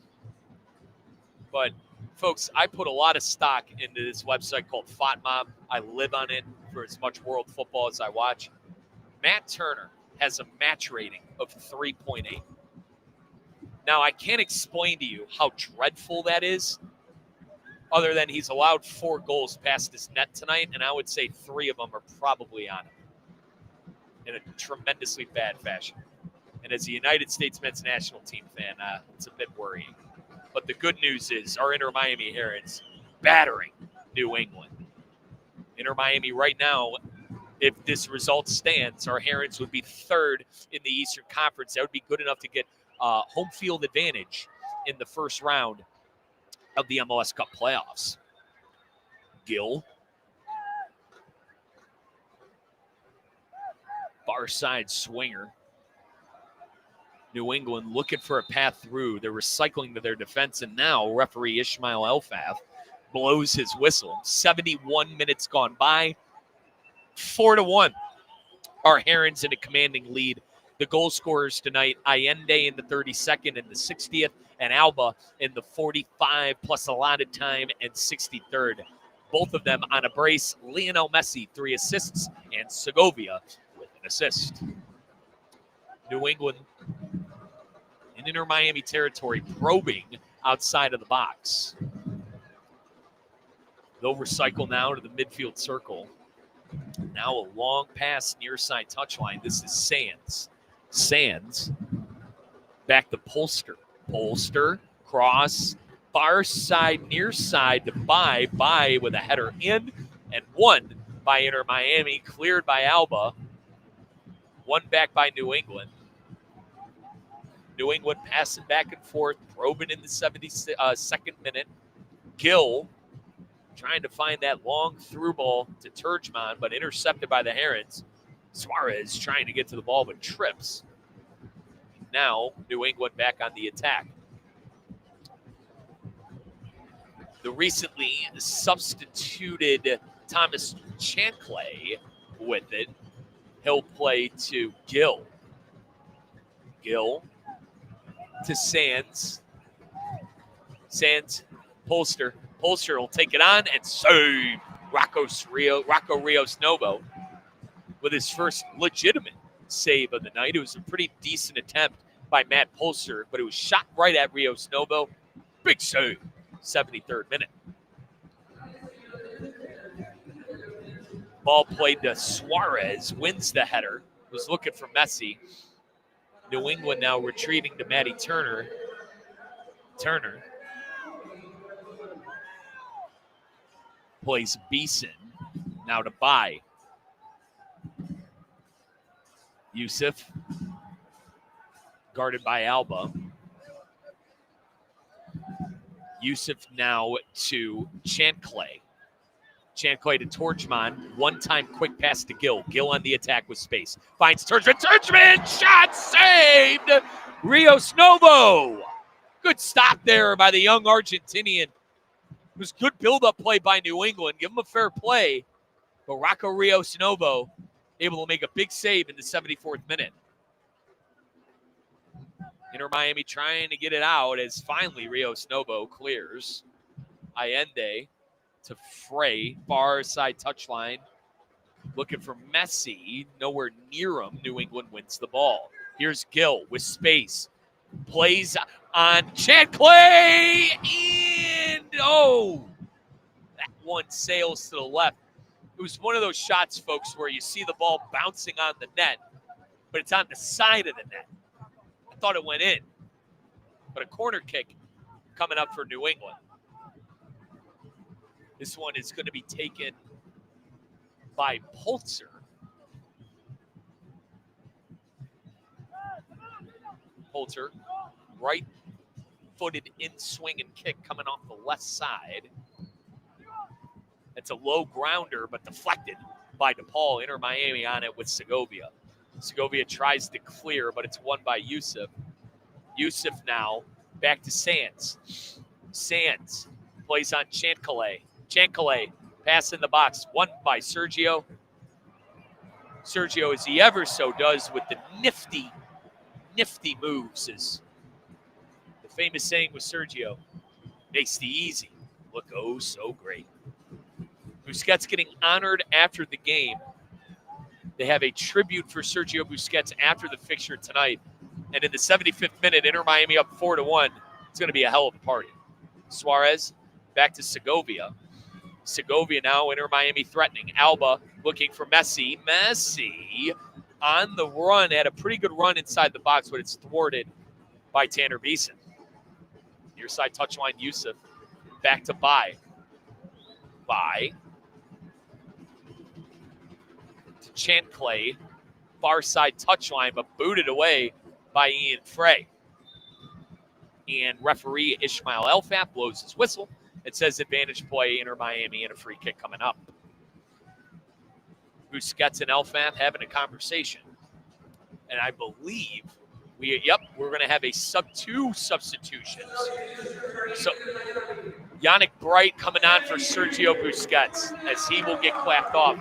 but folks, I put a lot of stock into this website called FOTMob. I live on it for as much world football as I watch. Matt Turner has a match rating of 3.8. Now, I can't explain to you how dreadful that is, other than he's allowed 4 goals past his net tonight, and I would say 3 of them are probably on him in a tremendously bad fashion. And as a United States men's national team fan, it's a bit worrying. But the good news is our Inter Miami Herons battering New England. Inter Miami right now, if this result stands, our Herons would be third in the Eastern Conference. That would be good enough to get home field advantage in the first round of the MLS Cup playoffs. Gil. Far side swinger. New England looking for a path through. They're recycling to their defense, and now referee Ishmael Elfaf blows his whistle. 71 minutes gone by. 4-1. Our Herons in a commanding lead. The goal scorers tonight, Allende in the 32nd and the 60th, and Alba in the 45 plus allotted time and 63rd. Both of them on a brace. Lionel Messi, 3 assists, and Segovia with an assist. New England in Inter Miami territory, probing outside of the box. They'll recycle now to the midfield circle. Now a long pass near side touchline. This is Sands. Sands back to Polster. Polster, cross, far side, near side to Bai with a header in, and won by Inter Miami, cleared by Alba. One back by New England. New England passing back and forth, probing in the 72nd minute. Gil trying to find that long through ball to Turgeman, but intercepted by the Herons. Suarez trying to get to the ball, but trips. Now, New England back on the attack. The recently substituted Thomas Chancalay with it. He'll play to Gill. Gill to Sands. Sands, Polster. Polster will take it on and save Rocco Rios Novo with his first legitimate save of the night. It was a pretty decent attempt by Matt Polster, but it was shot right at Rios Novo. Big save, 73rd minute. Ball played to Suarez, wins the header, was looking for Messi. New England now retrieving to Matty Turner. Turner plays Beeson, now to Bai. Yusuf, guarded by Alba. Yusuf now to Chanclay. Chanclay to Torchman. One-time quick pass to Gill. Gill on the attack with space. Finds Torchman. Torchman! Shot saved! Rios Novo! Good stop there by the young Argentinian. It was good build-up play by New England. Give him a fair play. But Rocco Rios Novo able to make a big save in the 74th minute. Inter Miami trying to get it out as finally Rios Novo clears. Allende to Frey, far side touchline. Looking for Messi, nowhere near him. New England wins the ball. Here's Gill with space. Plays on Chanclay, and that one sails to the left. It was one of those shots, folks, where you see the ball bouncing on the net, but it's on the side of the net. I thought it went in, but a corner kick coming up for New England. This one is going to be taken by Polzer. Polzer, right-footed in-swing and kick coming off the left side. It's a low grounder, but deflected by DePaul. Inter Miami on it with Segovia. Segovia tries to clear, but it's won by Yusuf. Yusuf now back to Sands. Sands plays on Chanclay. Chanclay, pass in the box, won by Sergio. Sergio, as he ever so does with the nifty moves, is the famous saying with Sergio, makes the easy look oh so great. Busquets getting honored after the game. They have a tribute for Sergio Busquets after the fixture tonight. And in the 75th minute, Inter Miami up 4-1. It's going to be a hell of a party. Suarez back to Segovia. Segovia now, Inter Miami threatening. Alba looking for Messi. Messi on the run, had a pretty good run inside the box, but it's thwarted by Tanner Beeson. Near side touchline, Yusuf. Back to Bai. Bai. To Chanclay. Far side touchline, but booted away by Ian Frey. And referee Ishmael Elfat blows his whistle. It says advantage play, Inter Miami, and a free kick coming up. Busquets and Elfat having a conversation. And I believe we're going to have two substitutions. So Yannick Bright coming on for Sergio Busquets as he will get clapped off.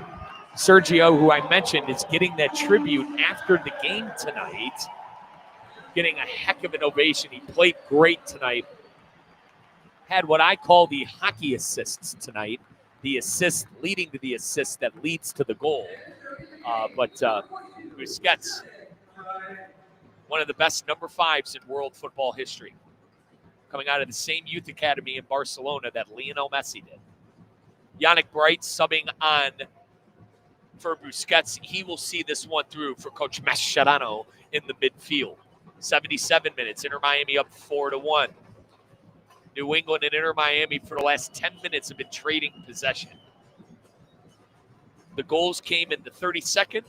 Sergio, who I mentioned, is getting that tribute after the game tonight. Getting a heck of an ovation. He played great tonight. Had what I call the hockey assists tonight. The assist leading to the assist that leads to the goal. But Busquets, one of the best number 5s in world football history. Coming out of the same youth academy in Barcelona that Lionel Messi did. Yannick Bright subbing on for Busquets. He will see this one through for Coach Mascherano in the midfield. 77 minutes, Inter Miami up 4-1. New England and Inter Miami for the last 10 minutes have been trading possession. The goals came in the 32nd,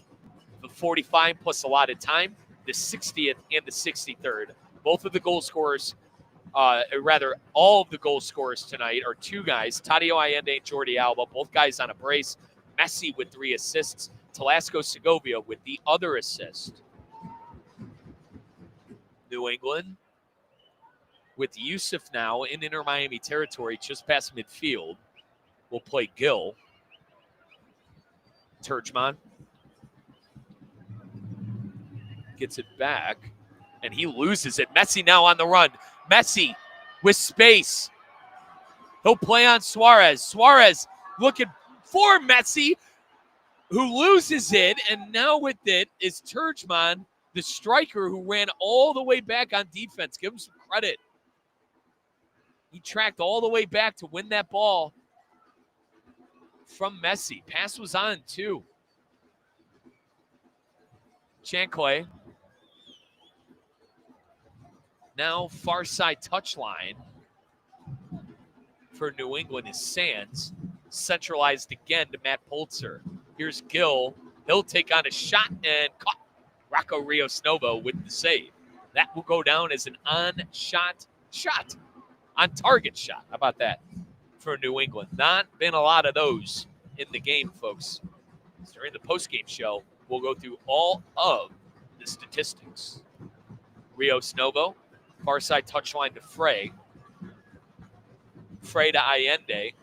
the 45 plus allotted time, the 60th and the 63rd. Both of the goal scorers, all of the goal scorers tonight are two guys, Tadio Allende and Jordi Alba, both guys on a brace. Messi with 3 assists, Telasco Segovia with the other assist. New England with Yusuf now in Inter Miami territory, just past midfield, will play Gill. Turchman gets it back, and he loses it. Messi now on the run. Messi with space. He'll play on Suarez. Suarez looking for Messi, who loses it, and now with it is Turgeman, the striker who ran all the way back on defense. Give him some credit. He tracked all the way back to win that ball from Messi. Pass was on, too. Chanclay. Now far side touchline for New England is Sands. Centralized again to Matt Polzer. Here's Gill. He'll take on a shot and caught. Rocco Rios Novo with the save. That will go down as an on-target shot. How about that for New England? Not been a lot of those in the game, folks. During the postgame show, we'll go through all of the statistics. Rios Novo, far side touchline to Frey. Frey to Allende,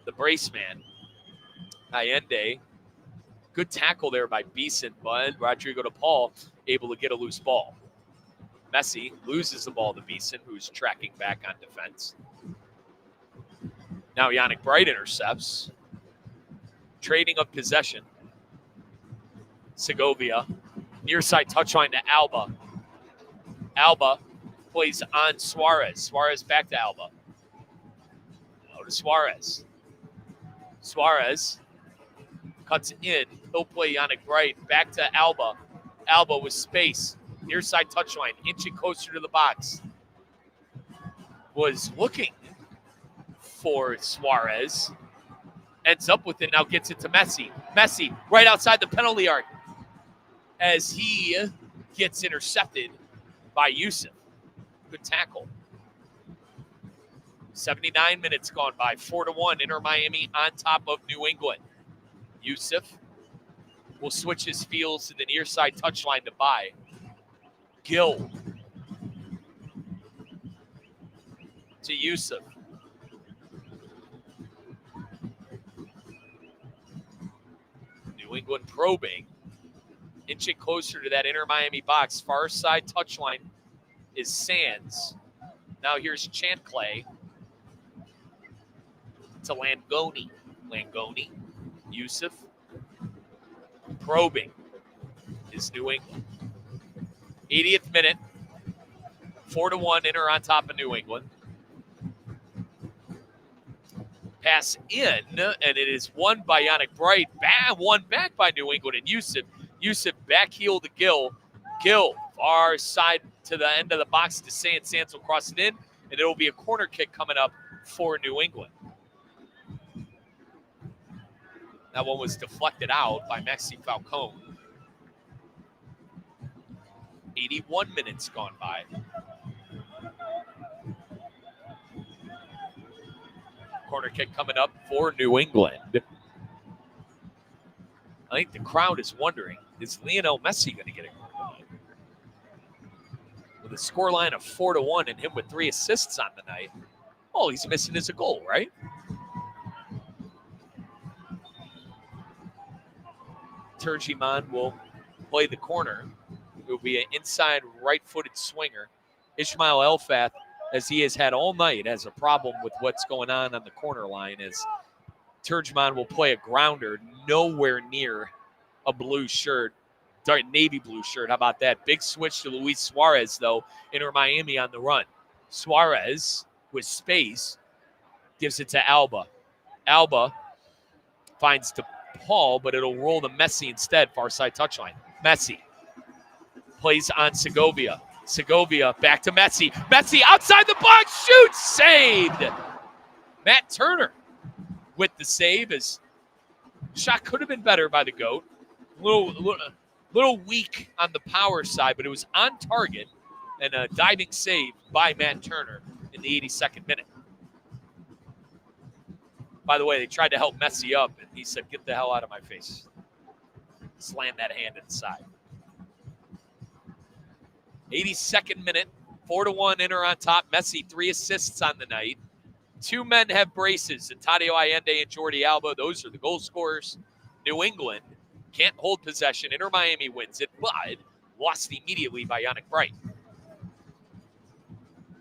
the brace man. Allende, good tackle there by Beeson, but Rodrigo de Paul able to get a loose ball. Messi loses the ball to Beeson, who's tracking back on defense. Now Yannick Bright intercepts. Trading of possession. Segovia, near side touchline to Alba. Alba plays on Suarez. Suarez back to Alba. Now to Suarez. Suarez cuts in. He'll play Yannick Bright. Back to Alba. Alba with space. Near side touchline. Inching closer to the box. Was looking for Suarez. Ends up with it. Now gets it to Messi. Messi right outside the penalty arc. As he gets intercepted by Yusuf. Good tackle. 79 minutes gone by. 4-1. Inter Miami on top of New England. Yusuf will switch his fields to the near side touchline to buy. Gill to Yusuf. New England probing. Inching closer to that Inter Miami box. Far side touchline is Sands. Now here's Chanclay to Langoni. Langoni. Yusuf. Probing is New England. 80th minute. 4-1, Inter on top of New England. Pass in, and it is won by Yannick Bright. Won back by New England, and Yusuf back heel to Gill. Gill, far side to the end of the box to Sands. Sands will cross it in, and it will be a corner kick coming up for New England. That one was deflected out by Maxi Falcone. 81 minutes gone by. Corner kick coming up for New England. I think the crowd is wondering, is Lionel Messi going to get it? With a scoreline of 4-1 and him with 3 assists on the night, all he's missing is a goal, right? Turgeman will play the corner. It will be an inside right-footed swinger. Ishmael Elfath, as he has had all night, has a problem with what's going on the corner line, as Turgeman will play a grounder nowhere near a blue shirt, navy blue shirt. How about that? Big switch to Luis Suarez, though. Inter Miami on the run. Suarez with space gives it to Alba. Alba finds DePaul, but it'll roll to Messi instead. Far side touchline. Messi plays on Segovia. Segovia back to Messi. Messi outside the box, shoots, saved. Matt Turner with the save. As shot could have been better by the GOAT. Little weak on the power side, but it was on target and a diving save by Matt Turner in the 82nd minute. By the way, they tried to help Messi up, and he said, "Get the hell out of my face." Slam that hand inside. 82nd minute, 4-1, Inter on top. Messi 3 assists on the night. 2 men have braces, and Tadio Allende and Jordi Alba. Those are the goal scorers. New England can't hold possession. Inter Miami wins it, but Lost immediately by Yannick Bright.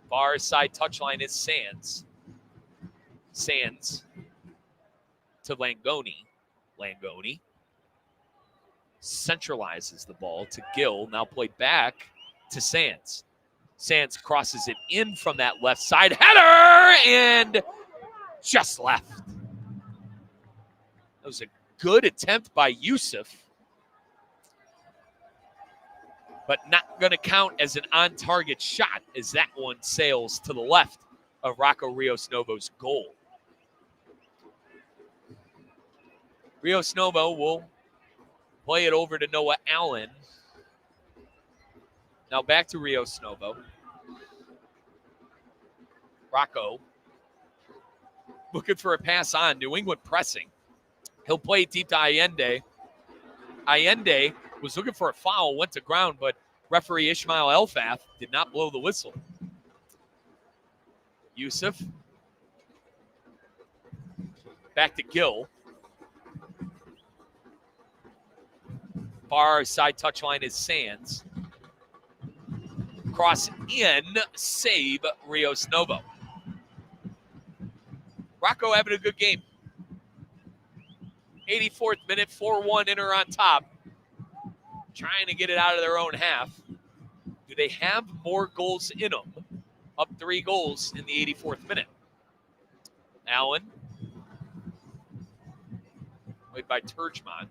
Far side touchline is Sands. Sands to Langoni. Langoni centralizes the ball to Gill. Now played back to Sands. Sands crosses it in from that left side. Header! And just left. That was a good attempt by Yusuf, but not going to count as an on-target shot as that one sails to the left of Rocco Rios Novo's goal. Rios Novo will play it over to Noah Allen. Now back to Rios Novo. Rocco looking for a pass on. New England pressing. He'll play it deep to Allende. Allende was looking for a foul, went to ground, but referee Ishmael Elfath did not blow the whistle. Yusuf. Back to Gill. Far side touchline is Sands. Cross in, save Rios Novo. Rocco having a good game. 84th minute, 4-1 Inter on top. Trying to get it out of their own half. Do they have more goals in them? Up 3 goals in the 84th minute. Allen. Played by Turgeman.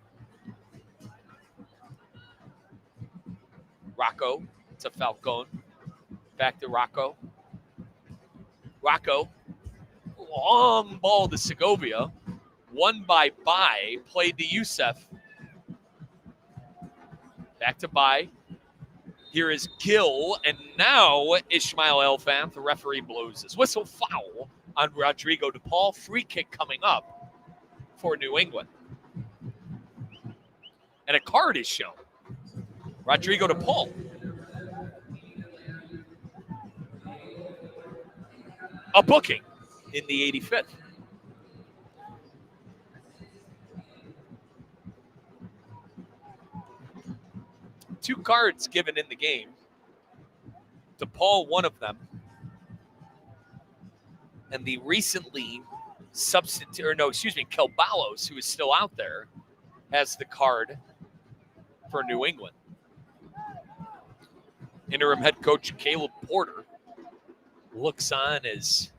Rocco to Falcone. Back to Rocco. Rocco. Long ball to Segovia. Won by Bai. Played to Youssef. Back to Bai. Here is Gill. And now Ishmael Elfath, the referee, blows his whistle. Foul on Rodrigo DePaul. Free kick coming up for New England. And a card is shown. Rodrigo DePaul. A booking in the 85th. Two cards given in the game. DePaul, one of them. And the recently Kelbalos, who is still out there, has the card for New England. Interim head coach Caleb Porter looks on as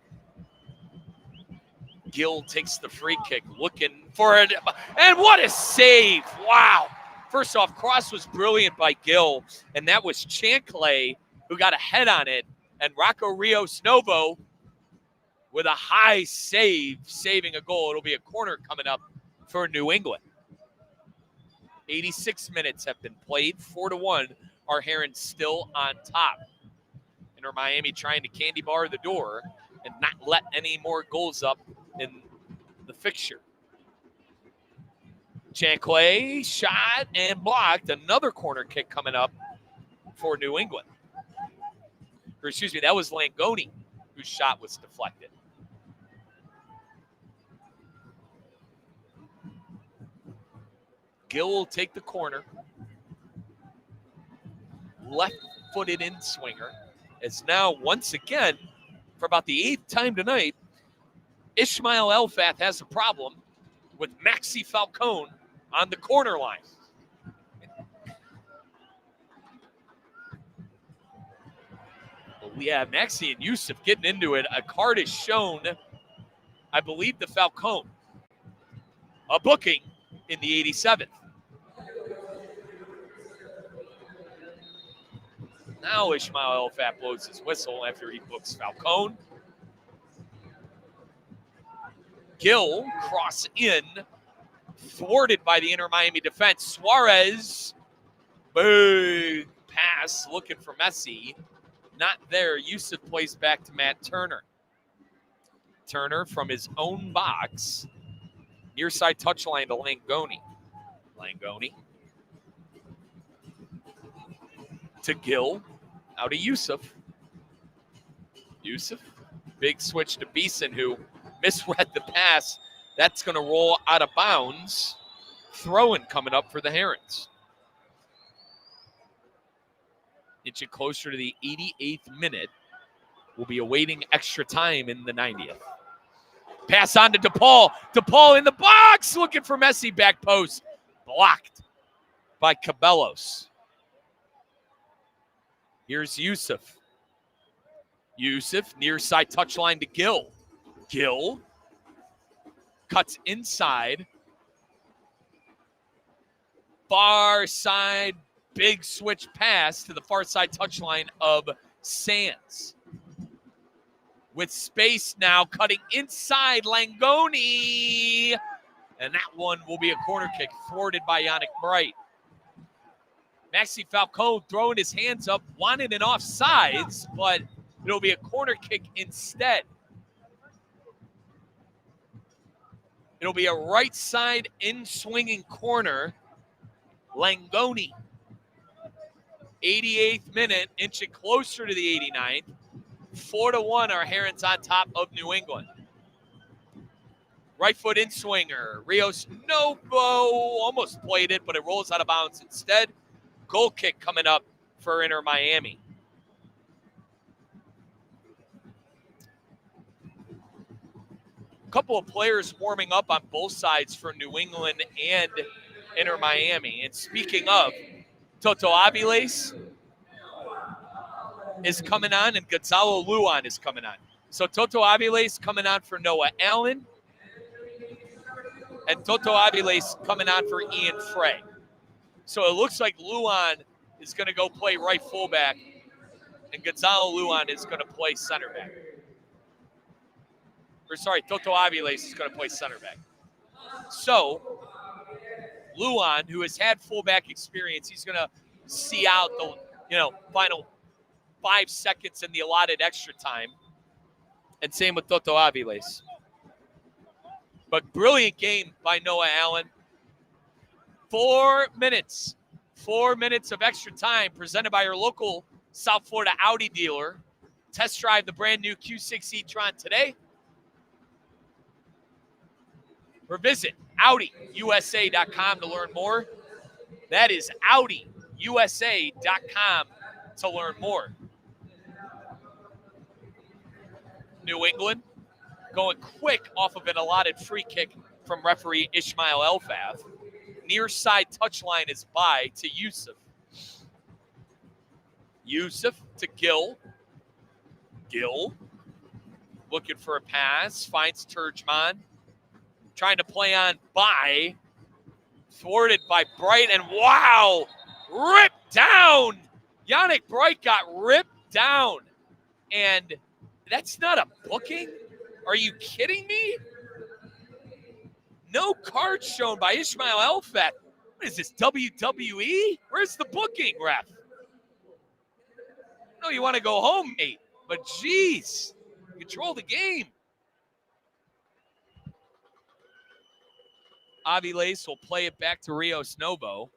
Gill takes the free kick, looking for it. And what a save! Wow. First off, cross was brilliant by Gill, and that was Chanclay who got a head on it, and Rocco Rios Novo with a high save, saving a goal. It'll be a corner coming up for New England. 86 minutes have been played, 4-1. Our Herons still on top. Inter Miami trying to candy bar the door and not let any more goals up in the fixture. Chanclay shot and blocked. Another corner kick coming up for New England. Or excuse me, that was Langoni whose shot was deflected. Gill will take the corner. Left-footed in swinger. As now, once again, for about the 8th time tonight, Ishmael Elfath has a problem with Maxi Falcone on the corner line. Yeah, Maxi and Yusuf getting into it. A card is shown, I believe, to Falcone. A booking in the 87th. Now Ishmael Elfath blows his whistle after he books Falcone. Gill cross in, thwarted by the Inter Miami defense. Suarez, big pass, looking for Messi. Not there. Yusuf plays back to Matt Turner. Turner from his own box. Near side touchline to Langoni. Langoni. To Gill. Out to Yusuf. Yusuf. Big switch to Beeson, who misread the pass. That's going to roll out of bounds. Throw-in coming up for the Herons. inching closer to the 88th minute. We'll be awaiting extra time in the 90th. Pass on to DePaul. DePaul in the box, looking for Messi, back post. Blocked by Cabellos. Here's Yusuf. Yusuf, near side touchline to Gill. Gill cuts inside. Far side, big switch pass to the far side touchline of Sands. With space now, cutting inside, Langoni. And that one will be a corner kick, thwarted by Yannick Bright. Maxi Falcone throwing his hands up, wanted an offsides, but it'll be a corner kick instead. It'll be a right side in-swinging corner. Langoni. 88th minute, inching closer to the 89th. 4-1, our Herons on top of New England. Right foot in swinger. Rios Novo almost played it, but it rolls out of bounds instead. Goal kick coming up for Inter Miami. A couple of players warming up on both sides for New England and Inter Miami. And speaking of, Toto Aviles is coming on, and Gonzalo Luan is coming on. So Toto Aviles coming on for Noah Allen, and Toto Aviles coming on for Ian Frey. So it looks like Luan is going to go play right fullback, and Gonzalo Luan is going to play center back. Toto Aviles is going to play center back. So Luan, who has had fullback experience, he's going to see out the final 5 seconds in the allotted extra time. And same with Toto Aviles. But brilliant game by Noah Allen. 4 minutes. 4 minutes of extra time presented by your local South Florida Audi dealer. Test drive the brand new Q6 e-tron today. Or visit AudiUSA.com to learn more. That is AudiUSA.com to learn more. New England going quick off of an allotted free kick from referee Ishmael Elfaf. Near side touchline is by to Yusuf. Yusuf to Gill. Gill looking for a pass. Finds Turgeman. Trying to play on by. Thwarted by Bright. And wow! Ripped down! Yannick Bright got ripped down. And that's not a booking? Are you kidding me? No card shown by Ishmael Elfat. What is this, WWE? Where's the booking, ref? No, you want to go home, mate. But geez, control the game. Aviles will play it back to Rios Novo.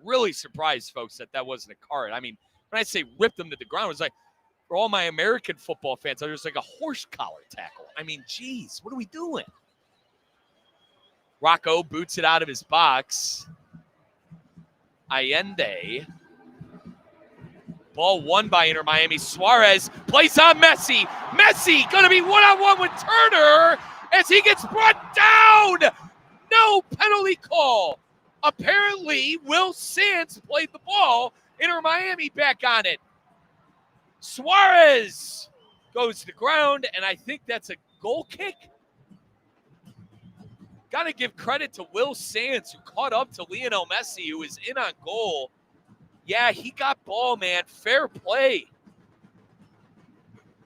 Really surprised, folks, that wasn't a card. I mean, when I say ripped them to the ground, it was like, for all my American football fans, I was like a horse collar tackle. I mean, geez, what are we doing? Rocco boots it out of his box. Allende. Ball won by Inter Miami. Suarez plays on Messi. Messi going to be one-on-one with Turner as he gets brought down. No penalty call. Apparently, Will Sands played the ball. Inter Miami back on it. Suarez goes to the ground, and I think that's a goal kick. Got to give credit to Will Sands, who caught up to Lionel Messi, who was in on goal. Yeah, he got ball, man. Fair play.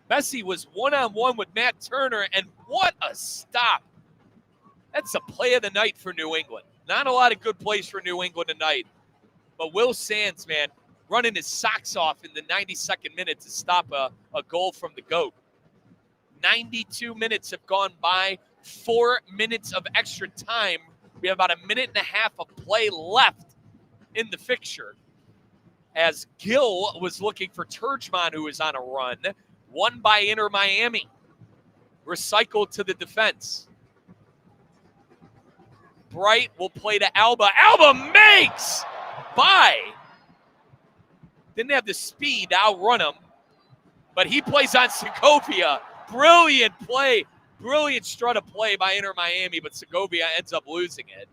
Messi was one-on-one with Matt Turner, and what a stop. That's the play of the night for New England. Not a lot of good plays for New England tonight, but Will Sands, man, running his socks off in the 92nd minute to stop a goal from the GOAT. 92 minutes have gone by, 4 minutes of extra time. We have about a minute and a half of play left in the fixture. As Gill was looking for Turgeman, who was on a run, won by Inter Miami. Recycled to the defense. Bright will play to Alba. Alba makes by didn't have the speed to outrun him, but he plays on Segovia. Brilliant play. Brilliant strut of play by Inter Miami, but Segovia ends up losing it.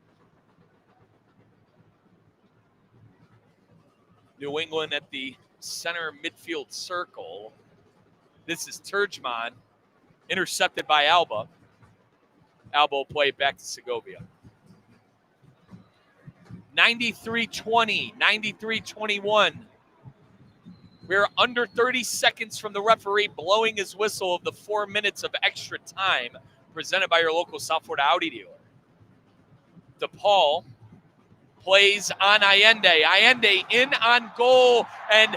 New England at the center midfield circle. This is Turgeman, intercepted by Alba. Alba will play it back to Segovia. 93-20, 93-21. We're under 30 seconds from the referee blowing his whistle of the 4 minutes of extra time presented by your local South Florida Audi dealer. DePaul plays on Allende. Allende in on goal, and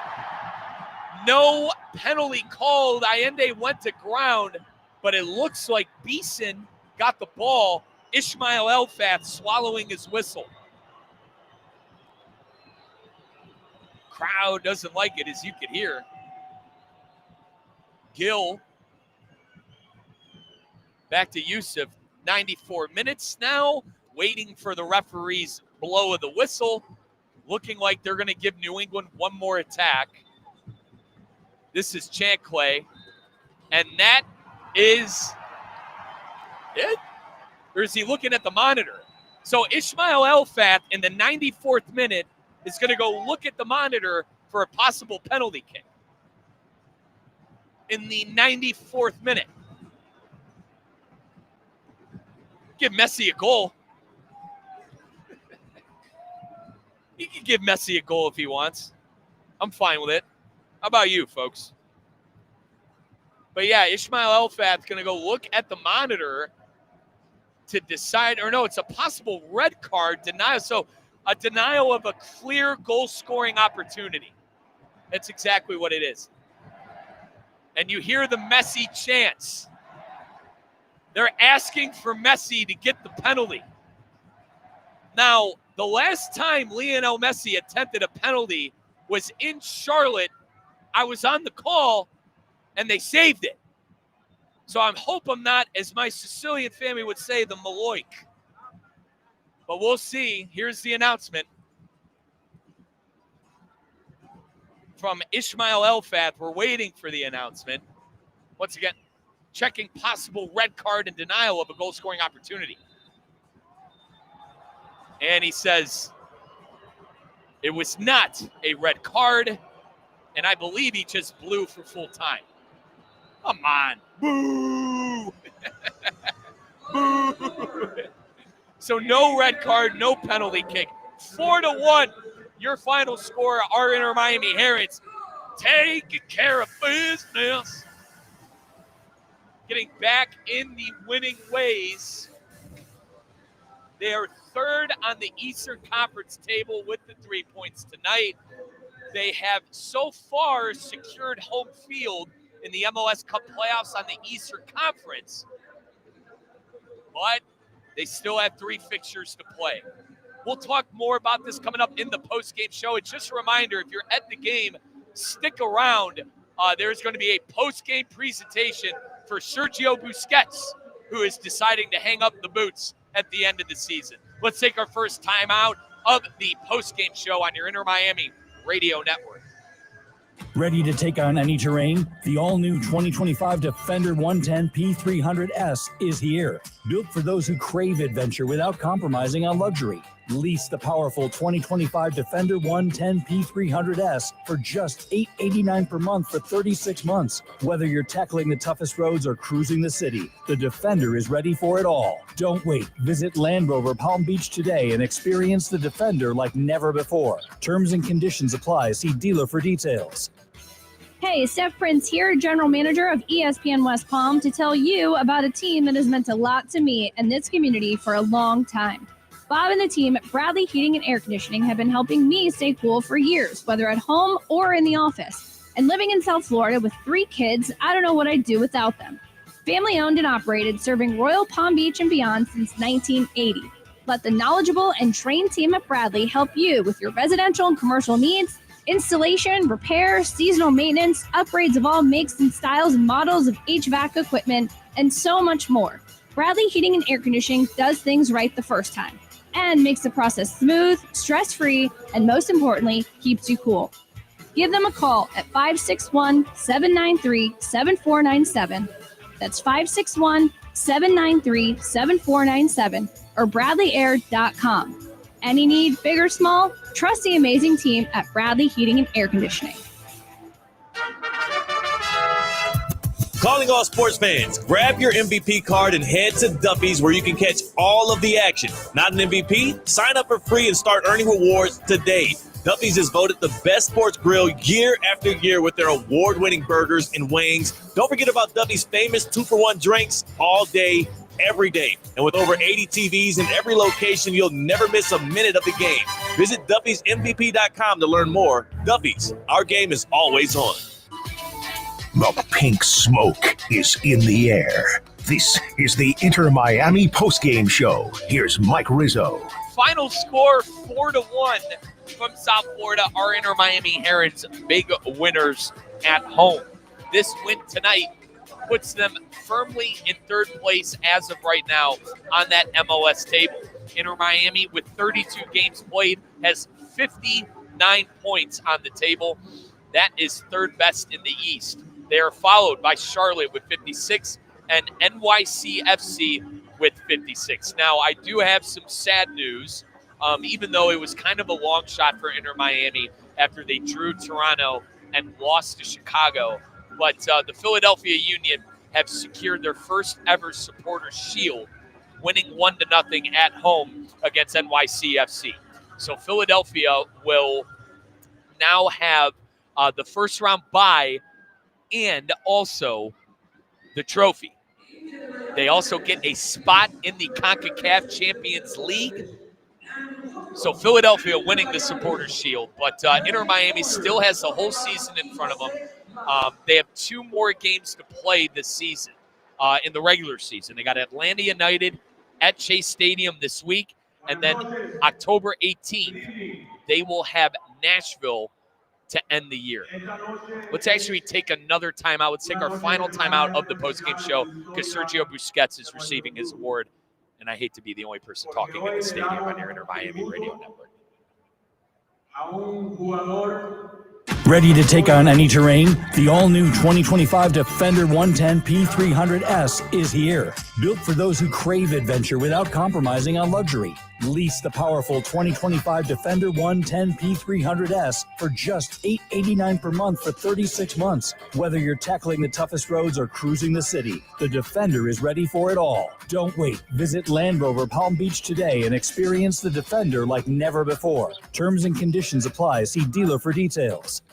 no penalty called. Allende went to ground, but it looks like Beeson got the ball. Ishmael Elfath swallowing his whistle. Crowd doesn't like it, as you could hear. Gill back to Yusuf. 94 minutes now, waiting for the referee's blow of the whistle. Looking like they're going to give New England one more attack. This is Chanclay, and that is it? Or is he looking at the monitor? So Ishmael Elfath in the 94th minute is going to go look at the monitor for a possible penalty kick in the 94th minute. Give Messi a goal. He can give Messi a goal if he wants. I'm fine with it. How about you, folks? But yeah, Ishmael Elfath going to go look at the monitor to decide, or no, it's a possible red card denial. So a denial of a clear goal-scoring opportunity. That's exactly what it is. And you hear the Messi chants. They're asking for Messi to get the penalty. Now, the last time Lionel Messi attempted a penalty was in Charlotte. I was on the call, and they saved it. So I hope I'm not, as my Sicilian family would say, the Maloik. But we'll see. Here's the announcement from Ishmael Elfath. We're waiting for the announcement. Once again, checking possible red card and denial of a goal-scoring opportunity. And he says it was not a red card, and I believe he just blew for full time. Come on. Boo! Boo! So no red card, no penalty kick. 4-1, your final score. Our Inter Miami Herons taking care of business. Getting back in the winning ways. They are third on the Eastern Conference table with the 3 points tonight. They have so far secured home field in the MLS Cup playoffs on the Eastern Conference. But they still have 3 fixtures to play. We'll talk more about this coming up in the post-game show. It's just a reminder, if you're at the game, stick around. There's going to be a post-game presentation for Sergio Busquets, who is deciding to hang up the boots at the end of the season. Let's take our first time out of the post-game show on your Inter Miami radio network. Ready to take on any terrain? The all-new 2025 Defender 110 P300S is here. Built for those who crave adventure without compromising on luxury. Lease the powerful 2025 Defender 110 P300S for just $889 per month for 36 months. Whether you're tackling the toughest roads or cruising the city, the Defender is ready for it all. Don't wait. Visit Land Rover Palm Beach today and experience the Defender like never before. Terms and conditions apply. See dealer for details. Hey, Steph Prince here, General Manager of ESPN West Palm, to tell you about a team that has meant a lot to me and this community for a long time. Bob and the team at Bradley Heating and Air Conditioning have been helping me stay cool for years, whether at home or in the office. And living in South Florida with 3 kids, I don't know what I'd do without them. Family owned and operated, serving Royal Palm Beach and beyond since 1980. Let the knowledgeable and trained team at Bradley help you with your residential and commercial needs, installation, repair, seasonal maintenance, upgrades of all makes and styles and models of HVAC equipment, and so much more. Bradley Heating and Air Conditioning does things right the first time and makes the process smooth, stress-free, and most importantly, keeps you cool. Give them a call at 561-793-7497. That's 561-793-7497 or BradleyAir.com. Any need, big or small, trust the amazing team at Bradley Heating and Air Conditioning. Calling all sports fans, grab your MVP card and head to Duffy's where you can catch all of the action. Not an MVP? Sign up for free and start earning rewards today. Duffy's is voted the best sports grill year after year with their award-winning burgers and wings. Don't forget about Duffy's famous 2-for-1 drinks all day, every day. And with over 80 TVs in every location, you'll never miss a minute of the game. Visit Duffy'sMVP.com to learn more. Duffy's, our game is always on. The pink smoke is in the air. This is the Inter Miami postgame show. Here's Mike Rizzo. Final score 4-1 from South Florida. Our Inter Miami Herons big winners at home. This win tonight puts them firmly in third place as of right now on that MLS table. Inter Miami, with 32 games played, has 59 points on the table. That is third best in the East. They are followed by Charlotte with 56 and NYCFC with 56. Now, I do have some sad news, even though it was kind of a long shot for Inter Miami after they drew Toronto and lost to Chicago. But the Philadelphia Union have secured their first ever Supporters Shield, winning 1-0 at home against NYCFC. So Philadelphia will now have the first round bye and also the trophy. They also get a spot in the CONCACAF Champions League. So Philadelphia winning the Supporters Shield, but Inter Miami still has the whole season in front of them. They have 2 more games to play this season in the regular season. They got Atlanta United at Chase Stadium this week, and then October 18th, they will have Nashville to end the year. Let's actually take another timeout. Let's take our final timeout of the postgame show because Sergio Busquets is receiving his award, and I hate to be the only person talking in the stadium on your Inter Miami Radio Network. Ready to take on any terrain? The all-new 2025 Defender 110 P300S is here. Built for those who crave adventure without compromising on luxury. Lease the powerful 2025 Defender 110 P300S for just $889 per month for 36 months. Whether you're tackling the toughest roads or cruising the city, the Defender is ready for it all. Don't wait. Visit Land Rover Palm Beach today and experience the Defender like never before. Terms and conditions apply. See dealer for details.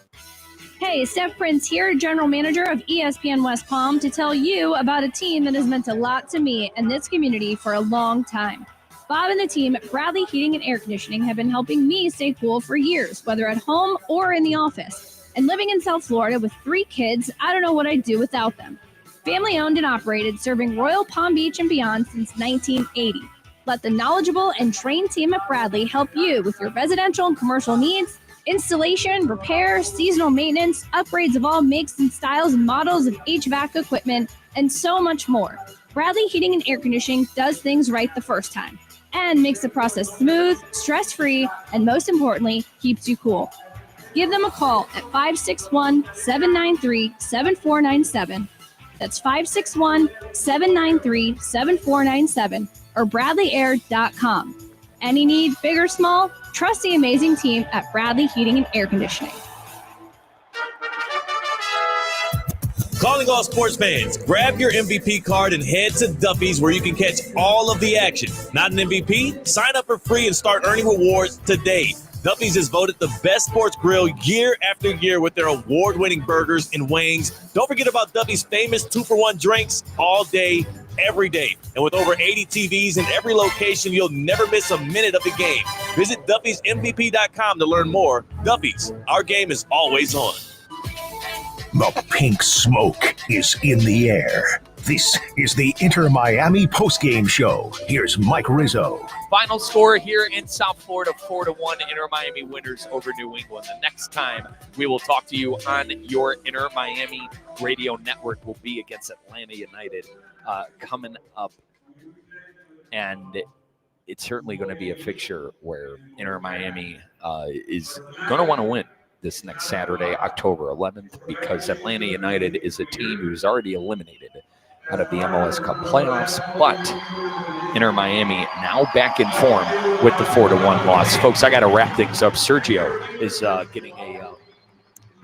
Hey, Steph Prince here, General Manager of ESPN West Palm, to tell you about a team that has meant a lot to me and this community for a long time. Bob and the team at Bradley Heating and Air Conditioning have been helping me stay cool for years, whether at home or in the office. And living in South Florida with 3 kids, I don't know what I'd do without them. Family owned and operated, serving Royal Palm Beach and beyond since 1980. Let the knowledgeable and trained team at Bradley help you with your residential and commercial needs, installation, repair, seasonal maintenance, upgrades of all makes and styles and models of HVAC equipment, and so much more. Bradley Heating and Air Conditioning does things right the first time and makes the process smooth, stress-free, and most importantly, keeps you cool. Give them a call at 561-793-7497. That's 561-793-7497 or BradleyAir.com. Any need, big or small, trust the amazing team at Bradley Heating and Air Conditioning. Calling all sports fans, grab your MVP card and head to Duffy's where you can catch all of the action. Not an MVP? Sign up for free and start earning rewards today. Duffy's is voted the best sports grill year after year with their award-winning burgers and wings. Don't forget about Duffy's famous 2-for-1 drinks all day, every day. And with over 80 TVs in every location, you'll never miss a minute of the game. Visit Duffy'sMVP.com to learn more. Duffy's, our game is always on. The pink smoke is in the air. This is the Inter Miami postgame show. Here's Mike Rizzo. Final score here in South Florida, 4-1, Inter Miami winners over New England. The next time we will talk to you on your Inter Miami Radio Network will be against Atlanta United coming up. And it's certainly going to be a fixture where Inter Miami is going to want to win this next Saturday, October 11th, because Atlanta United is a team who's already eliminated out of the MLS Cup playoffs, but Inter Miami now back in form with the 4-1 loss. Folks, I got to wrap things up. Sergio is getting a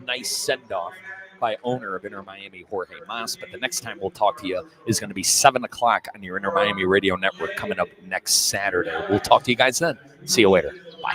nice send-off by owner of Inter Miami, Jorge Mas, but the next time we'll talk to you is going to be 7 o'clock on your Inter Miami radio network coming up next Saturday. We'll talk to you guys then. See you later. Bye.